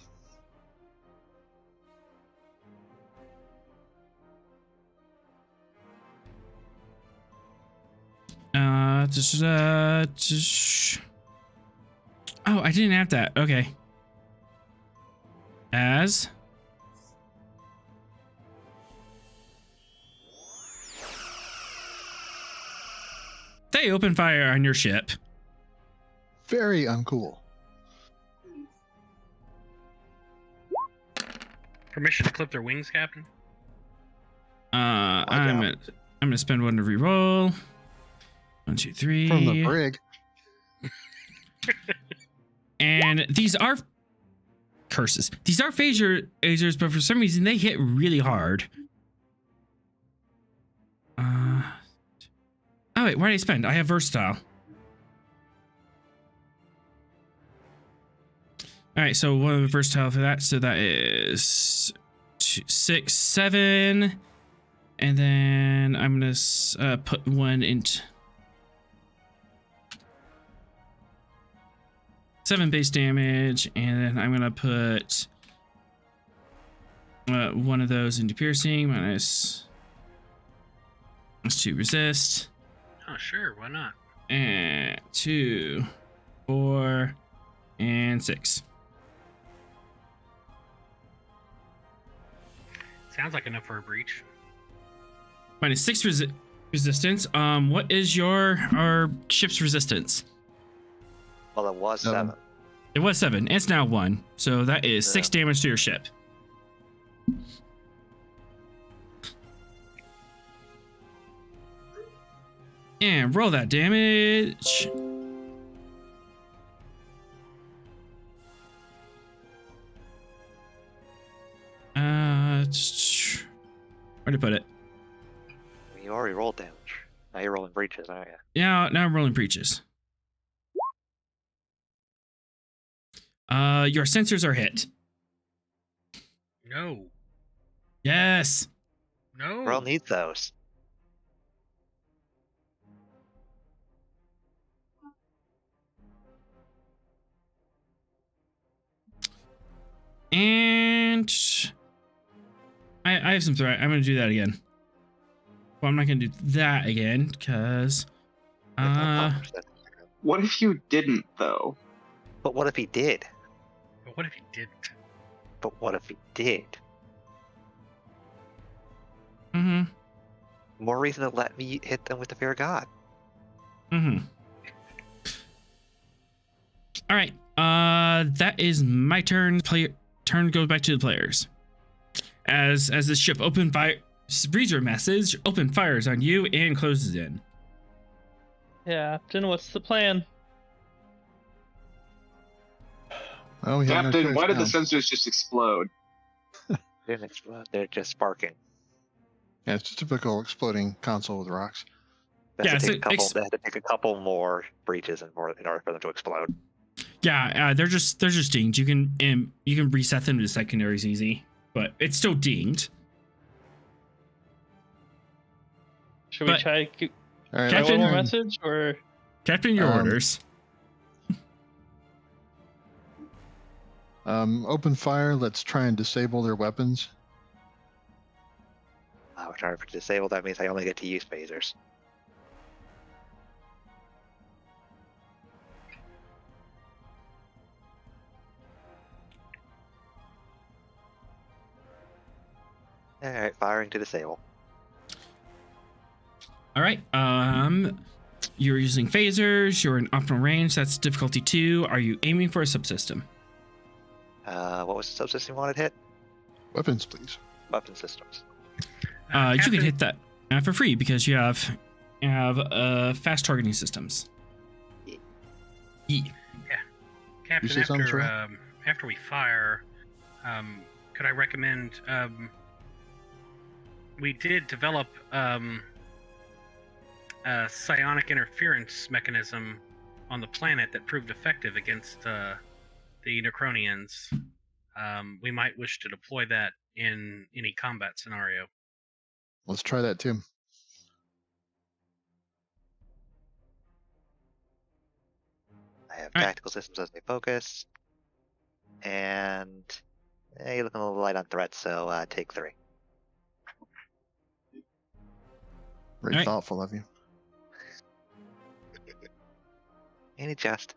Oh, I didn't have that. Okay. As they open fire on your ship. Very uncool. Permission to clip their wings, Captain? I'm gonna spend one to reroll. 1, 2, 3. From the brig. And these are curses. These are phasers, but for some reason they hit really hard. Oh wait, where did I spend? I have versatile. All right, so one versatile for that. So that is 2, 6, 7, and then I'm gonna put one into 7 base damage, and then I'm gonna put one of those into piercing minus 2 resist. Oh, sure, why not? And 2, 4, and 6. Sounds like enough for a breach. Minus 6 resistance. What is our ship's resistance? Well, it was 7. It was 7. It's now 1. So that is 6 damage to your ship. And roll that damage. Where'd I put it? You already rolled damage. Now you're rolling breaches, aren't you? Yeah, now I'm rolling breaches. Your sensors are hit. No. Yes. No. We'll need those. And I have some threat. I'm gonna do that again. Well, I'm not gonna do that again because What if you didn't, though? But what if he did? But what if he didn't? But what if he did? More reason to let me hit them with the fear of God. All right. That is my turn. Turn goes back to the players. As the ship reads your message, open fires on you and closes in. Captain, what's the plan? Oh, yeah. Captain, why did the sensors just explode? They didn't explode. They're just sparking. Yeah, it's a typical exploding console with rocks. They had to take a couple more breaches in order for them to explode. Yeah, they're just dinged. You can reset them to secondaries easy, but it's still dinged. Should we try All right, Captain, one more message or Captain, your orders. Open fire. Let's try and disable their weapons. We're trying to disable. That means I only get to use phasers. Alright, firing to disable. Alright, you're using phasers, you're in optimal range, that's difficulty 2. Are you aiming for a subsystem? What was the subsystem you wanted hit? Weapons, please. Weapon systems. You can hit that for free because you have fast targeting systems. Yeah. Captain, after we fire, could I recommend we did develop a psionic interference mechanism on the planet that proved effective against the Necronians. We might wish to deploy that in any combat scenario. Let's try that too. I have tactical systems as my focus. And you're looking a little light on threats, so take 3. Very thoughtful of you. Any jest.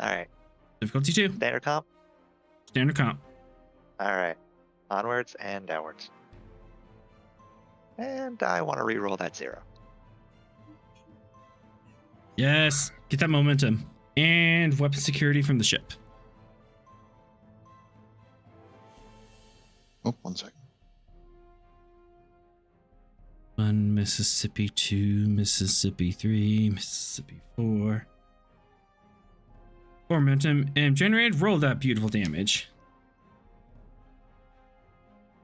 Alright. Difficulty 2. Standard comp? Standard comp. Alright. Onwards and downwards. And I want to re-roll that 0. Yes. Get that momentum. And weapon security from the ship. Oh, 1 second. 1 Mississippi, 2 Mississippi, 3 Mississippi, 4. 4 momentum and generated. Roll that beautiful damage.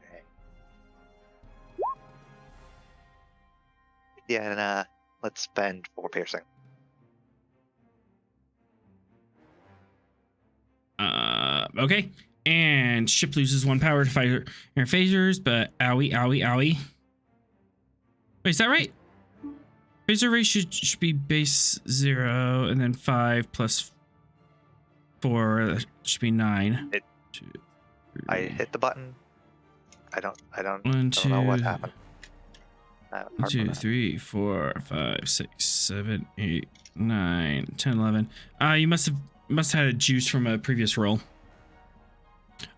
Okay. Yeah, and let's spend 4 piercing. Okay. And ship loses 1 power to fire air phasers, but owie, owie, owie. Wait, is that right? Phaser rate should be base 0 and then 5 plus 4. That should be 9. It- 2, 3. I hit the button. I don't 1, know what 2, happened. 1, 2, 3, 4, 5, 6, 7, 8, 9, 10, 11. You must have had a juice from a previous roll.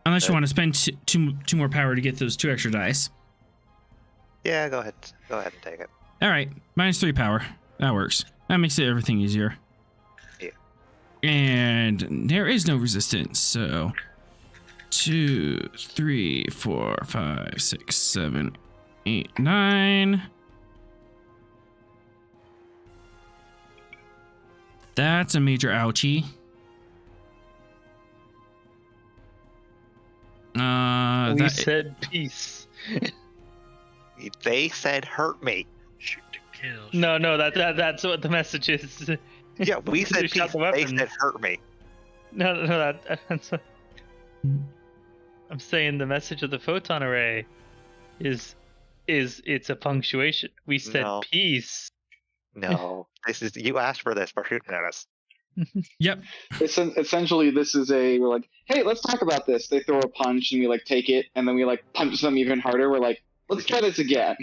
Unless you want to spend two more power to get those 2 extra dice. Yeah, go ahead. Go ahead and take it. All right, -3 power. That works. That makes everything easier. Yeah. And there is no resistance, so 2, 3, 4, 5, 6, 7, 8, 9. That's a major ouchie. We said peace. They said hurt me. Shoot to kill. No, that's what the message is. Yeah, we said You shot peace. the They weapon. said hurt me. No, that's what I'm saying. The message of the photon array is it's a punctuation. We said No. peace. No, this is you asked for this for shooting at us. Yep. Essentially, this is we're like, hey, let's talk about this. They throw a punch and we like take it, and then we like punch them even harder. We're like, let's try this again.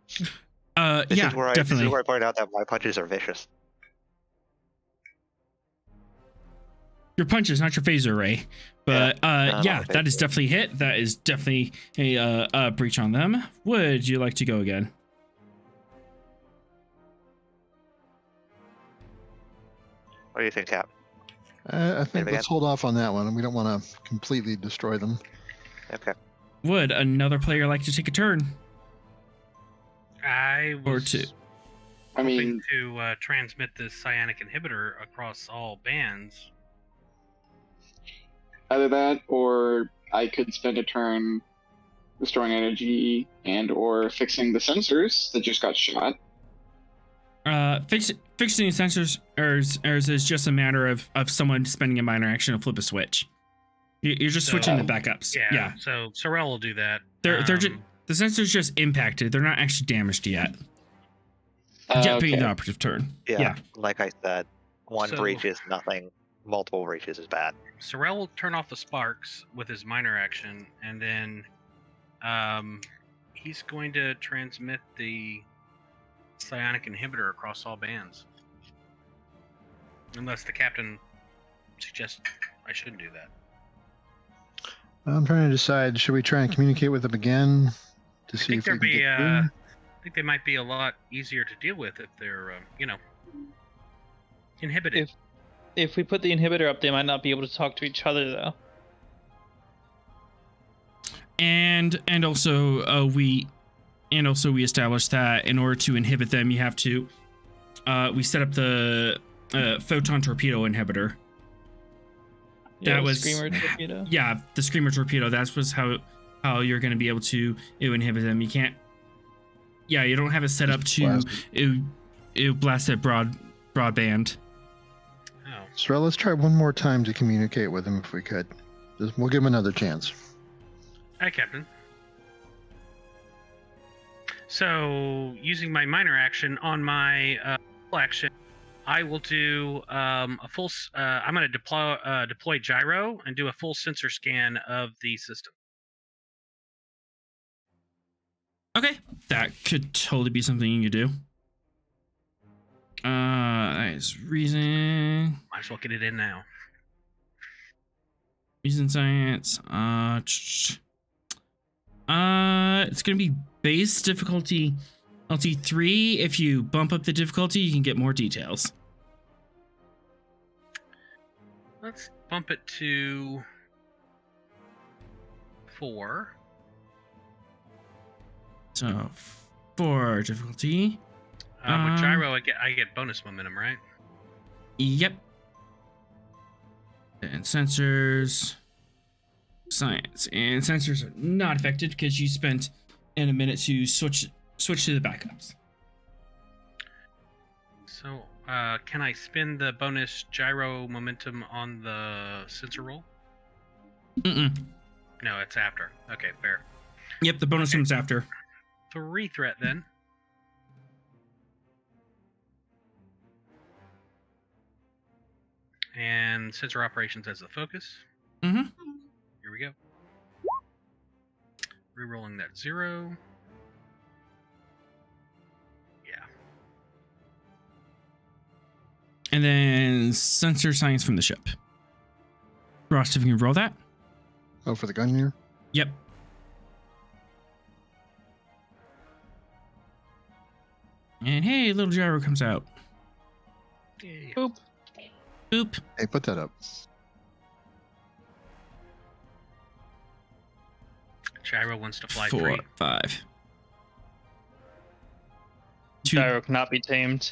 This Yeah, is where definitely. This is where I point out that my punches are vicious. Your punches, not your phaser ray. But not yeah, my that is phaser. definitely hit. That is definitely a breach on them. Would you like to go again? What do you think, Cap? I think Maybe let's hold off on that one. We don't want to completely destroy them. Okay. Would another player like to take a turn? I Or was 2. I hoping mean, to transmit this psionic inhibitor across all bands. either that, or I could spend a turn restoring energy and or fixing the sensors that just got shot. Fixing the sensors is just a matter of someone spending a minor action to flip a switch. You're just switching the backups. Yeah. So Sorrel will do that. They're just the sensors just impacted. They're not actually damaged yet. Yet being Okay. the operative turn. Yeah. Like I said, one So- breach is nothing. Multiple breaches is bad. Sorrel will turn off the sparks with his minor action, and then he's going to transmit the psionic inhibitor across all bands. Unless the captain suggests I shouldn't do that. I'm trying to decide, should we try and communicate with them again to see think if we there'd can be, get through? I think they might be a lot easier to deal with if they're, inhibited. If we put the inhibitor up, they might not be able to talk to each other though. And also we established that in order to inhibit them, you have to we set up the photon torpedo inhibitor. Yeah, That the was- screamer torpedo. Yeah, the screamer torpedo. That was how you're going to be able to inhibit them. You can't. Yeah, you don't have it set up to blast that broadband. Oh, So let's try one more time to communicate with them if we could. We'll give them another chance. hi, Captain. So, using my minor action on my full action, I will do a full. I'm going to deploy gyro and do a full sensor scan of the system. Okay, that could totally be something you could do. That is reason. Might as well get it in now. Reason science. It's gonna be base difficulty LT3. If you bump up the difficulty, you can get more details. Let's bump it to 4. So 4 difficulty. With gyro, I get bonus momentum, right? Yep. And sensors. Science. And sensors are not affected because you spent in a minute to switch to the backups. So, can I spend the bonus gyro momentum on the sensor roll? Mm-mm. No, it's after. Okay, fair. Yep, the bonus comes after. 3 threat then. And sensor operations as the focus. Mm-hmm. Here we go. Rerolling that 0. Yeah. And then sensor science from the ship. Ross, if you can roll that. Oh, for the Gungnir? Yep. And hey, little gyro comes out. Yay. Boop. Boop. Hey, put that up. Gyro wants to fly 4, 3. 5. 2 Gyro cannot be tamed.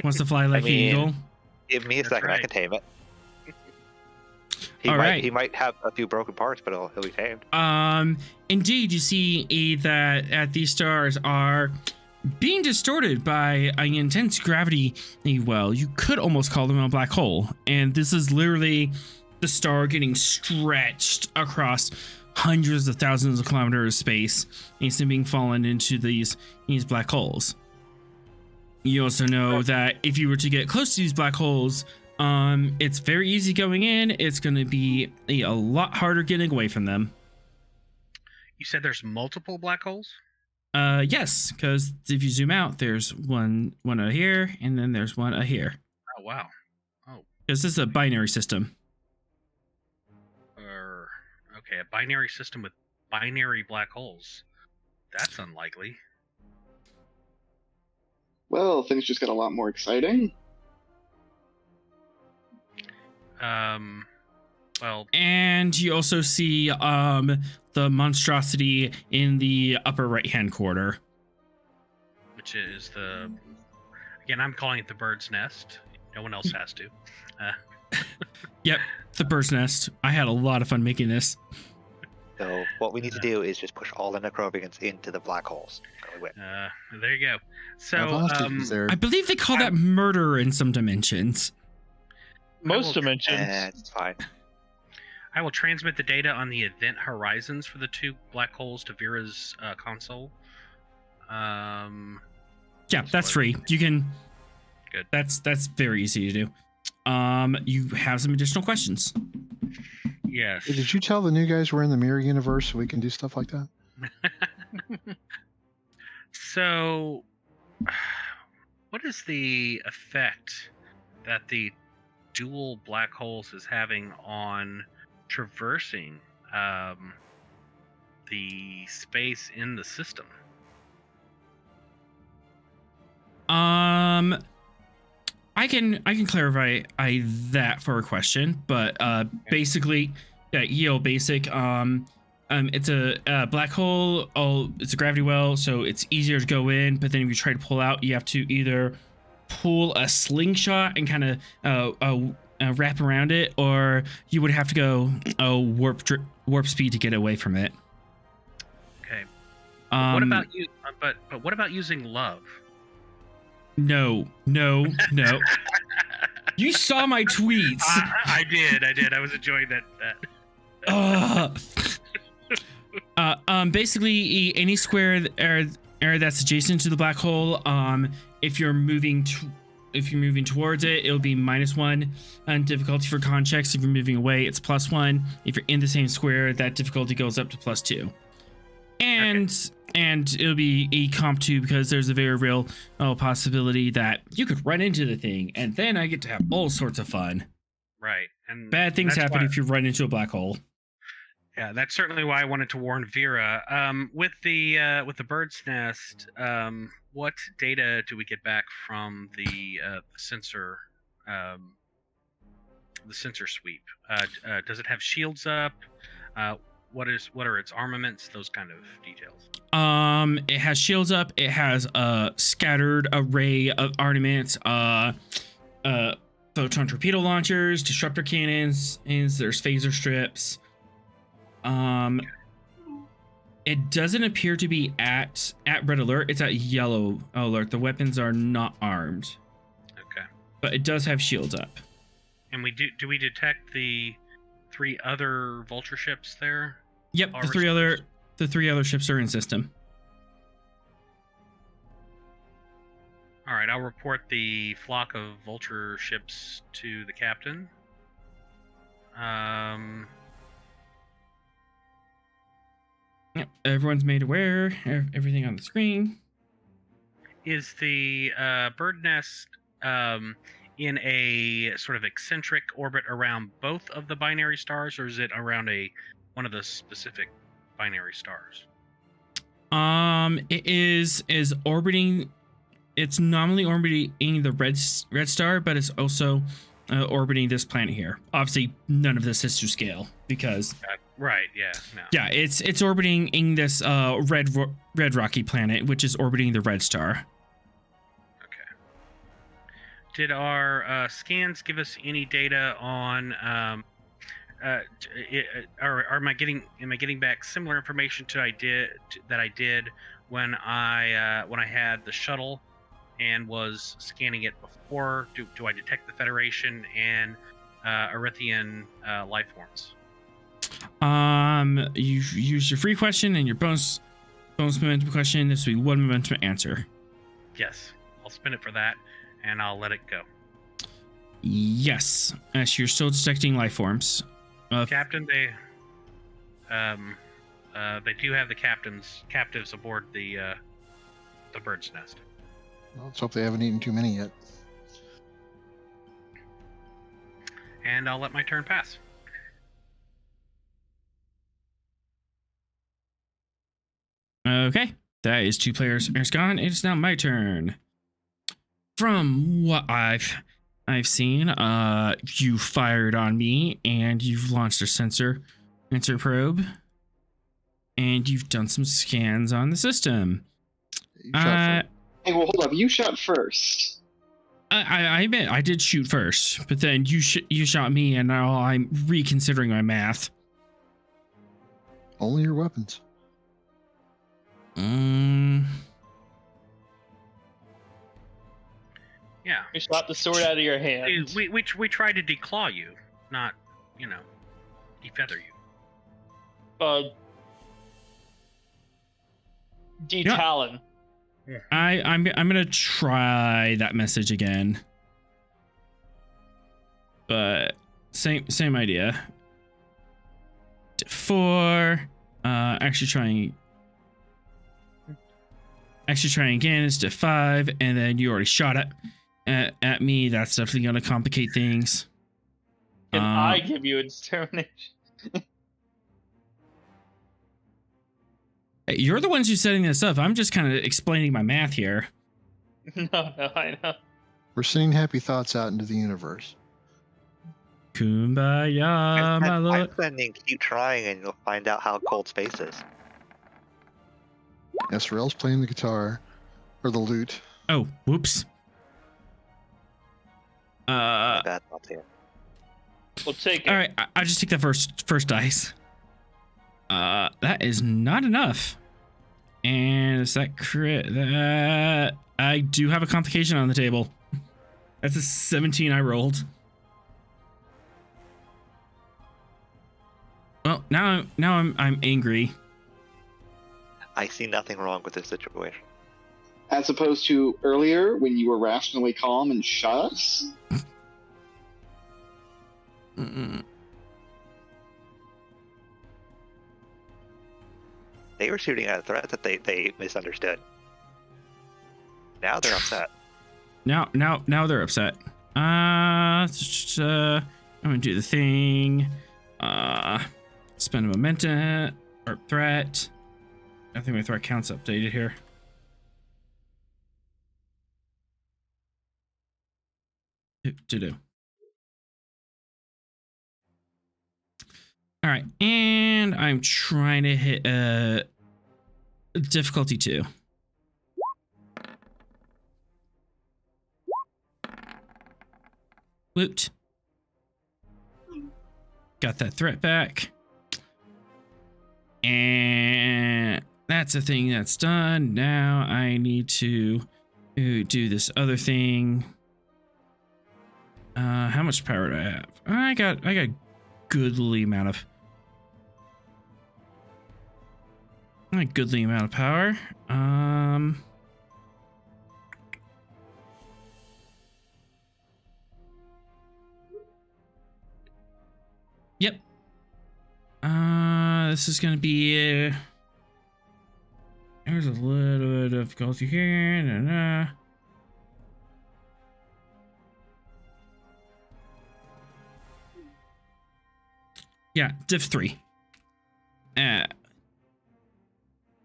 wants to fly like I mean, an eagle. Give me a That's second, I right. can tame it. All right. He might have a few broken parts, but he'll be tamed. Indeed, you see that these stars are being distorted by an intense gravity. Well, you could almost call them a black hole. And this is literally the star getting stretched across hundreds of thousands of kilometers of space, and it's being fallen into these black holes. You also know that if you were to get close to these black holes, it's very easy going in. It's going to be a lot harder getting away from them. You said there's multiple black holes? Yes, because if you zoom out, there's one out here, and then there's one out here. Oh, wow. Oh, Because this is a binary system. okay, a binary system with binary black holes. That's unlikely. Well, things just got a lot more exciting. Well, And you also see the monstrosity in the upper right-hand corner. which is again, I'm calling it the bird's nest. No one else has to. Yep, the bird's nest. I had a lot of fun making this. So what we need to do is just push all the Necrovians into the black holes. And we win. There you go. So, Hostages there. I believe they call that murder in some dimensions. Most dimensions. It's fine. I will transmit the data on the event horizons for the 2 black holes to Vera's console. Yeah, that's free. You can. Good. That's very easy to do. You have some additional questions. Yes. Hey, did you tell the new guys we're in the mirror universe so we can do stuff like that? So, what is the effect that the dual black holes is having on traversing the space in the system? I can clarify that for a question, but basically, Yale basic. It's a black hole. It's a gravity well, so it's easier to go in. But then if you try to pull out, you have to either pull a slingshot and kind of wrap around it, or you would have to go warp speed to get away from it. Okay. What about you? But what about using love? No. You saw my tweets. I did. I was enjoying that. Basically, any square that's adjacent to the black hole, if you're moving towards it, it'll be -1 on difficulty for con checks. If you're moving away, it's +1. If you're in the same square, that difficulty goes up to +2. And and it'll be a comp too, because there's a very real possibility that you could run into the thing, and then I get to have all sorts of fun. Right. And Bad things that's happen why- if you run into a black hole. Yeah, that's certainly why I wanted to warn Vera. With the bird's nest, what data do we get back from the sensor? The sensor sweep. Does it have shields up? What are its armaments? Those kind of details. It has shields up. It has a scattered array of armaments. Photon torpedo launchers, disruptor cannons. There's phaser strips. It doesn't appear to be at red alert. It's at yellow alert. The weapons are not armed. Okay. But it does have shields up. And do we detect the 3 other vulture ships there? Yep, the three other ships are in system. All right, I'll report the flock of vulture ships to the captain. Yep, everyone's made aware. Everything on the screen. Is the bird nest in a sort of eccentric orbit around both of the binary stars, or is it around one of the specific binary stars? It is orbiting. It's nominally orbiting the red star, but it's also orbiting this planet here. Obviously, none of this is to scale because. Right. Yeah. No. Yeah, it's orbiting in this red rocky planet, which is orbiting the red star. Okay. Did our scans give us any data on? Am I getting back similar information that I did when I had the shuttle and was scanning it before? Do I detect the Federation and Arithian life forms? You use your free question and your bonus momentum question. This will be 1 momentum answer. Yes, I'll spin it for that, and I'll let it go. Yes, as you're still detecting life forms. Captain, they do have the captives aboard the bird's nest. Well, let's hope they haven't eaten too many yet. And I'll let my turn pass. Okay, that is 2 players gone. It's now my turn. From what I've seen, you fired on me and you've launched a sensor probe, and you've done some scans on the system. You shot first. Hey, well, hold up. You shot first. I admit I did shoot first, but then you shot me, and now I'm reconsidering my math. Only your weapons. Yeah. We shot the sword out of your hand. We tried to declaw you, not, defeather you. Detalon. I'm gonna try that message again, but same idea. 4. Actually trying again is to 5, and then you already shot it at me. That's definitely gonna complicate things. Can I give you extermination? You're the ones who's setting this up. I'm just kind of explaining my math here. No, I know. We're sending happy thoughts out into the universe. Kumbaya, my I'm lord. sending, keep trying, and you'll find out how cold space is. Esrael's playing the guitar, or the lute. Oh, whoops. Bad thoughts here. We'll take it. All right, I just take the first dice. That is not enough. And is that crit? That I do have a complication on the table. That's a 17 I rolled. Well, now I'm angry. I see nothing wrong with this situation. As opposed to earlier when you were rationally calm and shot us? They were shooting at a threat that they misunderstood. Now they're upset. Now they're upset. I'm gonna do the thing. Spend a momentum or threat. I think my threat count's updated here. To-do. All right, and I'm trying to hit difficulty 2. Woot. Got that threat back. And that's a thing that's done. Now I need to do this other thing. How much power do I have? I got goodly amount of power. Yep. This is gonna be there's a little bit of difficulty here. Yeah, diff 3.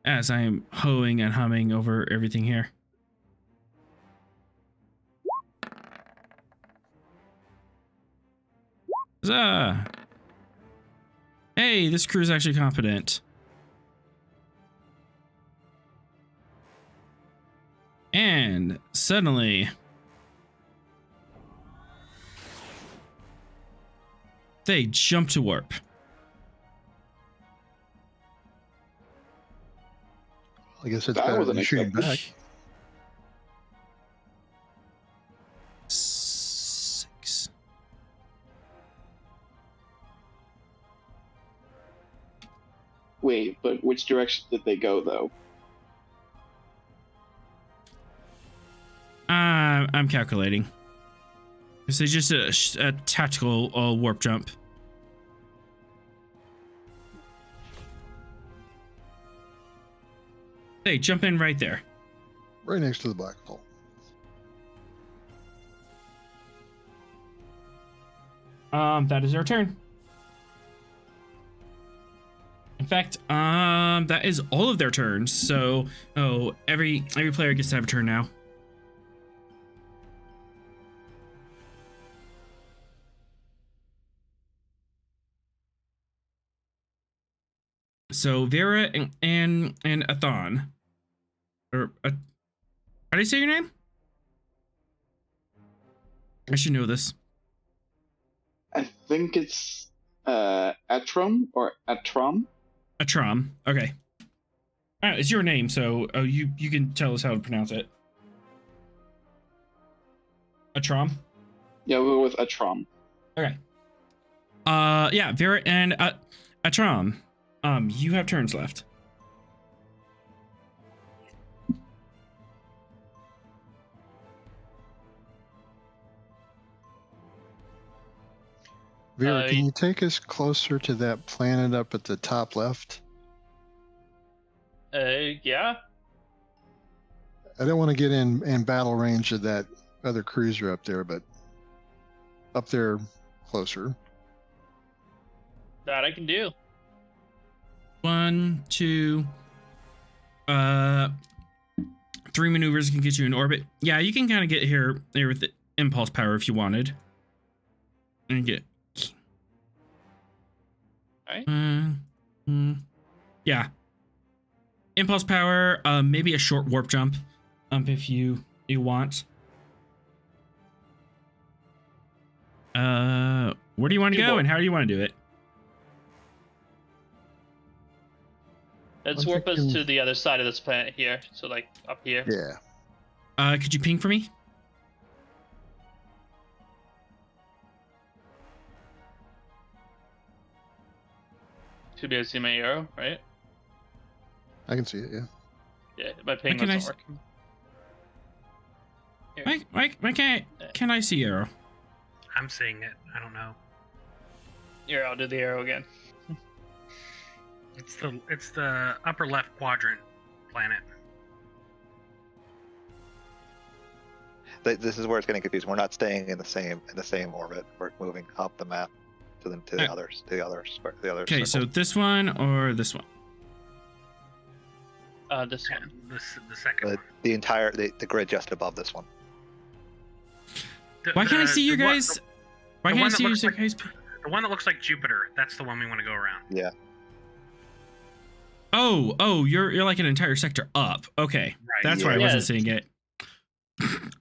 As I am hoeing and humming over everything here. Huzzah! Hey, this crew is actually competent. And suddenly, they jump to warp. I guess it's That better wasn't than shooting back. expected. 6. Wait, but which direction did they go, though? I'm calculating. This is just a tactical warp jump. Hey, jump in right there. Right next to the black hole. That is our turn. In fact, that is all of their turns. So, every player gets to have a turn now. So Vera and Athan, or how do you say your name? I should know this. I think it's Atrom or Atrom. Atrom. Okay. It's your name, so you can tell us how to pronounce it. Atrom. Yeah, we'll go with Atrom. Okay. Yeah, Vera and Atrom. You have turns left. Vera, can you take us closer to that planet up at the top left? Yeah. I don't want to get in battle range of that other cruiser up there, but up there closer. That I can do. 1, 2, 3 maneuvers can get you in orbit. Yeah, you can kind of get here with the impulse power if you wanted. And get. Alright. Yeah. Impulse power, maybe a short warp jump, if you want. Where do you want to go and how do you want to do it? Let's I'm warp us thinking- to the other side of this planet here. So like up here. Yeah. Could you ping for me? Should be able to see my arrow, right? I can see it, yeah. Yeah, my ping Can I wasn't working. Here. Why can I see arrow? I'm seeing it. I don't know. Here, I'll do the arrow again. It's the upper left quadrant planet. This is where it's getting confused. We're not staying in the same orbit. We're moving up the map to the others. Okay, so this one or this one? This one. The second one. The entire the grid just above this one. Why can't I see you guys? Why can't I see you guys? The one that looks like Jupiter. That's the one we want to go around. Yeah. Oh, you're like an entire sector up. Okay, Right. that's why I wasn't seeing it.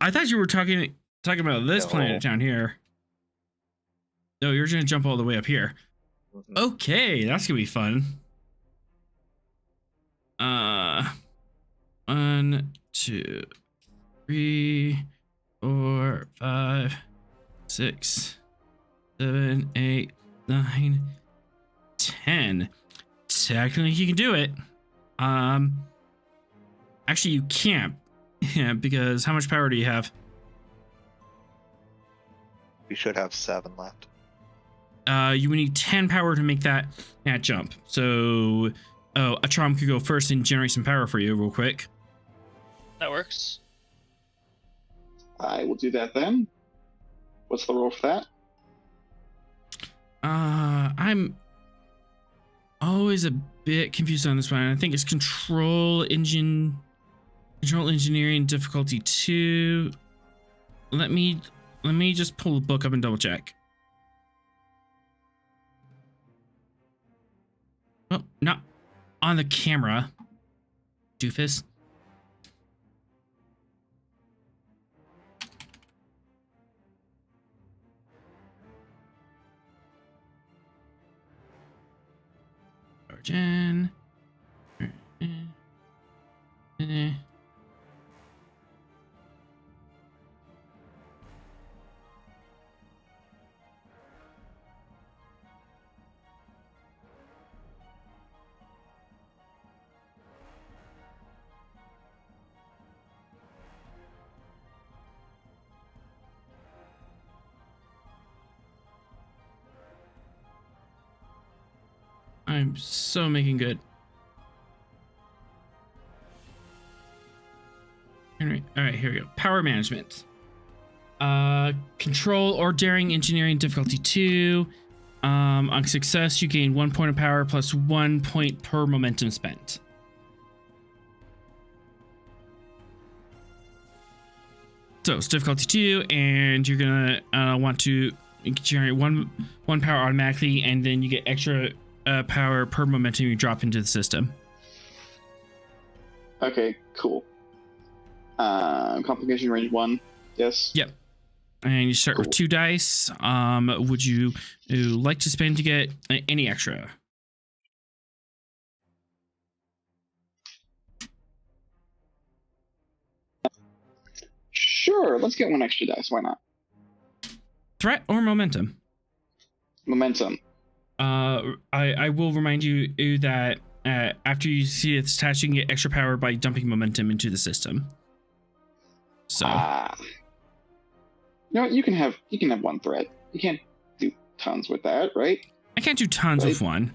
I thought you were talking about this planet down here. No, you're gonna jump all the way up here. Mm-hmm. Okay, that's gonna be fun. 1, 2, 3, 4, 5, 6, 7, 8, 9, 10. Technically, you can do it. Actually, you can't. Yeah, because how much power do you have? We should have 7 left. You would need 10 power to make that jump. So, a Trom could go first and generate some power for you real quick. That works. I will do that then. What's the roll for that? I'm always a bit confused on this one. I think it's control engineering difficulty 2. Let me just pull the book up and double check. Oh, not on the camera, doofus. Origin. I'm so making good. All right, here we go. Power management. Control or daring engineering difficulty 2. On success, you gain 1 point of power plus 1 point per momentum spent. So it's difficulty 2, and you're gonna want to generate one power automatically, and then you get extra power per momentum you drop into the system. Okay, cool. Complication range 1. Yes. Yep. And you start with 2 dice. Would you like to spend to get any extra? Sure, let's get 1 extra dice. Why not? Threat or momentum? Momentum. I will remind you that after you see it's attached, you can get extra power by dumping momentum into the system. So. No, you can have 1 threat. You can't do tons with that, right? I can't do tons with 1.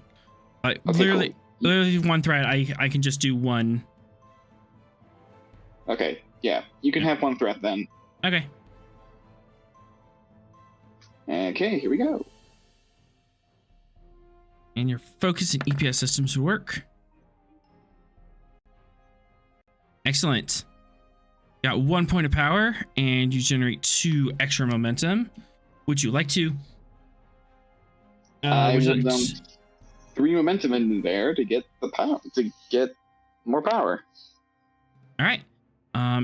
Okay, literally 1 threat. I can just do 1. Okay, yeah, you can have 1 threat then. Okay. Okay, here we go. And your focus and EPS systems will work. Excellent. Got 1 point of power, and you generate 2 extra momentum. Would you like to? I will dump 3 momentum in there to get the power, to get more power. All right.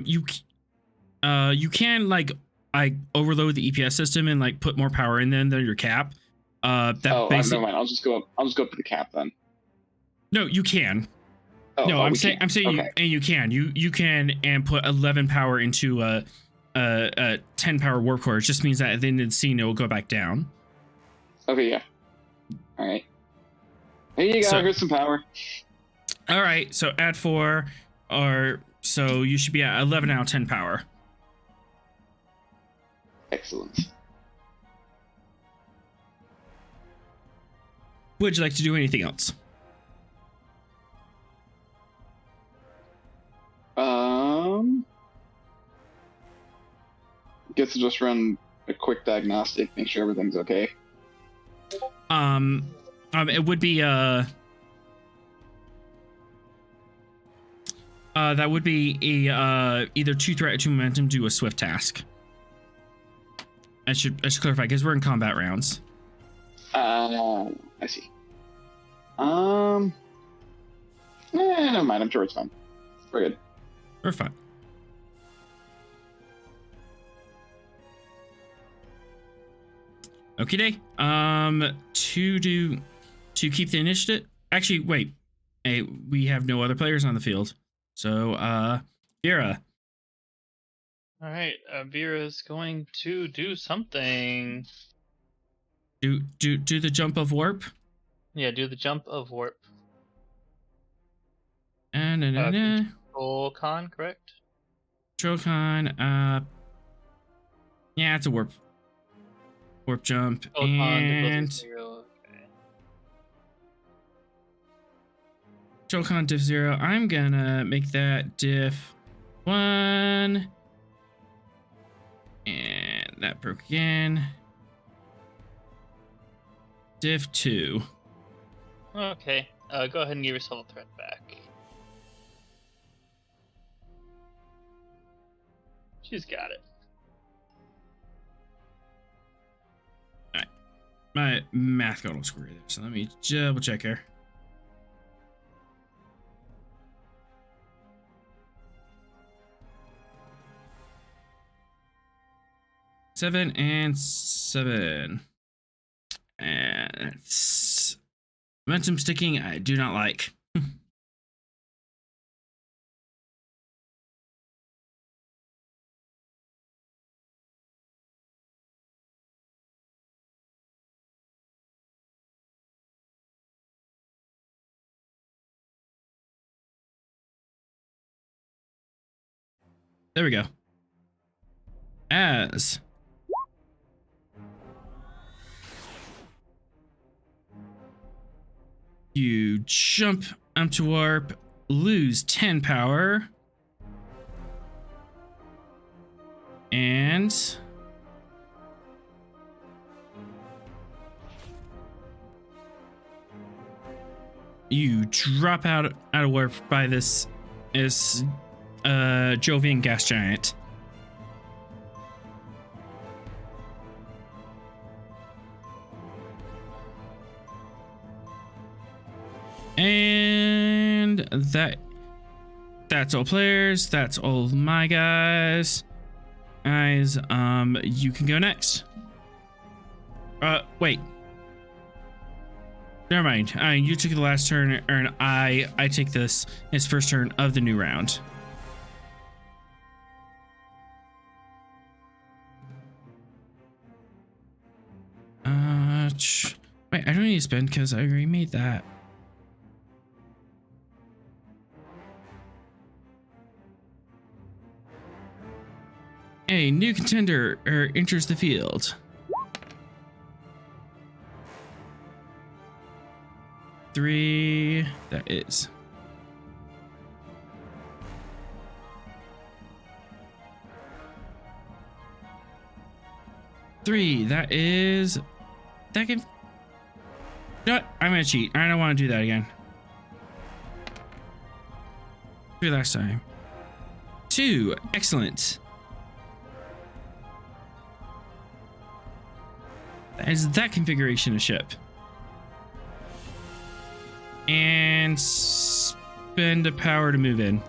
You can overload the EPS system and put more power in than your cap. Never mind. I'll just go up to the cap then. No, you can. I'm saying okay. you can and put 11 power into a 10 power warp core. It just means that at the end of the scene it will go back down. Okay, yeah. All right. Here you go. Here's some power. All right, so add 4, so you should be at 11 out of 10 power. Excellent. Would you like to do anything else? guess I'll just run a quick diagnostic, make sure everything's okay. It would be that would be a either 2 threat or 2 momentum, do a swift task. I should clarify because we're in combat rounds. I see. Never mind. I'm sure it's fine. We're good. We're fine. Okay, day. To keep the initiative. Actually, wait. Hey, we have no other players on the field. So, Vera. All right, Vera's going to do something. Do the jump of warp. Yeah, do the jump of warp. Control con, correct? con. Yeah, it's a warp jump. Control and zero. Okay. Control con diff 0. I'm gonna make that diff 1. And that broke again. Diff 2. Okay. Go ahead and give yourself a threat back. She's got it. Alright. My math got all screwy there, so let me double check here. Seven and 7. And it's momentum sticking I do not like. There we go. As you jump onto warp, lose 10 power, and you drop out of warp by this Jovian gas giant. And that's all players. That's all my guys. Guys, you can go next. Wait. Never mind. You took the last turn, and I take this as first turn of the new round. Wait, I don't need to spend because I already made that. A new contender enters the field. 3, that is. That is. That can. You know what? I'm gonna cheat. I don't want to do that again. 3 last time. 2, excellent. That is that configuration of ship. And spend a power to move in.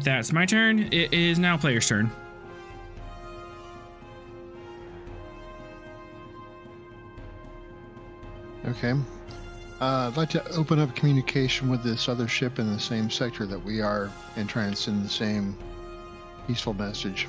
That's my turn. It is now player's turn. Okay. I'd like to open up communication with this other ship in the same sector that we are and try and send the same peaceful message.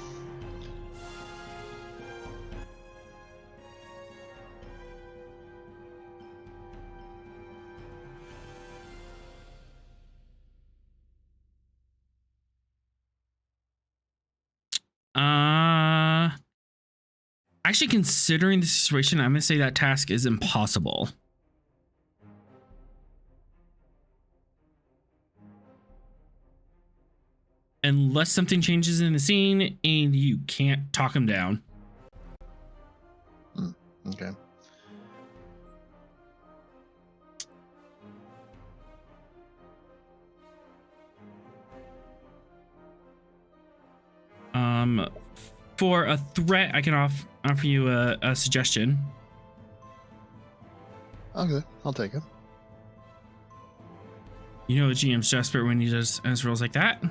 Actually, considering the situation, I'm gonna say that task is impossible. unless something changes in the scene and you can't talk them down. Okay. For a threat, I can offer you a suggestion. Okay, I'll take it. You know, GM's desperate when he does rolls like that.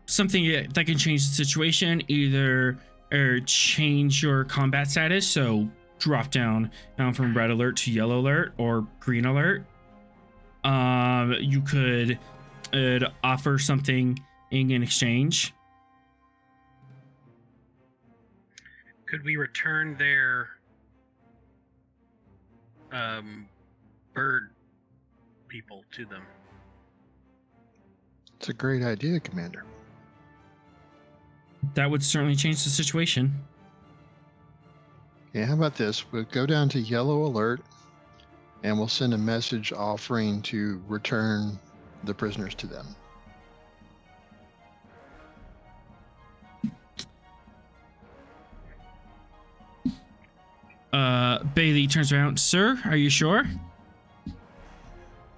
Something that can change the situation, either or change your combat status, so drop down from red alert to yellow alert or green alert. You could offer something in exchange. Could we return their bird people to them? It's a great idea, Commander. That would certainly change the situation. Yeah, how about this? We'll go down to yellow alert, and we'll send a message offering to return the prisoners to them. Bailey turns around. Sir, are you sure?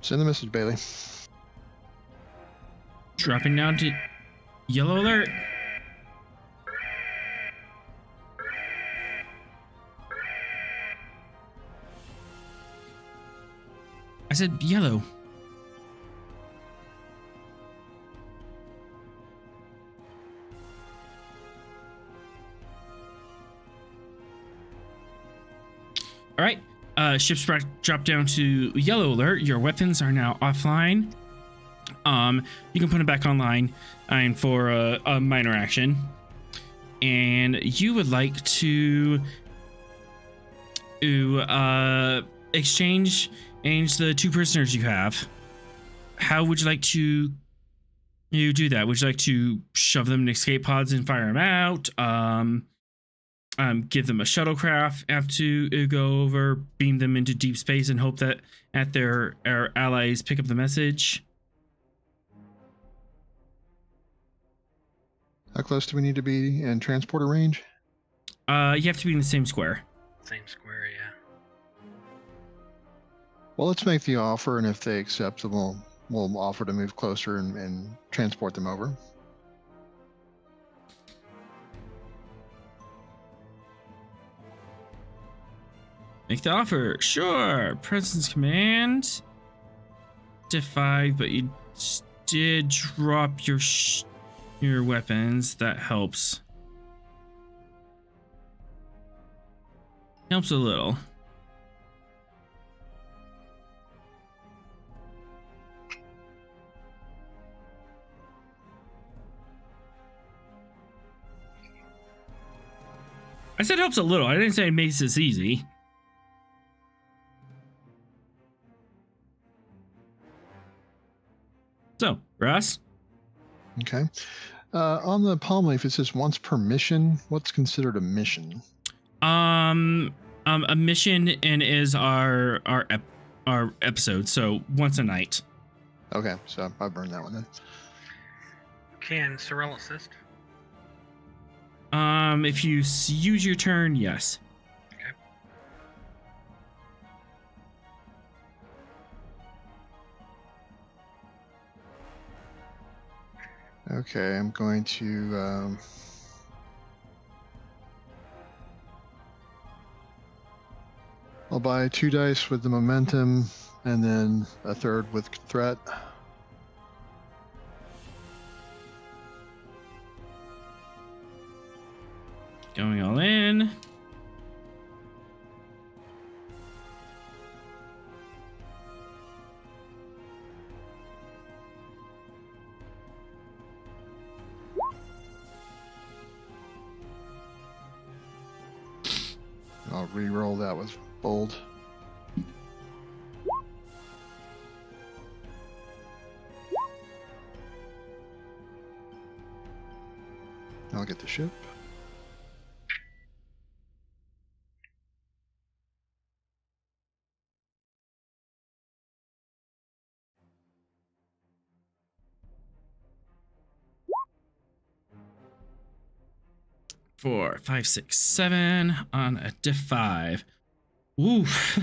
Send the message, Bailey. Dropping down to yellow alert. I said yellow. All right. Ship's drop down to yellow alert. Your weapons are now offline. You can put them back online and for a minor action. And you would like to exchange the 2 prisoners you have. How would you like to do that? Would you like to shove them in escape pods and fire them out? Give them a shuttlecraft, have to go over, beam them into deep space, and hope that their allies pick up the message. How close do we need to be in transporter range? You have to be in the same square. Same square, yeah. Well, let's make the offer, and if they accept, we'll offer to move closer and transport them over. Make the offer. Sure. Presence command. To 5, but you did drop your weapons. That helps. Helps a little. I said helps a little. I didn't say it makes this easy. So, Ross? Okay. On the palm leaf, it says once per mission. What's considered a mission? A mission and is our episode, so once a night. Okay, so I burned that one then. Can Sorrel assist? If you use your turn, yes. Okay, I'm going to I'll buy 2 dice with the momentum and then a 3rd with threat. Going all in. I'll re-roll that with bold. I'll get the ship. 4, 5, 6, 7 on a diff 5. Oof.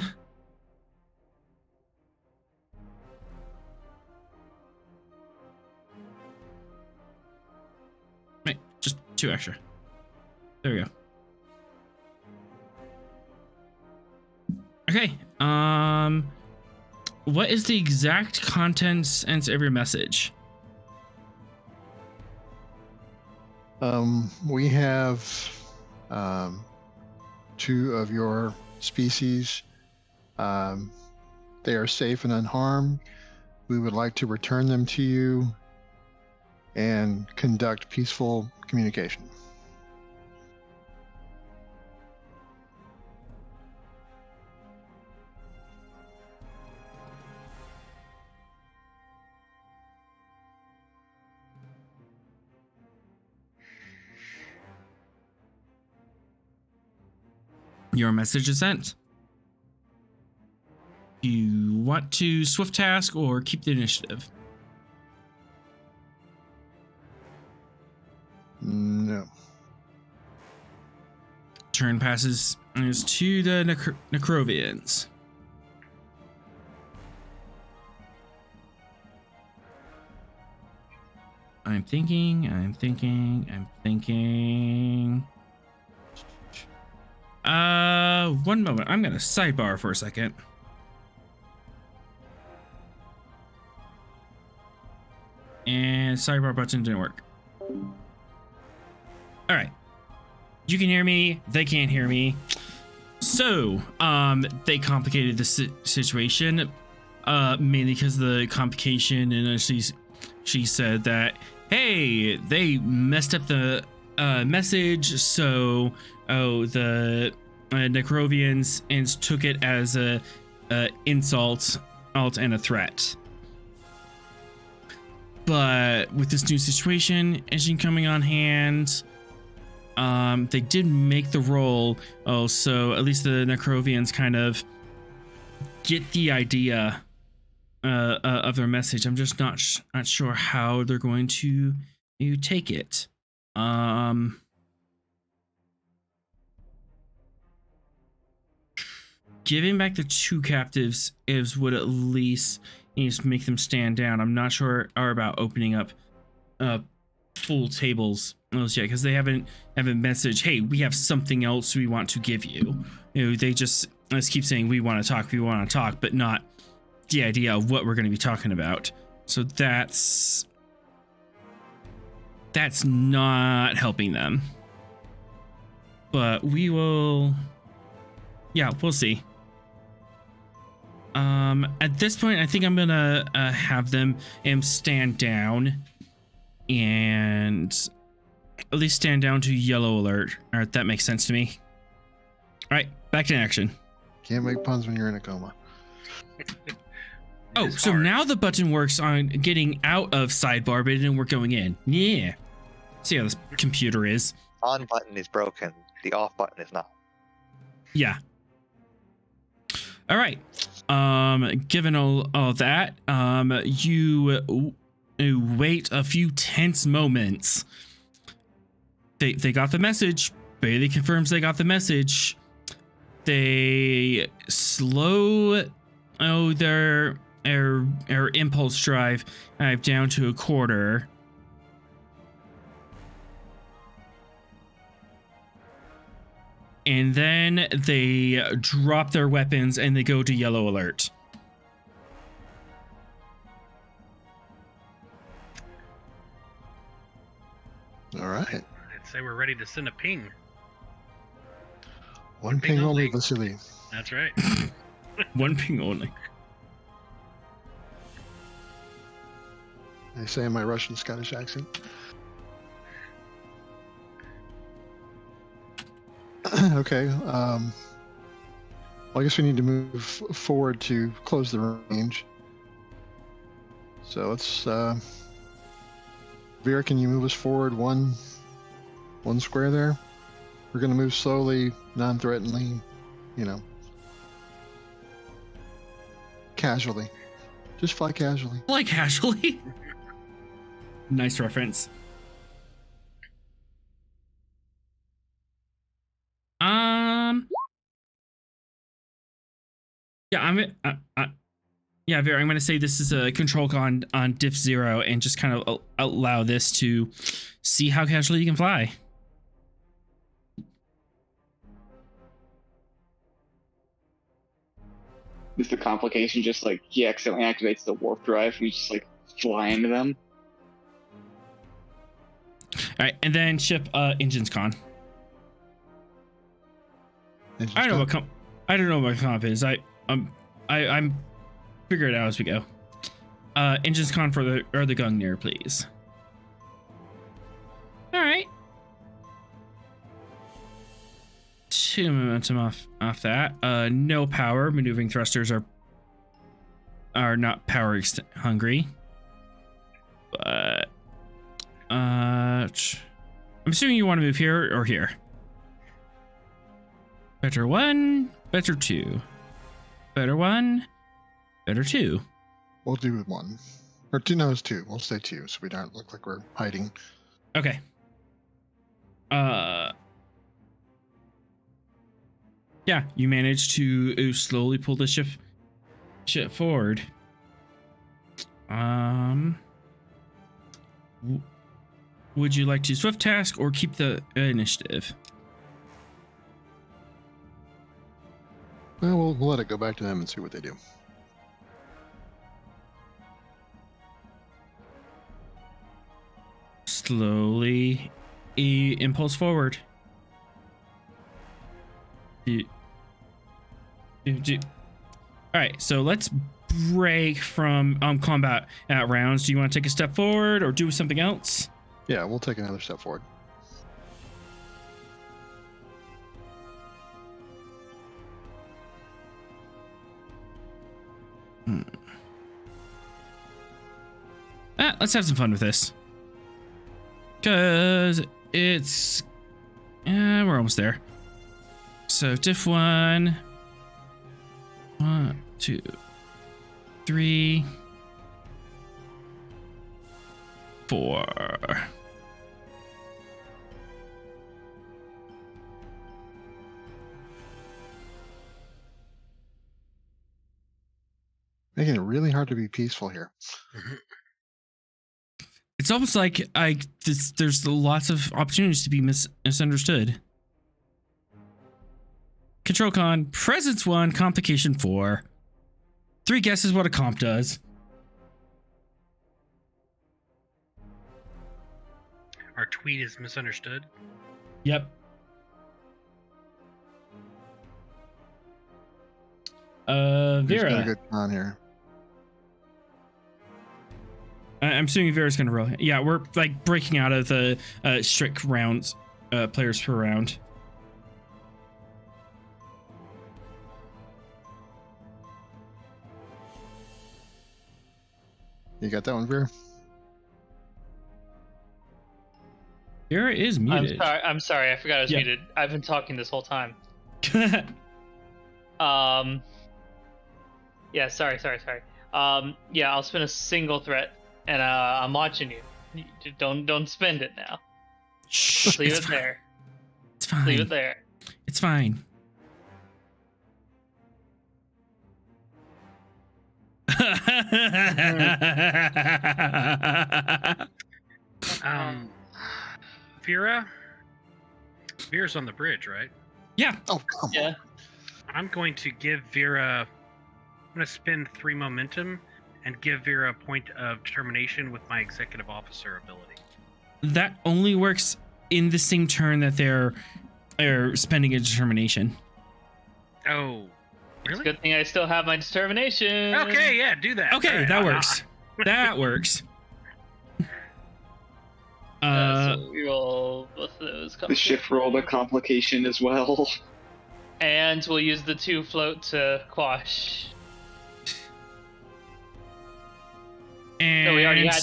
Wait, just 2 extra. There we go. Okay. What is the exact contents of your message? We have 2 of your species. They are safe and unharmed. We would like to return them to you and conduct peaceful communication. Your message is sent. You want to swift task or keep the initiative? No. Turn passes is to the Necrovians. I'm thinking. 1 moment. I'm gonna sidebar for a second. And sidebar button didn't work. All right. You can hear me. They can't hear me. So, they complicated the situation, mainly because of the complication, and she said that, hey, they messed up the message, so the Necrovians and took it as a insult, and a threat. But with this new situation, engine coming on hand, they did make the roll. So at least the Necrovians kind of get the idea of their message. I'm just not sure how they're going to take it. Giving back the 2 captives would at least make them stand down. I'm not sure about opening up full tables yet, because they haven't messaged, hey, we have something else we want to give you. They just keep saying we want to talk, but not the idea of what we're going to be talking about. So that's not helping them. But we will, we'll see. At this point, I think I'm gonna have them stand down, and at least stand down to yellow alert. All right, that makes sense to me. All right, back to action. Can't make puns when you're in a coma. Oh, so now the button works on getting out of sidebar, but it didn't work going in. Yeah. See how this computer is. On button is broken. The off button is not. Yeah. All right. Given all that, you wait a few tense moments. They got the message. Bailey confirms they got the message. They slow their impulse drive down to a quarter. And then they drop their weapons and they go to yellow alert. All right. I'd say we're ready to send a ping. One ping only, Vasily. That's right. One ping only. I say in my Russian Scottish accent. Okay. Well, I guess we need to move forward to close the range. So let's. Vera, can you move us forward one square there? We're going to move slowly, non-threateningly, casually. Just fly casually. Fly casually. Nice reference. Yeah, yeah, Vera, I'm going to say this is a control on diff 0 and just kind of allow this to see how casually you can fly. Is the complication just like he accidentally activates the warp drive and we just like fly into them? All right, and then ship engines con. I don't know what comp is. I'm figure it out as we go. Engines con for the Gungnir, please. All right. 2 momentum off that. No power. Maneuvering thrusters are not power hungry. But I'm assuming you want to move here or here. Better 1, better 2. Better 1, better 2. We'll do 1. Or 2, no, it's 2. We'll say 2 so we don't look like we're hiding. Okay. Yeah, you managed to slowly pull the ship forward. Would you like to swift task or keep the initiative? Well, we'll let it go back to them and see what they do. Slowly impulse forward. All right, so let's break from combat at rounds. Do you want to take a step forward or do something else? Yeah, we'll take another step forward. Let's have some fun with this. Because it's... we're almost there. So diff 1. 1, 2, 3, 4. Making it really hard to be peaceful here. It's almost like there's lots of opportunities to be misunderstood. Control con, presence 1, complication 4. 3 guesses what a comp does. Our tweet is misunderstood. Yep. Who's got a Vera. good con here? I'm assuming Vera's gonna roll. Yeah, we're like breaking out of the strict rounds, players per round. You got that one, Vera? Vera is muted. I'm sorry. I forgot I was Yeah. muted. I've been talking this whole time. Yeah, sorry. Yeah, I'll spin a single threat, and I'm watching you. Don't spend it now. Shh, Just leave it's it fine. there. It's fine. Leave it there. It's fine. Vera's on the bridge, right? Yeah. Oh, come Yeah. on. I'm going to give Vera. I'm going to spend 3 momentum and give Vera a point of determination with my executive officer ability. That only works in the same turn that they're spending a determination. Oh, It's a really? good thing I still have my determination. Okay, yeah, do that. Okay, All right, that works. That works. So we roll both of those. The ship rolled a complication as well. And we'll use the 2 float to quash. And So we already had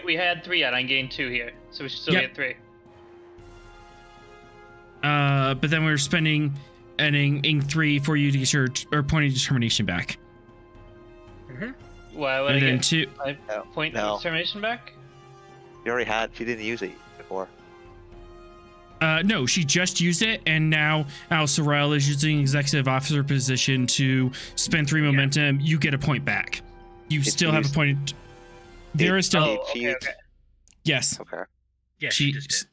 we had 3 out. I gained 2 here, so we should still Yep. be at 3. But then we're spending adding 3 for you to get your point of determination back. Why would I And then get 2. my point No. of determination back? You already had. You didn't use it before. No, she just used it, and now Sorrel is using executive officer position to spend 3 momentum. You get a point back. You still have a point. There is still. Okay. Yes. Okay. Yeah, she just did.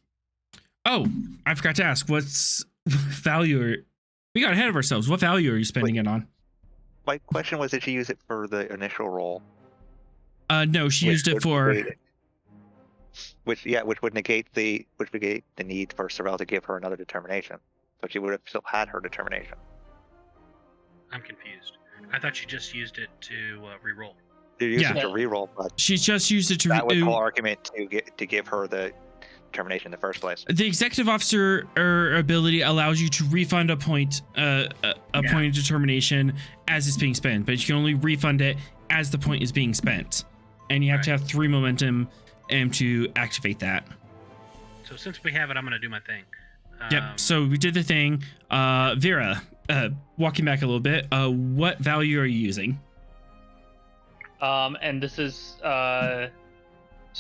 Oh, I forgot to ask. What's value? We got ahead of ourselves. What value are you spending it on? My question was, did she use it for the initial roll? No, she used it for. Which would negate the need for Sorrel to give her another determination. So she would have still had her determination. I'm confused. I thought she just used it to re-roll. You used it to re-roll, but she just used it to. That was the whole argument to give her the determination in the first place. The executive officer ability allows you to refund a point point of determination as it's being spent, but you can only refund it as the point is being spent, and you have to have 3 momentum to activate that. So since we have it, I'm going to do my thing. Yep. So we did the thing. Vera, walking back a little bit. What value are you using? And this is to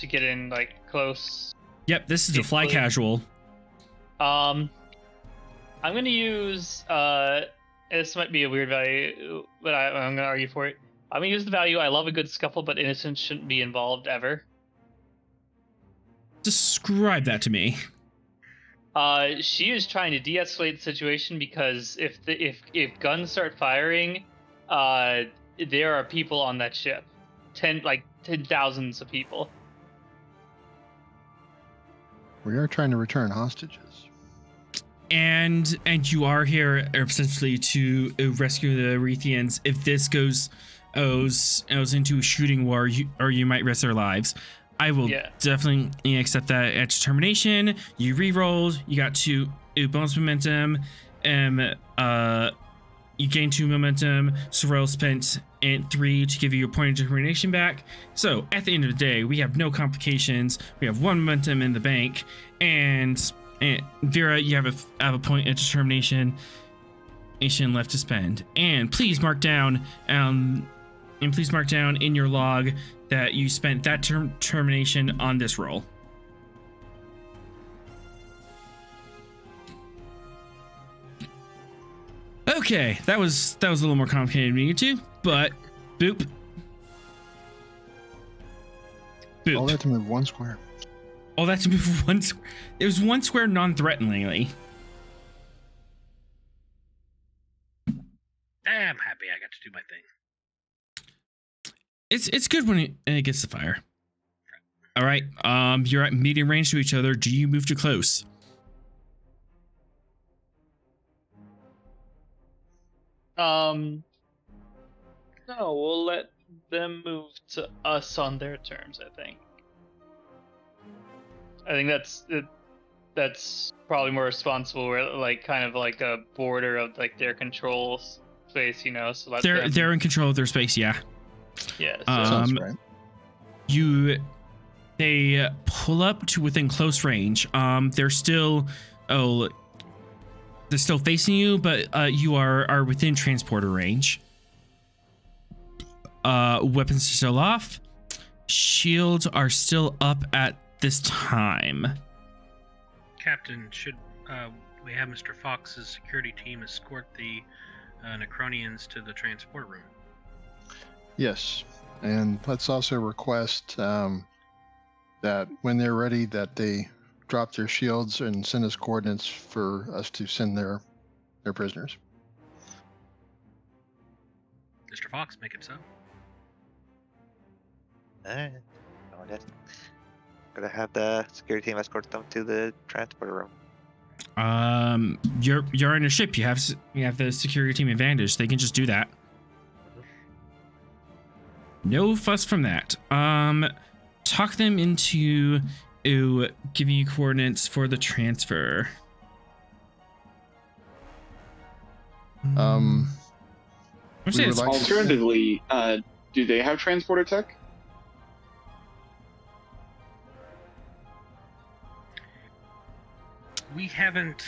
get in like close. Yep. This is a fly casual. I'm gonna use. This might be a weird value, but I'm gonna argue for it. I'm gonna use the value. I love a good scuffle, but innocence shouldn't be involved ever. Describe that to me. She is trying to de-escalate the situation because if guns start firing, there are people on that ship, 10,000s of people. We are trying to return hostages. And you are here essentially to rescue the Arethians. If this goes into a shooting war, you might risk their lives. I will definitely accept that at determination. You re-rolled. You got 2 bonus momentum. You gained 2 momentum. Sorrel spent 3 to give you your point of determination back. So at the end of the day, we have no complications. We have 1 momentum in the bank, and Vera, you have a point of determination left to spend. And please mark down in your log that you spent that determination on this roll. Okay, that was a little more complicated than we needed to, but boop. All that to move 1 square. All that to move 1 square. It was 1 square non-threateningly. I'm happy I got to do my thing. It's good when it gets to fire. All right. You're at medium range to each other. Do you move too close? No, we'll let them move to us on their terms. I think that's probably more responsible. We're like kind of like a border of like their control space, you know. So they're in control of their space. Yeah. Yeah. Sounds right. They pull up to within close range. They're still facing you, but you are within transporter range. Weapons are still off. Shields are still up at this time. Captain, should we have Mr. Fox's security team escort the Necronians to the transport room? Yes, and let's also request that when they're ready, that they drop their shields and send us coordinates for us to send their prisoners. Mr. Fox, make it so. Alright. Gonna have the security team escort them to the transporter room. You're in a ship. You have the security team advantage. They can just do that. No fuss from that. Talk them into giving you coordinates for the transfer. Alternatively, do they have transporter tech? We haven't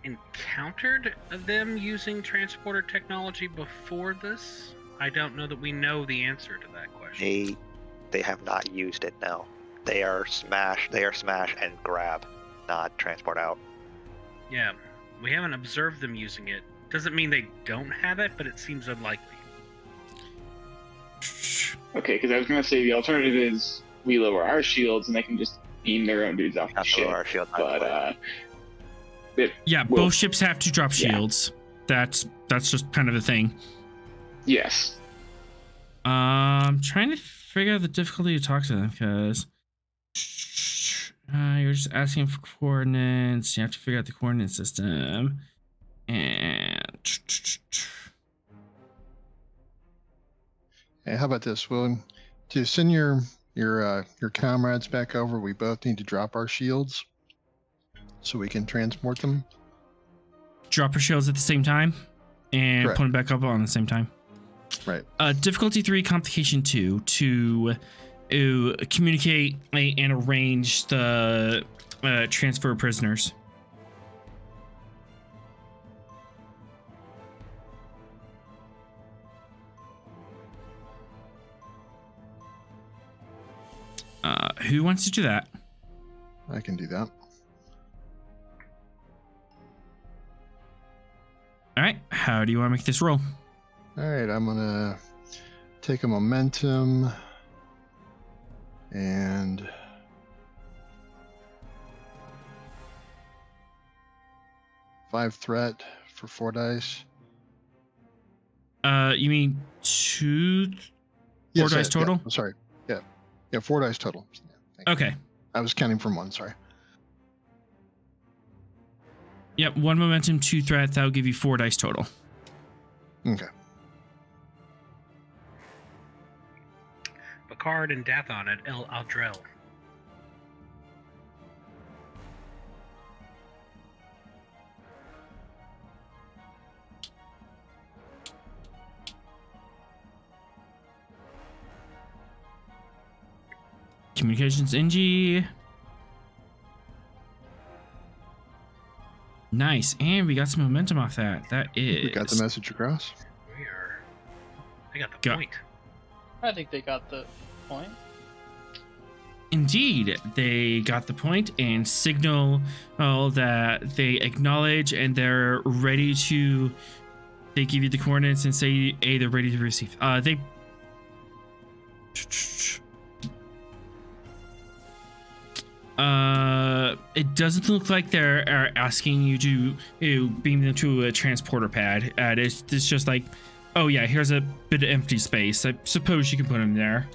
encountered them using transporter technology before this. I don't know that we know the answer to that question. They have not used it now. They are smash and grab. not transport out. Yeah, we haven't observed them using it. Doesn't mean they don't have it, but it seems unlikely. Okay, because I was going to say the alternative is we lower our shields and they can just beam their own dudes off the Not to ship. lower our shield. But Yeah, Well, both ships have to drop yeah. shields. That's just kind of the thing. yes. Trying to figure out the difficulty to talk to them because you're just asking for coordinates. You have to figure out the coordinate system, and Hey, how about this? Well, to send your comrades back over, we both need to drop our shields so we can transport them. drop your shields at the same time and Correct. put them back up on the same time. Right. Difficulty 3, complication 2 to communicate and arrange the transfer of prisoners. Who wants to do that? I can do that. All right. How do you want to make this roll? All right, I'm gonna take a momentum and five threat for 4 dice. You mean 4 dice total? Yeah, sorry. Yeah, 4 dice total. Yeah, thank you. Okay. I was counting from 1. Sorry. Yep. 1 momentum, 2 threat. That'll give you 4 dice total. Okay. Picard and Dathon at El Aldrel. Communications NG. Nice. And we got some momentum off that. That is. We got the message across. We are. They got the Go. point. I think they got the point. Indeed, they got the point and signal that they acknowledge and they're ready to. They give you the coordinates and say, "Hey, they're ready to receive." They. It doesn't look like they're asking you to beam them to a transporter pad. It's just like, oh yeah, here's a bit of empty space. I suppose you can put them there.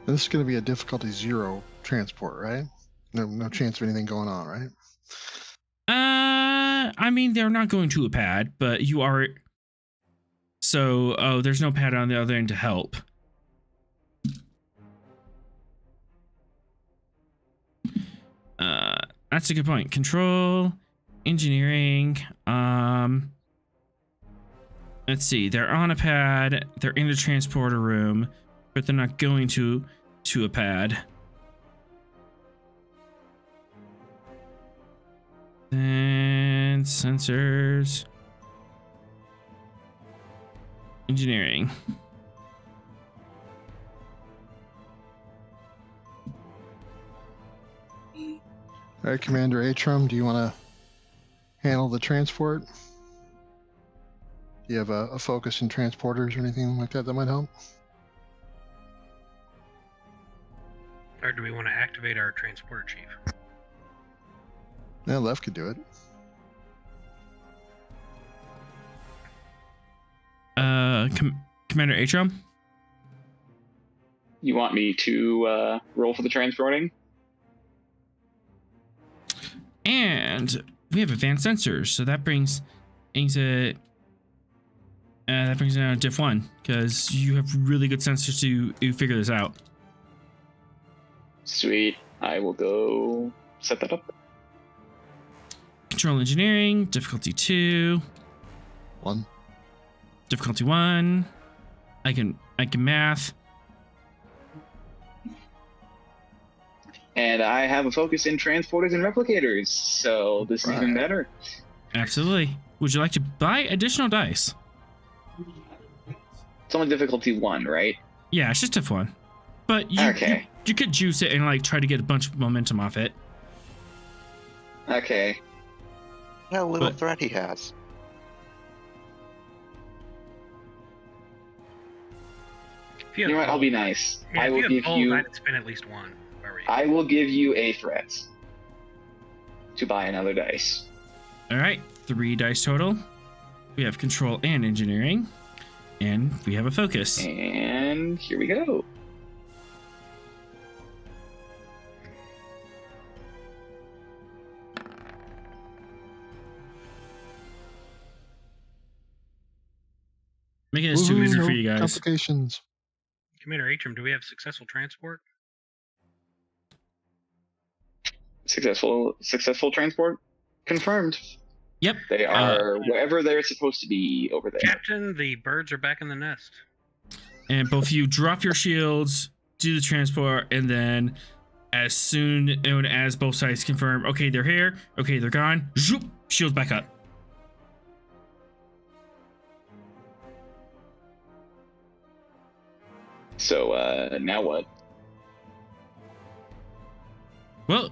This is going to be a difficulty 0 transport, right? No chance of anything going on, right? I mean, they're not going to a pad, but you are. So, there's no pad on the other end to help. That's a good point. Control, engineering. Let's see. They're on a pad. They're in the transporter room, but they're not going to a pad. And sensors, engineering. All right, Commander Atrum, do you want to handle the transport? Do you have a focus in transporters or anything like that that might help? Or do we want to activate our transporter chief? Yeah, Left could do it. Commander Atrum? You want me to roll for the transporting? And we have advanced sensors, so that brings it. That brings it down to diff 1 because you have really good sensors to figure this out. Sweet. I will go set that up. Control engineering, difficulty 2, 1. difficulty 1. I can math. And I have a focus in transporters and replicators, so this is even better. Absolutely. Would you like to buy additional dice? It's only difficulty 1, right? Yeah, it's just diff 1. But you could juice it and like try to get a bunch of momentum off it. Okay. What a little But- threat he has. If You know what? I'll be nice. Yeah, I if will you have give bold, you. I'd spin at least one. Where were you? I will give you a threat to buy another dice. All right, 3 dice total. We have control and engineering, and we have a focus. And here we go. Making this too Woohoo, easy no for you guys. complications. Commander Atrim, do we have successful transport? Successful transport confirmed. Yep. They are wherever they're supposed to be over there. Captain, the birds are back in the nest. And both of you drop your shields, do the transport, and then as soon as both sides confirm, okay, they're here, okay, they're gone, zoop, shields back up. So now what? Well,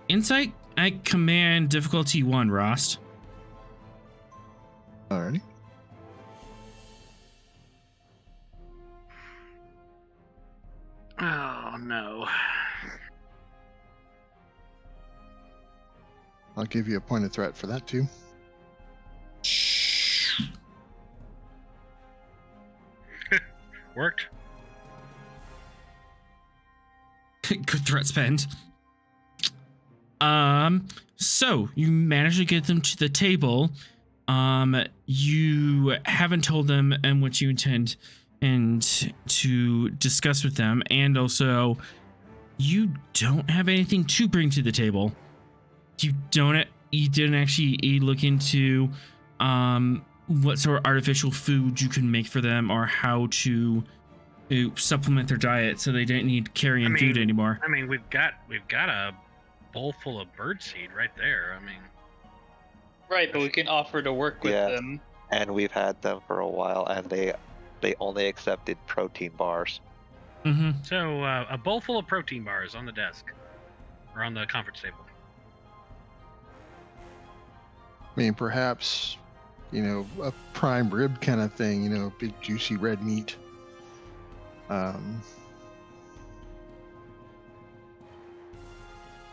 insight at command difficulty 1, Rost. Alrighty. Oh, no. I'll give you a point of threat for that too. Worked. Good threat spend. So you manage to get them to the table. You haven't told them and what you intend and to discuss with them, and also you don't have anything to bring to the table. You didn't actually look into what sort of artificial food you can make for them or how to supplement their diet so they don't need carrion food anymore. I mean, we've got a bowl full of birdseed right there. I mean, Right, but we can offer to work with Yeah. them. And we've had them for a while, and they only accepted protein bars. Mm-hmm. so a bowl full of protein bars on the desk or on the conference table. I mean, perhaps, a prime rib kind of thing, big juicy red meat.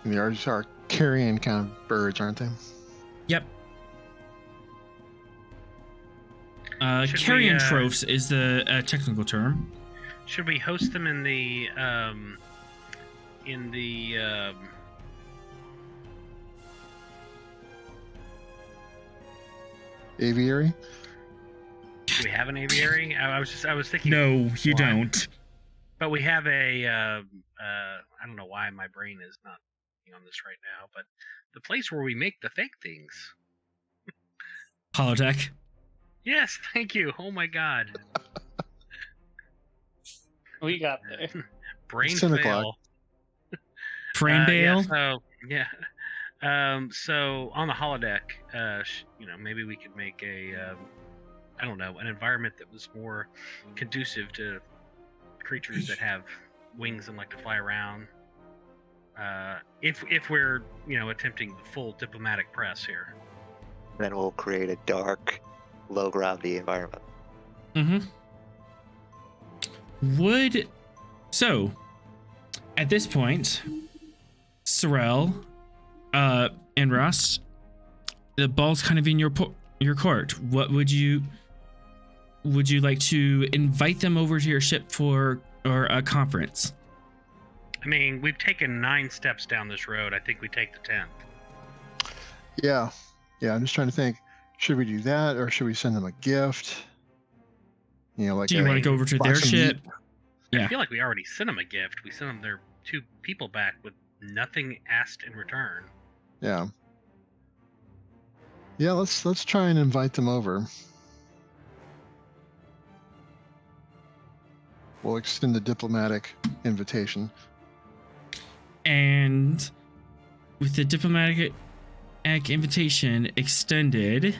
They are carrion kind of birds, aren't they? Yep. Should we, Carrion-trophic is the technical term. Should we host them in the Aviary? do we have an aviary? I was thinking. No, you one. don't. But we have a I don't know why my brain is not on this right now, but the place where we make the fake things. Holodeck. Yes, thank you. Oh my god. We got there. Brain Cynical. fail. Frame bail. Yeah. So on the holodeck, maybe we could make I don't know, an environment that was more conducive to creatures that have wings and like to fly around. If we're attempting the full diplomatic press here. Then we'll create a dark, low-gravity environment. Mm-hmm. So, at this point, Sorrel, and Ross, the ball's kind of in your court. What would you like to invite them over to your ship for, or a conference? I mean, we've taken 9 steps down this road. I think we take the 10th. Yeah. I'm just trying to think. Should we do that, or should we send them a gift? Do you want to go over to their box of ship? meat? Yeah. I feel like we already sent them a gift. We sent them their 2 people back with nothing asked in return. Yeah. Yeah, let's try and invite them over. We'll extend the diplomatic invitation. And with the diplomatic invitation extended,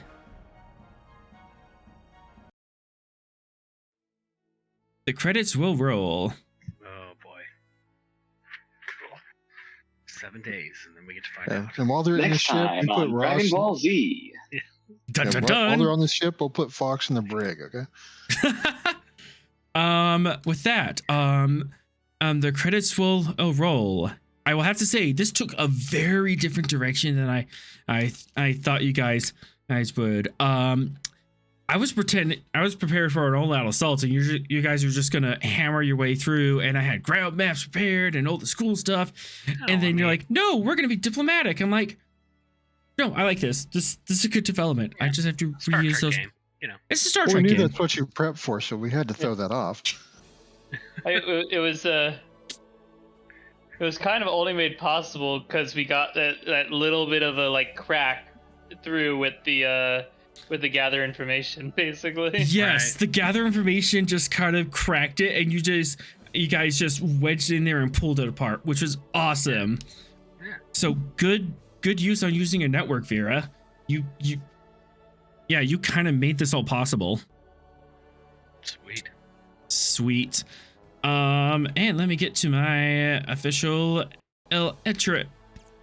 the credits will roll. Oh boy. 7 days, and then we get to find Yeah. out. And while they're in the Next ship, time we put on Ross. Dragon Ball Z. Dun, Yeah, dun, while they're dun. on the ship, we'll put Fox in the brig. Okay. With that, the credits will roll. I will have to say this took a very different direction than I thought you guys would. I was prepared for an all-out assault, and you guys were just gonna hammer your way through. And I had ground maps prepared and all the school stuff. And then you're like, "No, we're gonna be diplomatic." I'm like, "No, I like this. This is a good development. I just have to Star reuse Trek those." game, you know. It's a Star Well, Trek we knew game. that's what you prepped for, so we had to throw that off. It was kind of only made possible because we got that little bit of a like crack through with the gather information, basically. Yes, Right. the gather information just kind of cracked it, and you guys just wedged in there and pulled it apart, which was awesome. Yeah. So good use on using a network, Vera. You kind of made this all possible. Sweet. And let me get to my official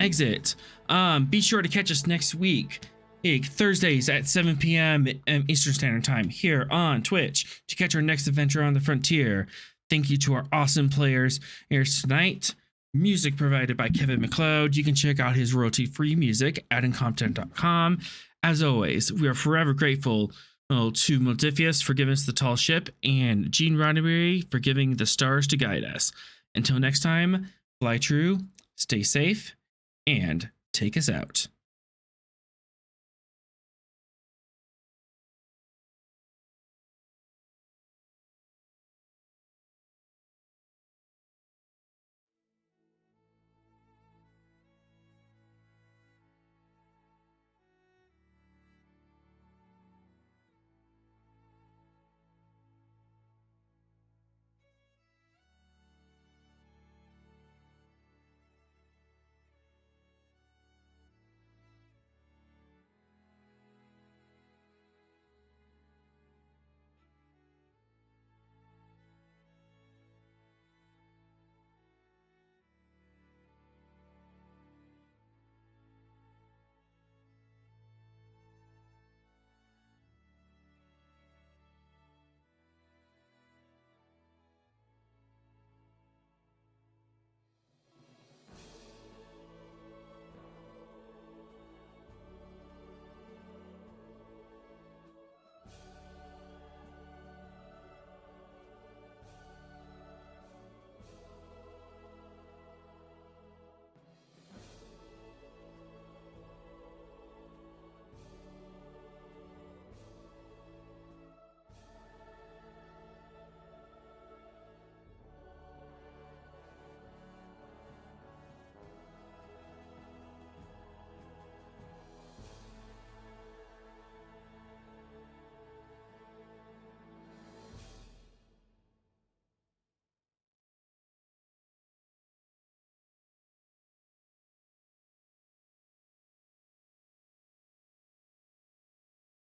exit. Be sure to catch us next week, Thursdays at 7 p.m. Eastern Standard Time here on Twitch to catch our next adventure on the frontier. Thank you to our awesome players here tonight. Music provided by Kevin Macload. You can check out his royalty-free music at incompetech.com. As always, we are forever grateful to Modifius for giving us the tall ship, and Gene Roddenberry for giving the stars to guide us. Until next time, fly true, stay safe, and take us out.